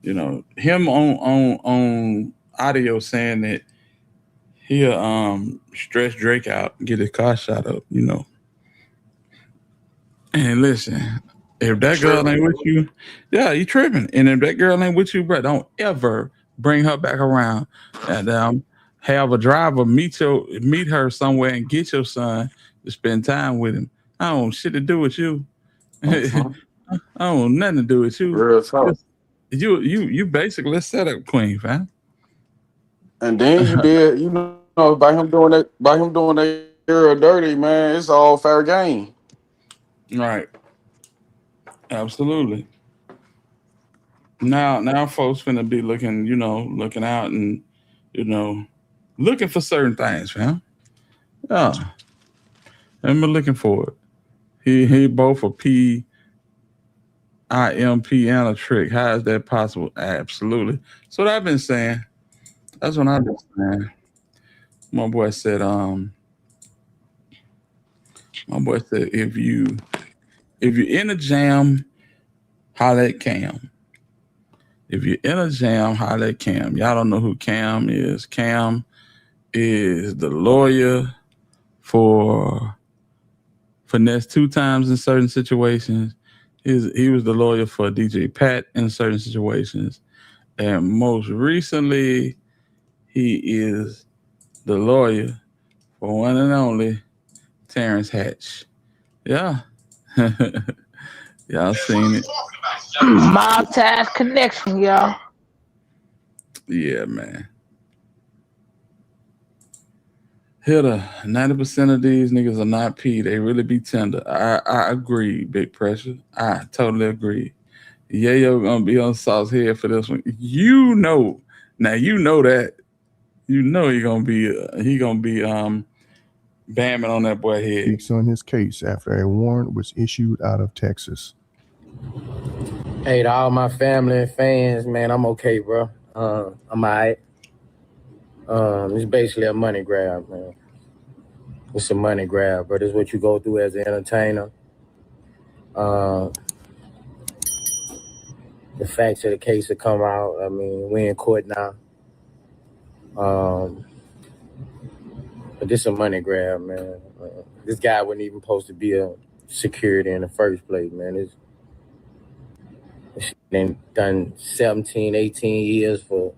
You know, him on audio saying that he'll stress Drake out and get his car shot up, you know. And listen, if that girl ain't with you, yeah, you tripping. And if that girl ain't with you, bro, don't ever bring her back around and have a driver meet her somewhere and get your son to spend time with him. I don't want shit to do with you. I don't want nothing to do with you. Real talk. You basically a setup queen, fam. And then you did, by him doing that girl dirty, man, it's all fair game. Right. Absolutely. Now folks finna be looking out and, looking for certain things, fam. Yeah. I'm looking for it. He both a P, IMP, and a trick. How is that possible? Absolutely. So what I've been saying. That's what I've been saying. My boy said, if you're in a jam, holler at Cam. If you're in a jam, holler at Cam. Y'all don't know who Cam is. Cam is the lawyer for Finesse 2 times in certain situations. He was the lawyer for DJ Pat in certain situations. And most recently, he is the lawyer for one and only Terrence Hatch. Yeah. Y'all seen it. Mob ties connection, y'all. Yeah, man. Hitter, 90% of these niggas are not P. They really be tender. I agree, Big Pressure. I totally agree. Yayo gonna be on Sauce head for this one. Now you know that. You know he gonna be bamming on that boy head. Speaks on his case after a warrant was issued out of Texas. Hey, to all my family and fans, man, I'm okay, bro. I'm all right. It's basically a money grab, man. It's a money grab, bro. This is what you go through as an entertainer. The facts of the case have come out. I mean, we're in court now. But this is a money grab, man. This guy wasn't even supposed to be a security in the first place, man. It's been done 17, 18 years for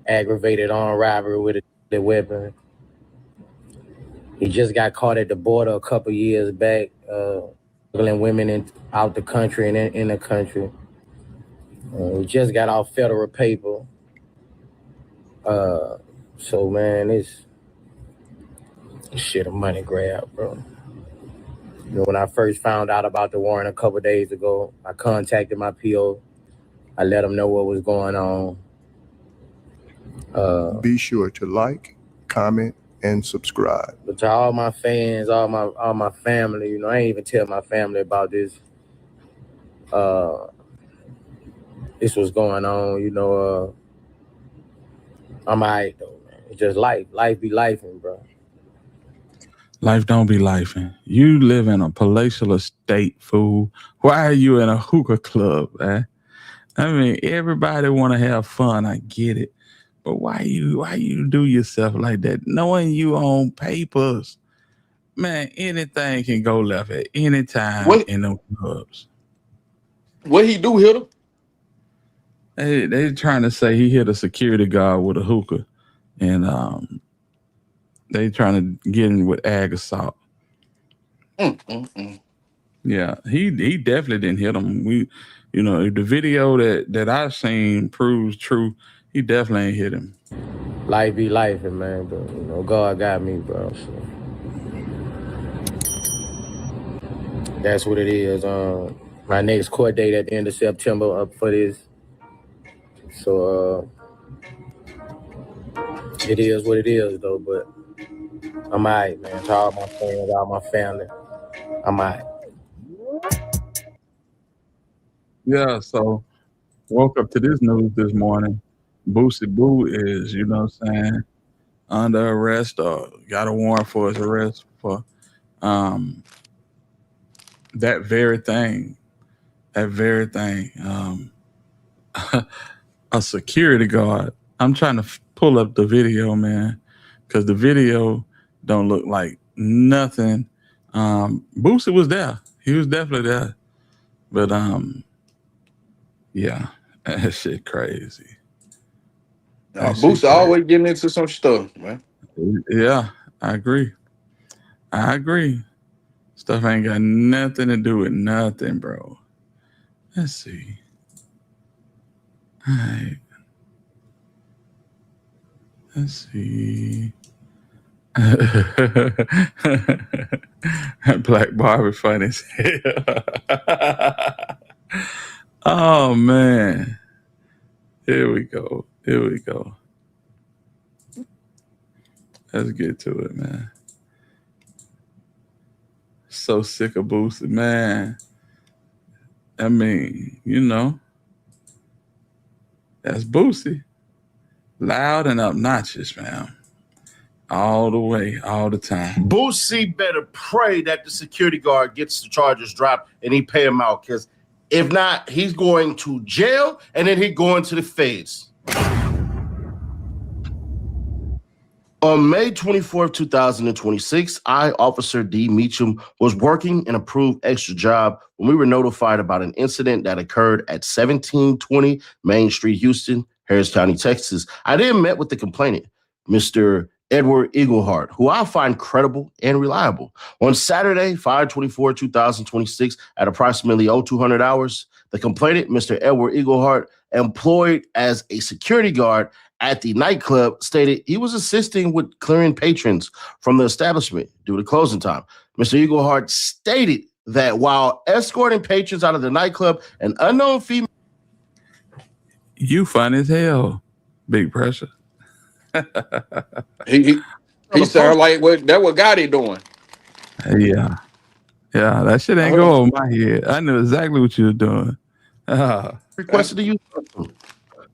aggravated armed robbery with a deadly weapon. He just got caught at the border a couple years back, smuggling women out the country and in the country. We just got off federal paper. So, man, it's shit a money grab, bro. You know, when I first found out about the warrant a couple days ago, I contacted my PO. I let him know what was going on. Be sure to like, comment, and subscribe. But to all my fans, all my family, you know, I ain't even tell my family about this. This was going on, you know. I'm alright though, man. It's just life. Life be lifing, bro. Life don't be lifing. You live in a palatial estate, fool. Why are you in a hookah club, man? I mean, everybody want to have fun. I get it. But why you do yourself like that? Knowing you own papers. Man, anything can go left at any time in them clubs. What he do, hit him? They trying to say he hit a security guard with a hookah. And they trying to get him with ag assault. Yeah, he definitely didn't hit him. If the video that I've seen proves true, he definitely ain't hit him. Life be life, man. But you know, God got me, bro. So that's what it is. My next court date at the end of September up for this. So it is what it is, though. But I'm alright, man. To all my friends, all my family, I'm alright. Yeah, so woke up to this news this morning. Bossie Boo is, you know what I'm saying, under arrest or got a warrant for his arrest for that very thing. A security guard. I'm trying to pull up the video, man, because the video don't look like nothing. Bossie was there. He was definitely there. But yeah, that shit crazy. Bossie always getting into some stuff, man. Yeah, I agree. Stuff ain't got nothing to do with nothing, bro. Let's see. All right. Let's see. Black Barbie funny as hell. Oh, man. Here we go. Let's get to it, man. So sick of Bossie, man. I mean, you know, that's Bossie. Loud and obnoxious, man. All the way, all the time. Bossie better pray that the security guard gets the charges dropped and he pay him out, because if not, he's going to jail and then he's going to the feds. On May 24th, 2026, I, Officer D. Meacham, was working an approved extra job when we were notified about an incident that occurred at 1720 Main Street, Houston, Harris County, Texas. I then met with the complainant, Mr. Edward Eaglehart, who I find credible and reliable. On Saturday, 5/24/2026, at approximately 0200 hours, the complainant, Mr. Edward Eaglehart, employed as a security guard at the nightclub, stated he was assisting with clearing patrons from the establishment due to closing time. Mr. Eaglehart stated that while escorting patrons out of the nightclub, an unknown female... You fun as hell, Big Pressure. he sound like what Gotti doing. Yeah, that shit ain't go over my head. I knew exactly what you were doing. Requested to use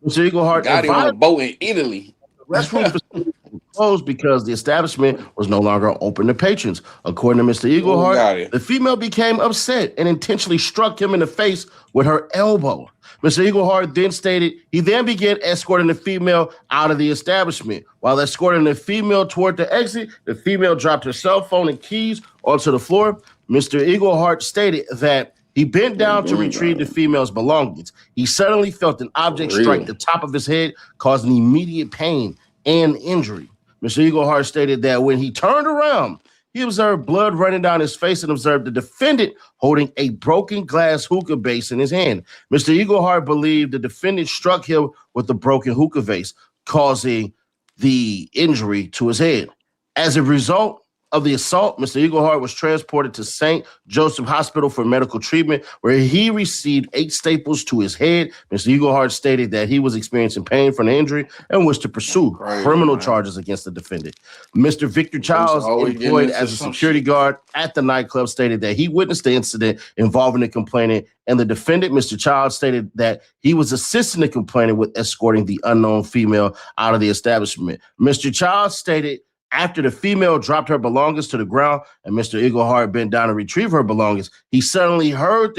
Mr. Eaglehart Gotti on a boat in Italy. The restroom facility was closed because the establishment was no longer open to patrons. According to Mr. Eaglehart, the female became upset and intentionally struck him in the face with her elbow. Mr. Eaglehart then stated he then began escorting the female out of the establishment. While escorting the female toward the exit, the female dropped her cell phone and keys onto the floor. Mr. Eaglehart stated that he bent down to retrieve the female's belongings. He suddenly felt an object strike the top of his head, causing immediate pain and injury. Mr. Eaglehart stated that when he turned around, he observed blood running down his face and observed the defendant holding a broken glass hookah vase in his hand. Mr. Eaglehart believed the defendant struck him with the broken hookah vase, causing the injury to his head. As a result, of the assault, Mr. Eaglehart was transported to St. Joseph Hospital for medical treatment, where he received 8 staples to his head. Mr. Eaglehart stated that he was experiencing pain from the injury and wished to pursue criminal charges against the defendant. Mr. Victor Childs, employed as a security guard at the nightclub, stated that he witnessed the incident involving the complainant, and the defendant, Mr. Childs, stated that he was assisting the complainant with escorting the unknown female out of the establishment. Mr. Childs stated after the female dropped her belongings to the ground and Mr. Eaglehart bent down to retrieve her belongings, he suddenly heard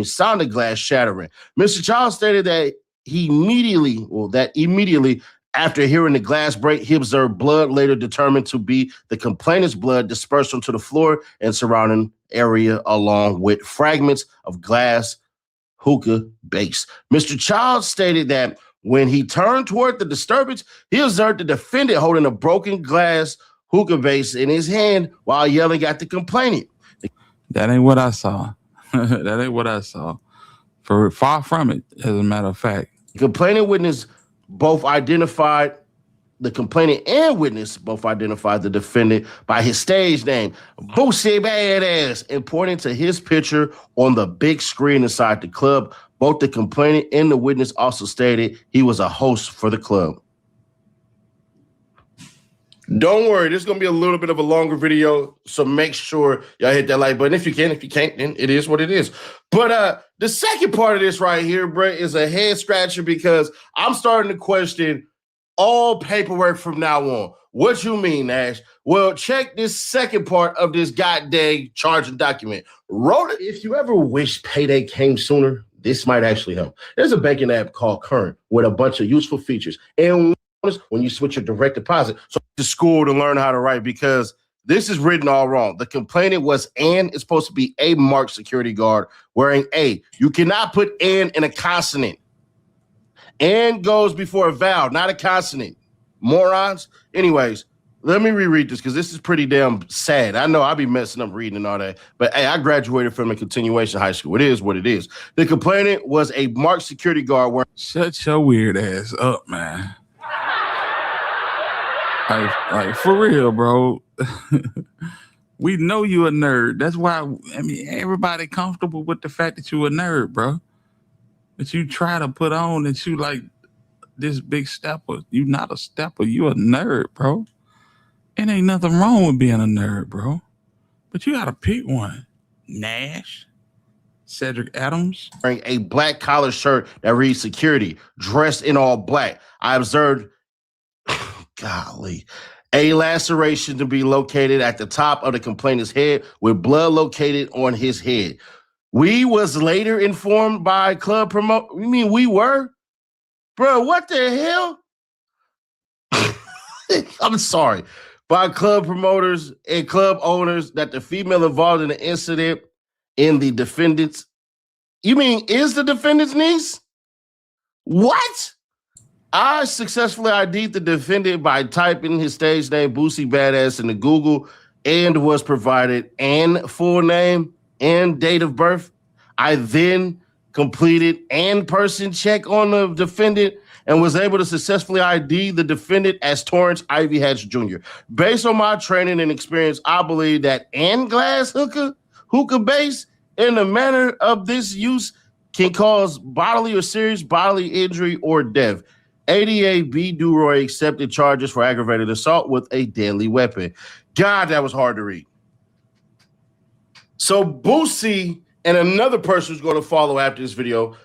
sound of glass shattering. Mr. Childs stated that immediately after hearing the glass break, he observed blood later determined to be the complainant's blood dispersed onto the floor and surrounding area, along with fragments of glass hookah base. Mr. Childs stated that when he turned toward the disturbance, he observed the defendant holding a broken glass hookah base in his hand while yelling at the complainant. That ain't what I saw. That ain't what I saw. Far from it, as a matter of fact. The complainant and witness both identified the defendant by his stage name, Bossie Badass, and pointing to his picture on the big screen inside the club. Both the complainant and the witness also stated he was a host for the club. Don't worry, this is going to be a little bit of a longer video, so make sure y'all hit that like button if you can. If you can't, then it is what it is. But the second part of this right here, Brett, is a head scratcher because I'm starting to question all paperwork from now on. What you mean, Nash? Well, check this second part of this goddamn charging document. Roll it. If you ever wish payday came sooner, this might actually help. There's a banking app called Current with a bunch of useful features. And when you switch your direct deposit, so to school to learn how to write, because this is written all wrong. The complainant was and is supposed to be a marked security guard wearing A. You cannot put and in a consonant. And goes before a vowel, not a consonant. Morons. Anyways, let me reread this because this is pretty damn sad. I know I'll be messing up reading and all that, but hey, I graduated from a continuation high school. It is what it is. The complainant was a marked security guard wearing. Shut your weird ass up, man. Like for real, bro. We know you a nerd. That's why, everybody comfortable with the fact that you a nerd, bro. But you try to put on that you like this big stepper. You not a stepper. You a nerd, bro. It ain't nothing wrong with being a nerd, bro. But you gotta pick one. Nash, Cedric Adams. Wearing a black collar shirt that reads security, dressed in all black. I observed, golly, a laceration to be located at the top of the complainant's head with blood located on his head. We was later informed by club promoter. You mean we were? Bro, what the hell? I'm sorry. By club promoters and club owners that the female involved in the incident in the defendant's. You mean is the defendant's niece? What? I successfully ID'd the defendant by typing his stage name, Bossie Badass, into Google and was provided and full name and date of birth. I then completed in-person check on the defendant and was able to successfully ID the defendant as Torrance Ivy Hatch Jr. Based on my training and experience, I believe that glass hookah base in the manner of this use can cause bodily or serious bodily injury or death. ADA B. Duroy accepted charges for aggravated assault with a deadly weapon. God, that was hard to read. So Bossie and another person who's going to follow after this video,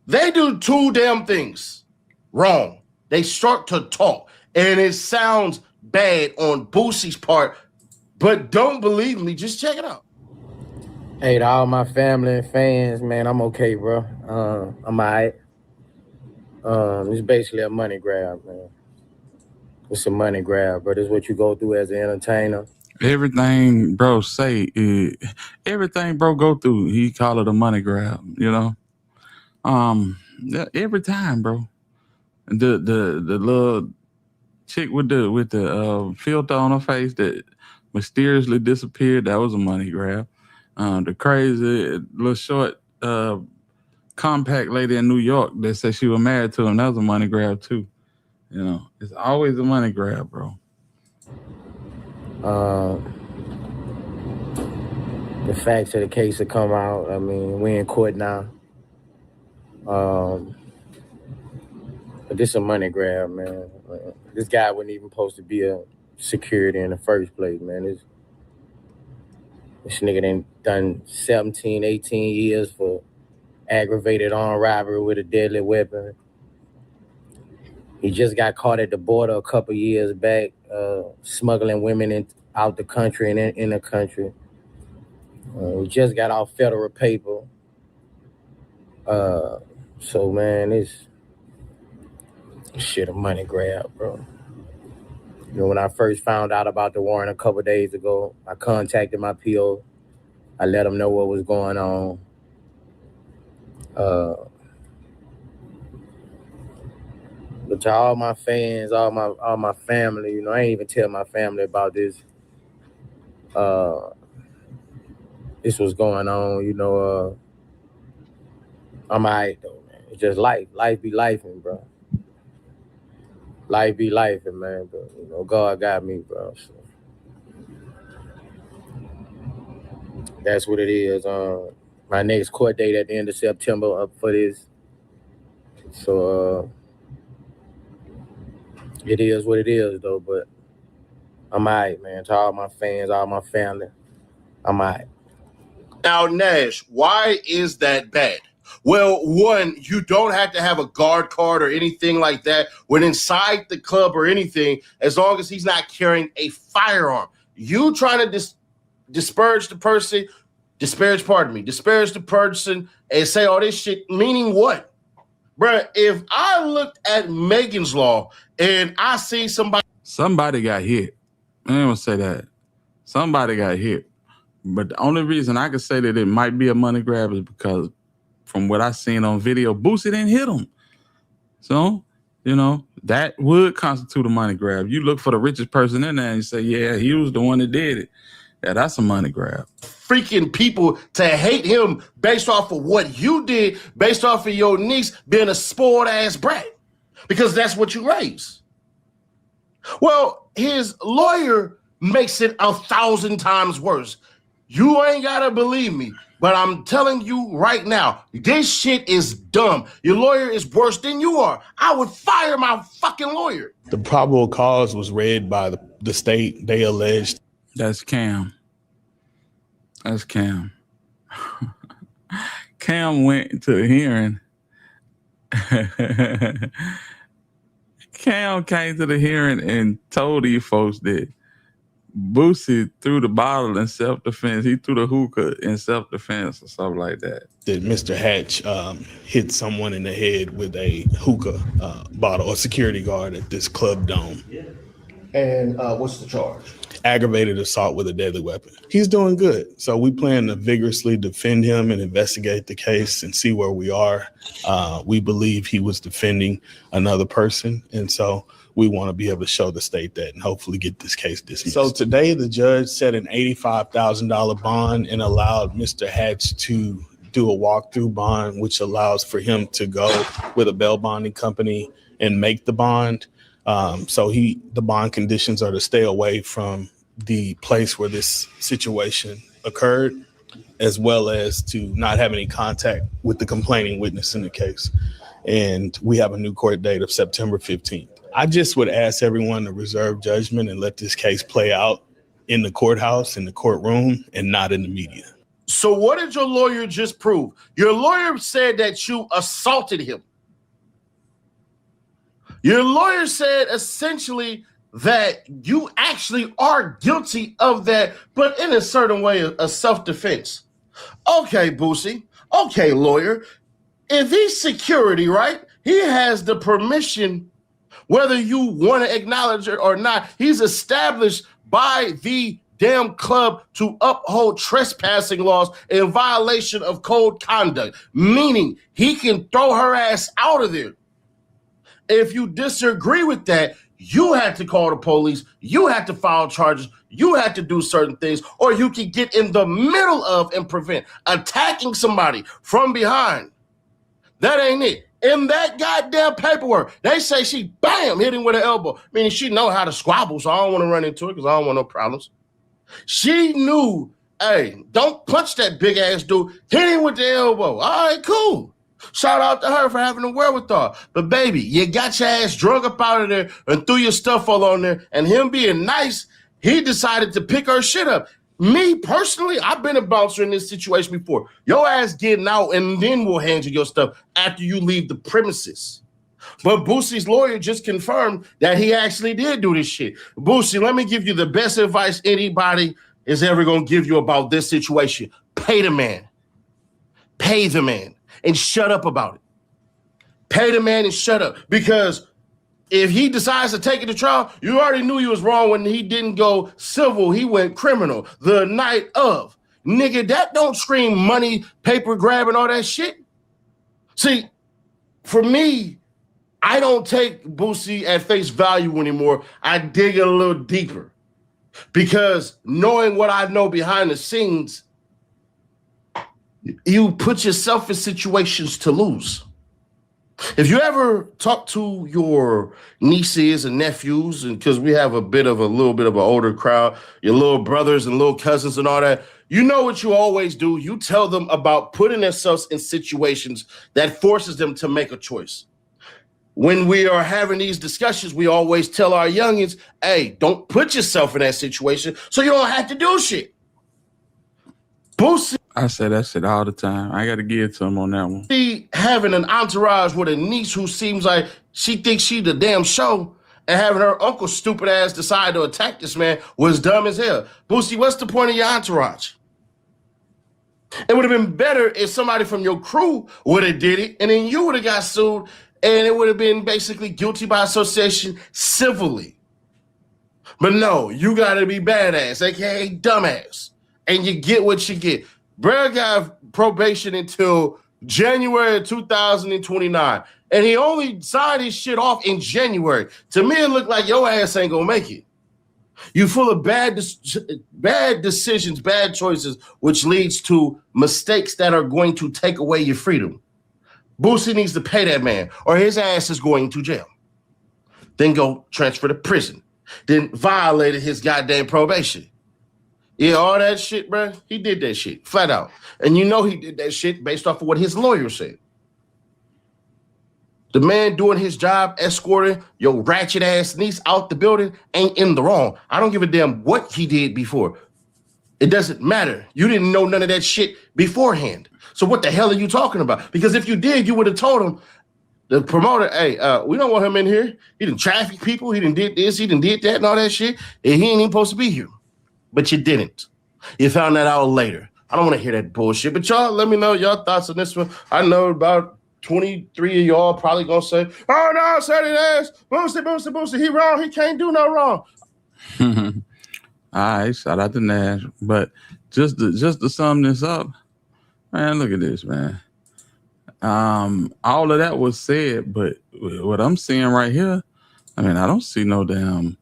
they do two damn things wrong. They start to talk, and it sounds bad on Bossie's part, but don't believe me. Just check it out. Hey, to all my family and fans, man, I'm okay, bro. I'm all right. It's basically a money grab, man. It's a money grab, but it's what you go through as an entertainer. Everything bro say, everything bro go through, he call it a money grab, you know. Every time, bro. The little chick with the filter on her face that mysteriously disappeared, that was a money grab. The crazy little short compact lady in New York that said she was married to him, that was a money grab too. You know, it's always a money grab, bro. The facts of the case have come out. I mean, we're in court now. But this a money grab, man. This guy wasn't even supposed to be a security in the first place, man. This nigga done 17, 18 years for aggravated armed robbery with a deadly weapon. He just got caught at the border a couple years back, smuggling women out the country and in the country. He just got off federal paper. So, man, it's shit a money grab, bro. You know, when I first found out about the warrant a couple days ago, I contacted my PO. I let him know what was going on. But to all my fans, all my family, you know, I ain't even tell my family about this. This was going on, you know. I'm all right, though, man. It's just life. Life be lifing, bro. Life be lifing, man. But, you know, God got me, bro. So that's what it is. My next court date at the end of September up for this. So, it is what it is, though. But I'm all right, man. To all my fans, all my family, I'm all right. Now, Nash, why is that bad? Well, one, you don't have to have a guard card or anything like that when inside the club or anything, as long as he's not carrying a firearm. You trying to disparage the person and say all this shit, meaning what? Bruh, if I looked at Megan's Law and I see somebody got hit. I ain't gonna say that. Somebody got hit. But the only reason I could say that it might be a money grab is because from what I seen on video, Bossie didn't hit him. So, you know, that would constitute a money grab. You look for the richest person in there and you say, yeah, he was the one that did it. Yeah, that's a money grab. freaking people to hate him based off of what you did, based off of your niece being a spoiled ass brat, because that's what you raised. Well, his lawyer makes it 1,000 times worse. You ain't gotta believe me, but I'm telling you right now, this shit is dumb. Your lawyer is worse than you are. I would fire my fucking lawyer. The probable cause was read by the state. They alleged. That's Cam. That's Cam. Cam went to the hearing. Cam came to the hearing and told these folks that Bossie threw the bottle in self-defense. He threw the hookah in self-defense or something like that. That Mr. Hatch hit someone in the head with a hookah bottle, a security guard at this club dome. And what's the charge? Aggravated assault with a deadly weapon. He's doing good. So we plan to vigorously defend him and investigate the case and see where we are. We believe he was defending another person. And so we want to be able to show the state that and hopefully get this case dismissed. So today the judge set an $85,000 bond and allowed Mr. Hatch to do a walkthrough bond, which allows for him to go with a bail bonding company and make the bond. So the bond conditions are to stay away from the place where this situation occurred, as well as to not have any contact with the complaining witness in the case. And we have a new court date of September 15th. I just would ask everyone to reserve judgment and let this case play out in the courthouse, in the courtroom, and not in the media. So what did your lawyer just prove? Your lawyer said that you assaulted him. Your lawyer said essentially that you actually are guilty of that, but in a certain way of self-defense. Okay, Bossie. Okay, lawyer. If he's security, right, he has the permission, whether you want to acknowledge it or not, he's established by the damn club to uphold trespassing laws in violation of code conduct, meaning he can throw her ass out of there. If you disagree with that, you had to call the police, you had to file charges, you had to do certain things, or you can get in the middle of and prevent attacking somebody from behind. That ain't it. In that goddamn paperwork, they say she bam hit him with an elbow. Meaning she know how to squabble, so I don't want to run into it because I don't want no problems. She knew, hey, don't punch that big ass dude. Hit him with the elbow. All right, cool. Shout out to her for having the wherewithal. But baby, you got your ass drug up out of there and threw your stuff all on there. And him being nice, he decided to pick her shit up. Me personally, I've been a bouncer in this situation before. Your ass getting out and then we'll hand you your stuff after you leave the premises. But Boosie's lawyer just confirmed that he actually did do this shit. Boosie, let me give you the best advice anybody is ever going to give you about this situation. Pay the man. Pay the man and shut up about it. Pay the man and shut up. Because if he decides to take it to trial, you already knew he was wrong when he didn't go civil. He went criminal the night of. Nigga, that don't scream money, paper grab, and all that shit. See, for me, I don't take Boosie at face value anymore. I dig it a little deeper. Because knowing what I know behind the scenes, you put yourself in situations to lose. If you ever talk to your nieces and nephews, and because we have a little bit of an older crowd, your little brothers and little cousins and all that, you know what you always do. You tell them about putting themselves in situations that forces them to make a choice. When we are having these discussions, we always tell our youngins, hey, don't put yourself in that situation so you don't have to do shit. Boosie. I say that shit all the time. I got to give it to him on that one. Having an entourage with a niece who seems like she thinks she the damn show and having her uncle stupid ass decide to attack this man was dumb as hell. Boosie, what's the point of your entourage? It would have been better if somebody from your crew would have did it and then you would have got sued and it would have been basically guilty by association civilly. But no, you got to be badass, aka dumbass, and you get what you get. Brad got probation until January 2029, and he only signed his shit off in January. To me, it looked like your ass ain't gonna make it. You full of bad decisions, bad choices, which leads to mistakes that are going to take away your freedom. Boosie needs to pay that man, or his ass is going to jail. Then go transfer to prison. Then violated his goddamn probation. Yeah, all that shit, bro. He did that shit, flat out. And you know he did that shit based off of what his lawyer said. The man doing his job, escorting your ratchet ass niece out the building, ain't in the wrong. I don't give a damn what he did before. It doesn't matter. You didn't know none of that shit beforehand. So what the hell are you talking about? Because if you did, you would have told him, the promoter, hey, we don't want him in here. He didn't traffic people. He didn't did this. He didn't did that and all that shit. And he ain't even supposed to be here. But you didn't. You found that out later. I don't want to hear that bullshit. But y'all, let me know your thoughts on this one. I know about 23 of y'all probably going to say, oh, no, say that ass. Boosie. He wrong. He can't do no wrong. All right, shout out to Nash. But just to sum this up, man, look at this, man. All of that was said, but what I'm seeing right here, I mean, I don't see no damn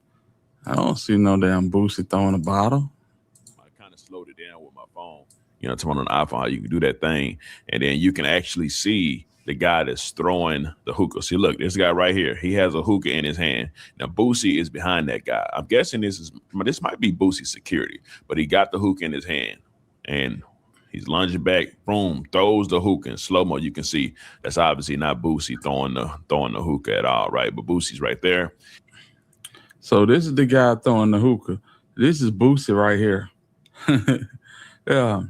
Boosie throwing a bottle. I kind of slowed it down with my phone. You know, on an iPhone, how you can do that thing, and then you can actually see the guy that's throwing the hookah. See, look, this guy right here, he has a hookah in his hand. Now, Boosie is behind that guy. I'm guessing this might be Boosie's security, but he got the hookah in his hand, and he's lunging back, boom, throws the hookah in slow-mo. You can see that's obviously not Boosie throwing the hookah at all, right? But Boosie's right there. So this is the guy throwing the hookah. This is Boosie right here. Yeah.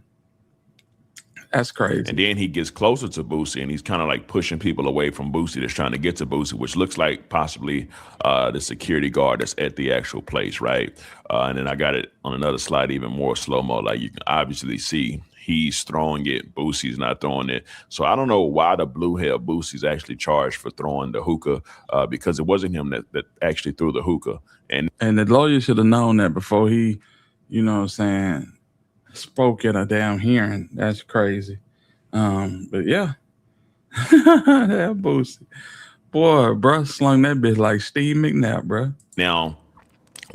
That's crazy. And then he gets closer to Boosie, and he's kind of like pushing people away from Boosie that's trying to get to Boosie, which looks like possibly the security guard that's at the actual place, right? And then I got it on another slide, even more slow-mo. Like you can obviously see he's throwing it. Boosie's not throwing it. So I don't know why the blue hair Boosie's actually charged for throwing the hookah because it wasn't him that actually threw the hookah. And the lawyer should have known that before he, you know what I'm saying, spoke at a damn hearing. That's crazy. But yeah. That Boosie. Boy, bro, slung that bitch like Steve McNabb, bro. Now,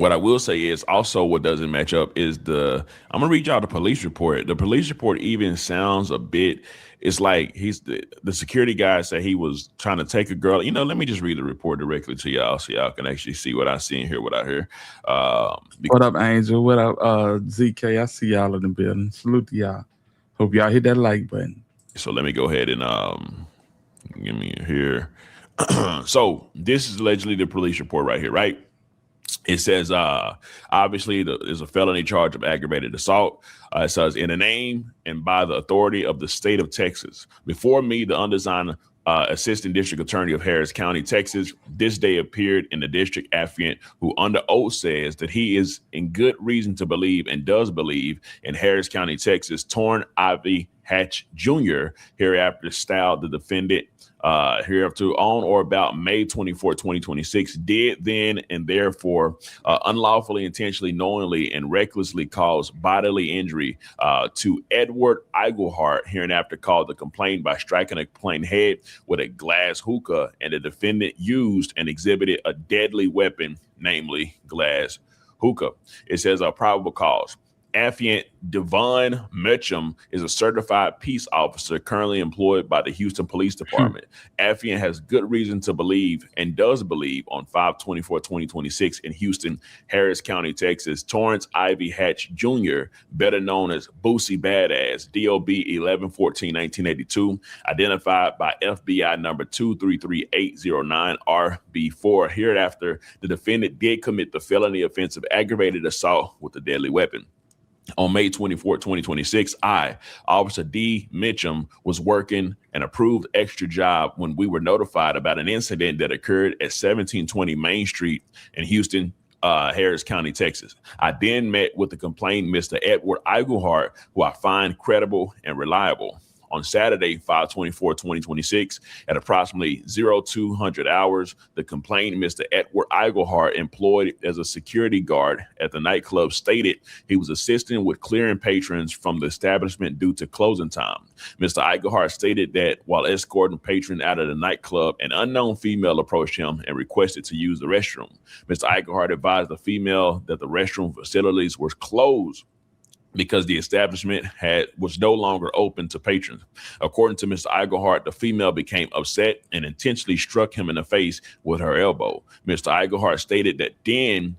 What I will say is also what doesn't match up is I'm gonna read y'all the police report. The police report even sounds a bit. It's like the security guy said he was trying to take a girl. Let me just read the report directly to y'all so y'all can actually see what I see and hear what I hear. What up, Angel? What up, ZK? I see y'all in the building. Salute to y'all. Hope y'all hit that like button. So let me go ahead and give me here. So this is allegedly the police report right here, right? It says, obviously, there's a felony charge of aggravated assault. It says, in the name and by the authority of the state of Texas. Before me, the undersigned Assistant District Attorney of Harris County, Texas, this day appeared in the district affiant who under oath says that he is in good reason to believe and does believe in Harris County, Texas, Torn Ivy Hatch Jr., hereafter styled the defendant, hereafter on or about May 24, 2026, did then and therefore unlawfully, intentionally, knowingly, and recklessly caused bodily injury to Edward Iglehart, hereinafter called the complaint, by striking a complaint head with a glass hookah, and the defendant used and exhibited a deadly weapon, namely glass hookah. It says a probable cause. Affiant Devon Mitchum is a certified peace officer currently employed by the Houston Police Department. Affiant has good reason to believe and does believe on 5/24/2026 in Houston, Harris County, Texas, Torrance Ivy Hatch Jr., better known as Bossie Badass, DOB 11/14/1982, identified by FBI number 233809RB4. Hereafter, the defendant did commit the felony offense of aggravated assault with a deadly weapon. On May 24, 2026, I, Officer D. Mitchum, was working an approved extra job when we were notified about an incident that occurred at 1720 Main Street in Houston, Harris County, Texas. I then met with the complainant, Mr. Edward Iglehart, who I find credible and reliable. On Saturday, 5/24/2026, at approximately 0200 hours, the complainant, Mr. Edward Iglehart, employed as a security guard at the nightclub, stated he was assisting with clearing patrons from the establishment due to closing time. Mr. Iglehart stated that while escorting patrons out of the nightclub, an unknown female approached him and requested to use the restroom. Mr. Iglehart advised the female that the restroom facilities were closed because the establishment was no longer open to patrons. According to Mr. Iglehart, the female became upset and intentionally struck him in the face with her elbow. Mr. Iglehart stated that then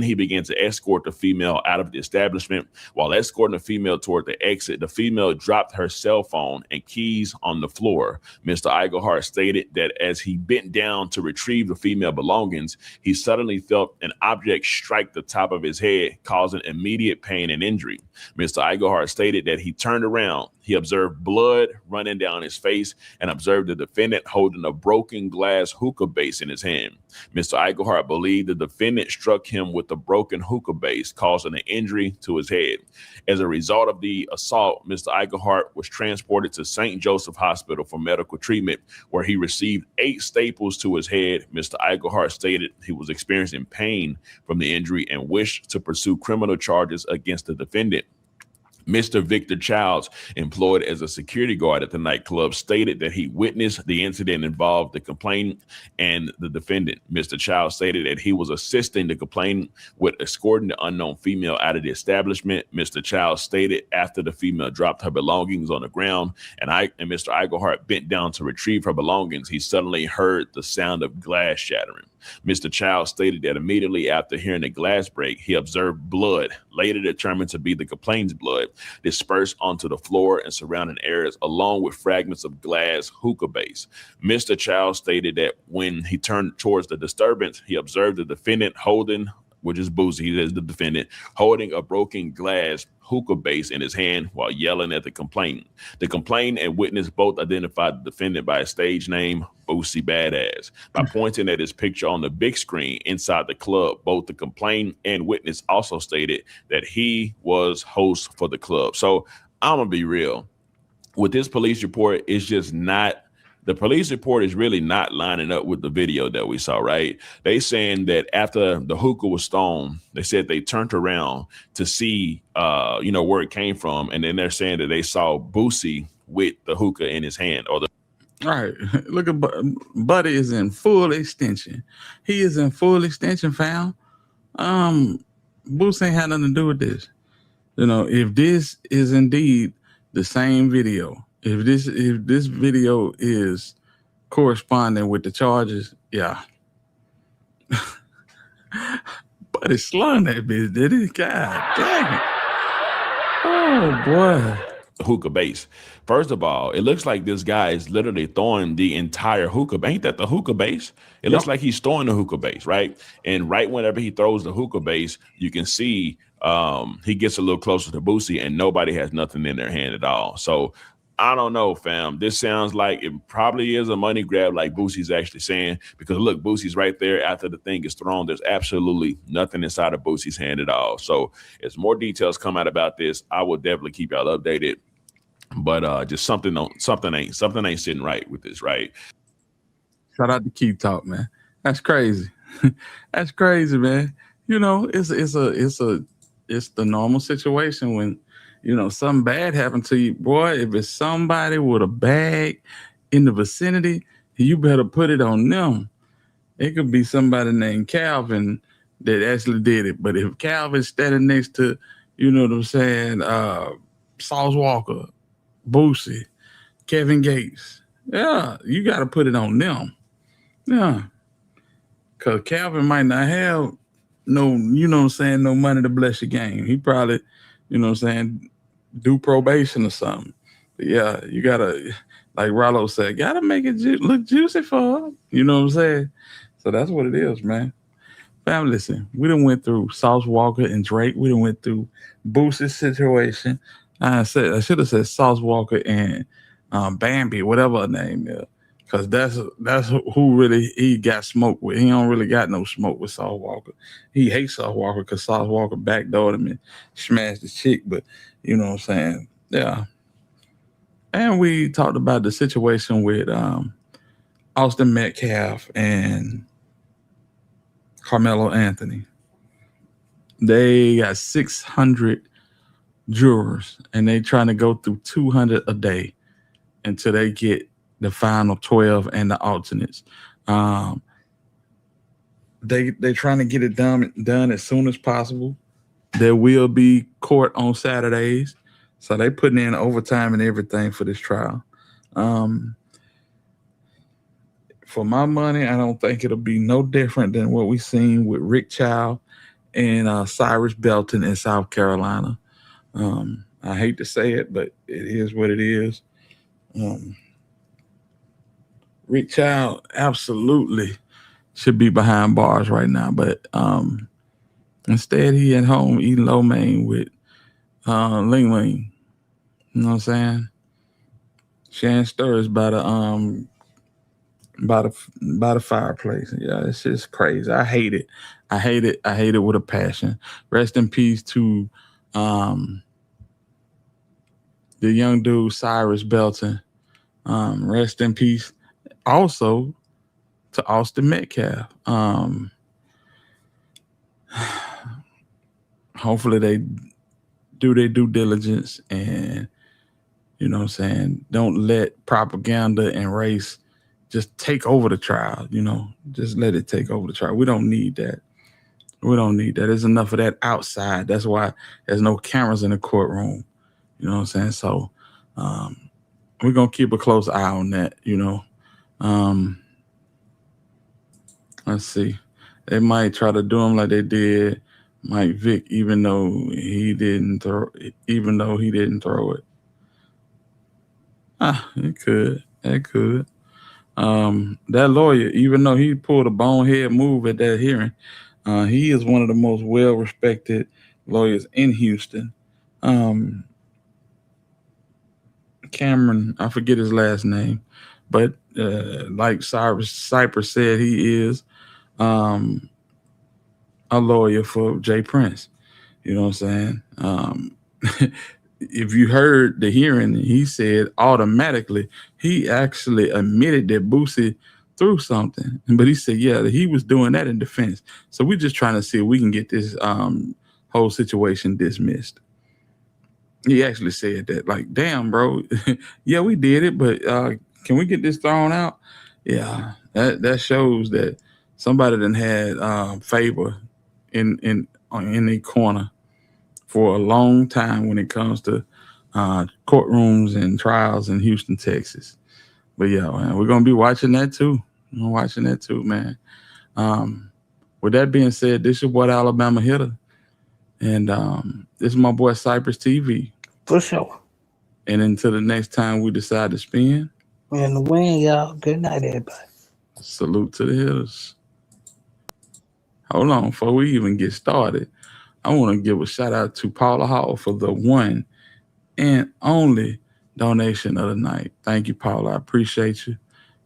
he began to escort the female out of the establishment. While escorting the female toward the exit, the female dropped her cell phone and keys on the floor. Mr. Iglehart stated that as he bent down to retrieve the female belongings, he suddenly felt an object strike the top of his head, causing immediate pain and injury. Mr. Iglehart stated that he turned around. He observed blood running down his face and observed the defendant holding a broken glass hookah base in his hand. Mr. Iglehart believed the defendant struck him with the broken hookah base, causing an injury to his head. As a result of the assault, Mr. Iglehart was transported to St. Joseph Hospital for medical treatment, where he received 8 staples to his head. Mr. Iglehart stated he was experiencing pain from the injury and wished to pursue criminal charges against the defendant. Mr. Victor Childs, employed as a security guard at the nightclub, stated that he witnessed the incident involved the complainant and the defendant. Mr. Childs stated that he was assisting the complainant with escorting the unknown female out of the establishment. Mr. Childs stated after the female dropped her belongings on the ground and Mr. Iglehart bent down to retrieve her belongings, he suddenly heard the sound of glass shattering. Mr. Childs stated that immediately after hearing the glass break, he observed blood, later determined to be the complainant's blood, dispersed onto the floor and surrounding areas, along with fragments of glass hookah base. Mr. Childs stated that when he turned towards the disturbance, he observed the defendant holding, which is Bossie, he is the defendant, holding a broken glass hookah base in his hand while yelling at the complainant. The complainant and witness both identified the defendant by his stage name, Bossie Badass. By pointing at his picture on the big screen inside the club, both the complainant and witness also stated that he was host for the club. So I'm going to be real. With this police report, it's just not, the police report is really not lining up with the video that we saw, right? They saying that after the hookah was thrown, they said they turned around to see, where it came from. And then they're saying that they saw Bossie with the hookah in his hand. All right. Look at Buddy is in full extension. He is in full extension, fam. Boosie ain't had nothing to do with this. You know, if this is indeed the same video, if this video is corresponding with the charges, yeah. But it slung that bitch, did it? God dang it. Oh boy. Hookah base. First of all, it looks like this guy is literally throwing the entire hookah. Ain't that the hookah base? It looks like he's throwing the hookah base, right? And right whenever he throws the hookah base, you can see he gets a little closer to Boosie, and nobody has nothing in their hand at all. So I don't know, fam. This sounds like it probably is a money grab, like Boosie's actually saying, because look, Boosie's right there after the thing is thrown. There's absolutely nothing inside of Boosie's hand at all. So as more details come out about this, I will definitely keep y'all updated. But just something ain't sitting right with this, right? Shout out to Keep Talk, man. That's crazy. That's crazy, man. You know, it's the normal situation when, you know, something bad happened to you. Boy, if it's somebody with a bag in the vicinity, you better put it on them. It could be somebody named Calvin that actually did it. But if Calvin's standing next to, you know what I'm saying, Sauce Walka, Boosie, Kevin Gates, yeah, you got to put it on them. Yeah. Because Calvin might not have no, you know what I'm saying, no money to bless your game. He probably, you know what I'm saying, do probation or something. But yeah, you got to, like Rollo said, got to make it look juicy for her. You know what I'm saying? So that's what it is, man. Family, listen, we done went through Sauce Walka and Drake. We done went through Boosie's situation. I should have said Sauce Walka and Bambi, whatever her name is. Because that's who really he got smoked with. He don't really got no smoke with Sauce Walka. He hates Sauce Walka because Sauce Walka backdoored him and smashed the chick. But you know what I'm saying? Yeah. And we talked about the situation with Austin Metcalf and Carmelo Anthony. They got 600 jurors, and they trying to go through 200 a day until they get the final 12 and the alternates. They trying to get it done as soon as possible. There will be court on Saturdays, so they putting in overtime and everything for this trial. For my money, I don't think it'll be no different than what we seen with Rick Child and Cyrus Belton in South Carolina. I hate to say it, but it is what it is. Rick Child absolutely should be behind bars right now, but instead he at home eating lo mein with Ling Ling. You know what I'm saying? Shan stirs by the fireplace. Yeah, it's just crazy. I hate it. I hate it with a passion. Rest in peace to the young dude Cyrus Belton. Rest in peace also to Austin Metcalf. Hopefully they do their due diligence and, you know what I'm saying, don't let propaganda and race just take over the trial, you know. Just let it take over the trial. We don't need that. We don't need that. There's enough of that outside. That's why there's no cameras in the courtroom. You know what I'm saying? So we're going to keep a close eye on that, you know. Let's see. They might try to do him like they did Mike Vick, even though he didn't throw it. It could. It could. That lawyer, even though he pulled a bonehead move at that hearing, he is one of the most well-respected lawyers in Houston. Cameron, I forget his last name, but like Cypress said, he is a lawyer for Jay Prince. You know what I'm saying? If you heard the hearing, he said automatically he actually admitted that Boosie threw something, but he said, yeah, he was doing that in defense. So we're just trying to see if we can get this whole situation dismissed. He actually said that, like, damn, bro, yeah, we did it, but can we get this thrown out? Yeah, that shows that somebody done had favor in a corner for a long time when it comes to courtrooms and trials in Houston, Texas. But yeah, man, we're gonna be watching that too. I'm watching that too, man. With that being said, this is your boy, the Alabama Hitter, and this is my boy Cypress TV. For sure. And until the next time we decide to spin, we in the win, y'all. Good night, everybody. Salute to the hitters. Hold on, before we even get started, I want to give a shout out to Paula Hall for the one and only donation of the night. Thank you, Paula. I appreciate you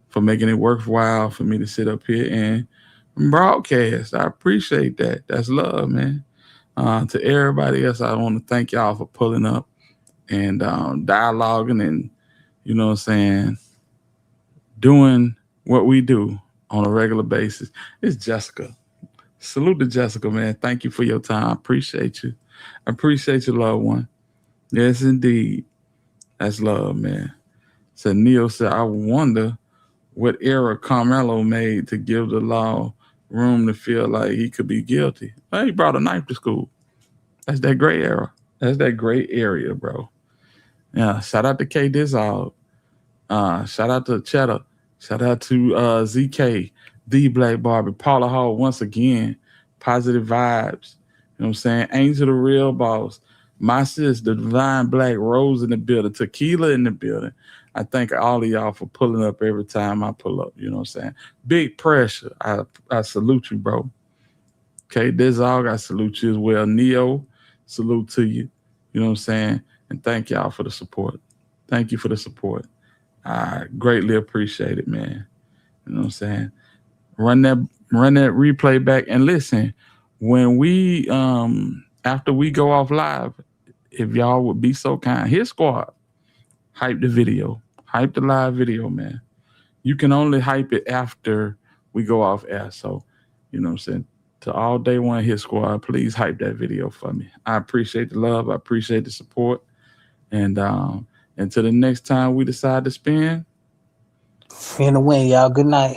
for making it worthwhile for me to sit up here and broadcast. I appreciate that. That's love, man. To everybody else, I want to thank y'all for pulling up and dialoguing and, you know what I'm saying, doing what we do on a regular basis. It's Jessica. Salute to Jessica, man. Thank you for your time. I appreciate you. I appreciate you, loved one. Yes, indeed. That's love, man. So Neil said, I wonder what error Carmelo made to give the law room to feel like he could be guilty. Well, he brought a knife to school. That's that gray area. That's that gray area, bro. Yeah, shout out to K Dizog. Shout out to Cheddar. Shout out to ZK, The Black Barbie, Paula Hall once again. Positive vibes. You know what I'm saying? Angel the Real Boss. My sis, the Divine Black Rose in the building. Tequila in the building. I thank all of y'all for pulling up every time I pull up. You know what I'm saying? Big pressure. I salute you, bro. Okay, Dizog, I salute you as well. Neo, salute to you. You know what I'm saying? And thank y'all for the support. Thank you for the support. I greatly appreciate it, man. You know what I'm saying? Run that replay back and listen. When we after we go off live, if y'all would be so kind, hit squad, hype the video, hype the live video, man. You can only hype it after we go off air. So, you know what I'm saying? To all day one hit squad, please hype that video for me. I appreciate the love. I appreciate the support. And until the next time we decide to spin. In the win, y'all. Good night.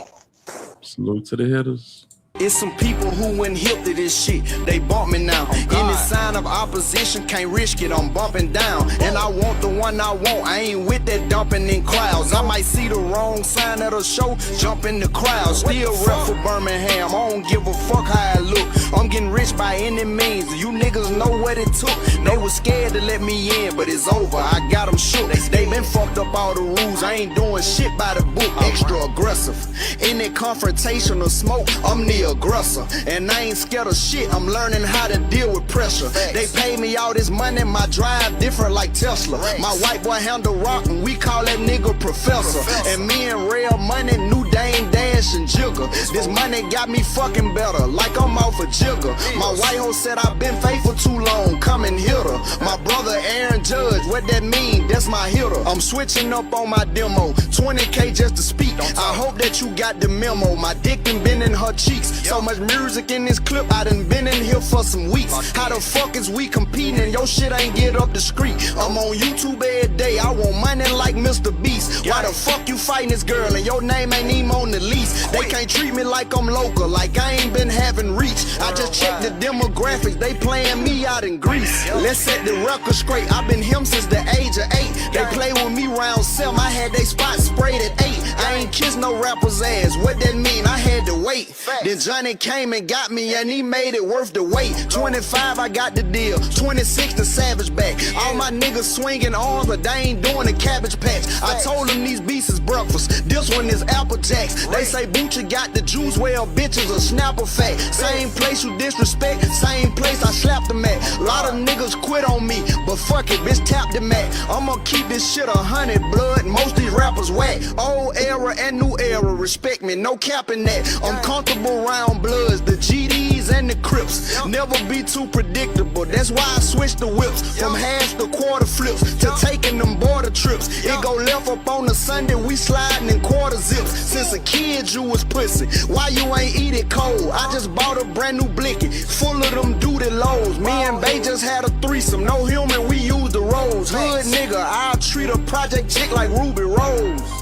Salute to the hitters. It's some people who ain't hip to this shit. They bump me now. Any sign of opposition, can't risk it. I'm bumping down. And I want the one I want. I ain't with that dumping in crowds. I might see the wrong sign at a show, jump in the crowd. Still rep for Birmingham. I don't give a fuck how I look. I'm getting rich by any means. You niggas know what it took. They was scared to let me in, but it's over. I got them shook. They been fucked up all the rules. I ain't doing shit by the book. Extra aggressive. In that confrontational smoke, I'm the aggressor. And I ain't scared of shit. I'm learning how to deal with pressure. They pay me all this money. My drive different like Tesla. My white boy handle rock and we call that nigga professor. And me and Real Money, New Dame Dash and Jigger. This money got me fucking better. Like I'm off a jigger. My white hoe said I've been faithful too long. Come and hit her. My brother Aaron Judge, what that mean? That's my hitter. I'm switching up on my demo. 20K just to speak. I hope that you got the memo. My dick done been in her cheeks. So much music in this clip, I done been in here for some weeks. How the fuck is we competing? Your shit ain't get up the street. I'm on YouTube every day. I want money like Mr. Beast. Why the fuck you fighting this girl and your name ain't even on the lease? They can't treat me like I'm local, like I ain't been having reach. I just checked the demographics, they playing me out in Greece. Let's set the record straight. I've been him since the age of 8. They play with me round 7. I had they spot sprayed at 8. I ain't kissed no rapper's ass. What that mean? I had to wait. Then Johnny came and got me and he made it worth the wait. 25, I got the deal. 26, the Savage back. All my niggas swinging arms, but they ain't doing the Cabbage Patch. I told them these beasts is breakfast. This one is Apple Jacks. They say Boochie got the juice, well, bitches a snapper fat. Same place you disrespect, same place I slapped them at. A lot of niggas quit on me, but fuck it, bitch, tap the mat. I'ma keep this shit 100 blood, most these rappers whack. Old era and new era, respect me, no capping that. I'm comfortable around bloods, the GDs and the Crips. Never be too predictable, that's why I switched the whips. From half to quarter flips, to taking them border trips. It go left up on a Sunday, we sliding in quarter zips. Since a kid you was pussy, why you ain't eat it cold? I just bought a brand new blicky, full of them duty lows. Me and Bay just had a threesome, no human, we use the roads. Hood nigga, I'll treat a project chick like Ruby Rose.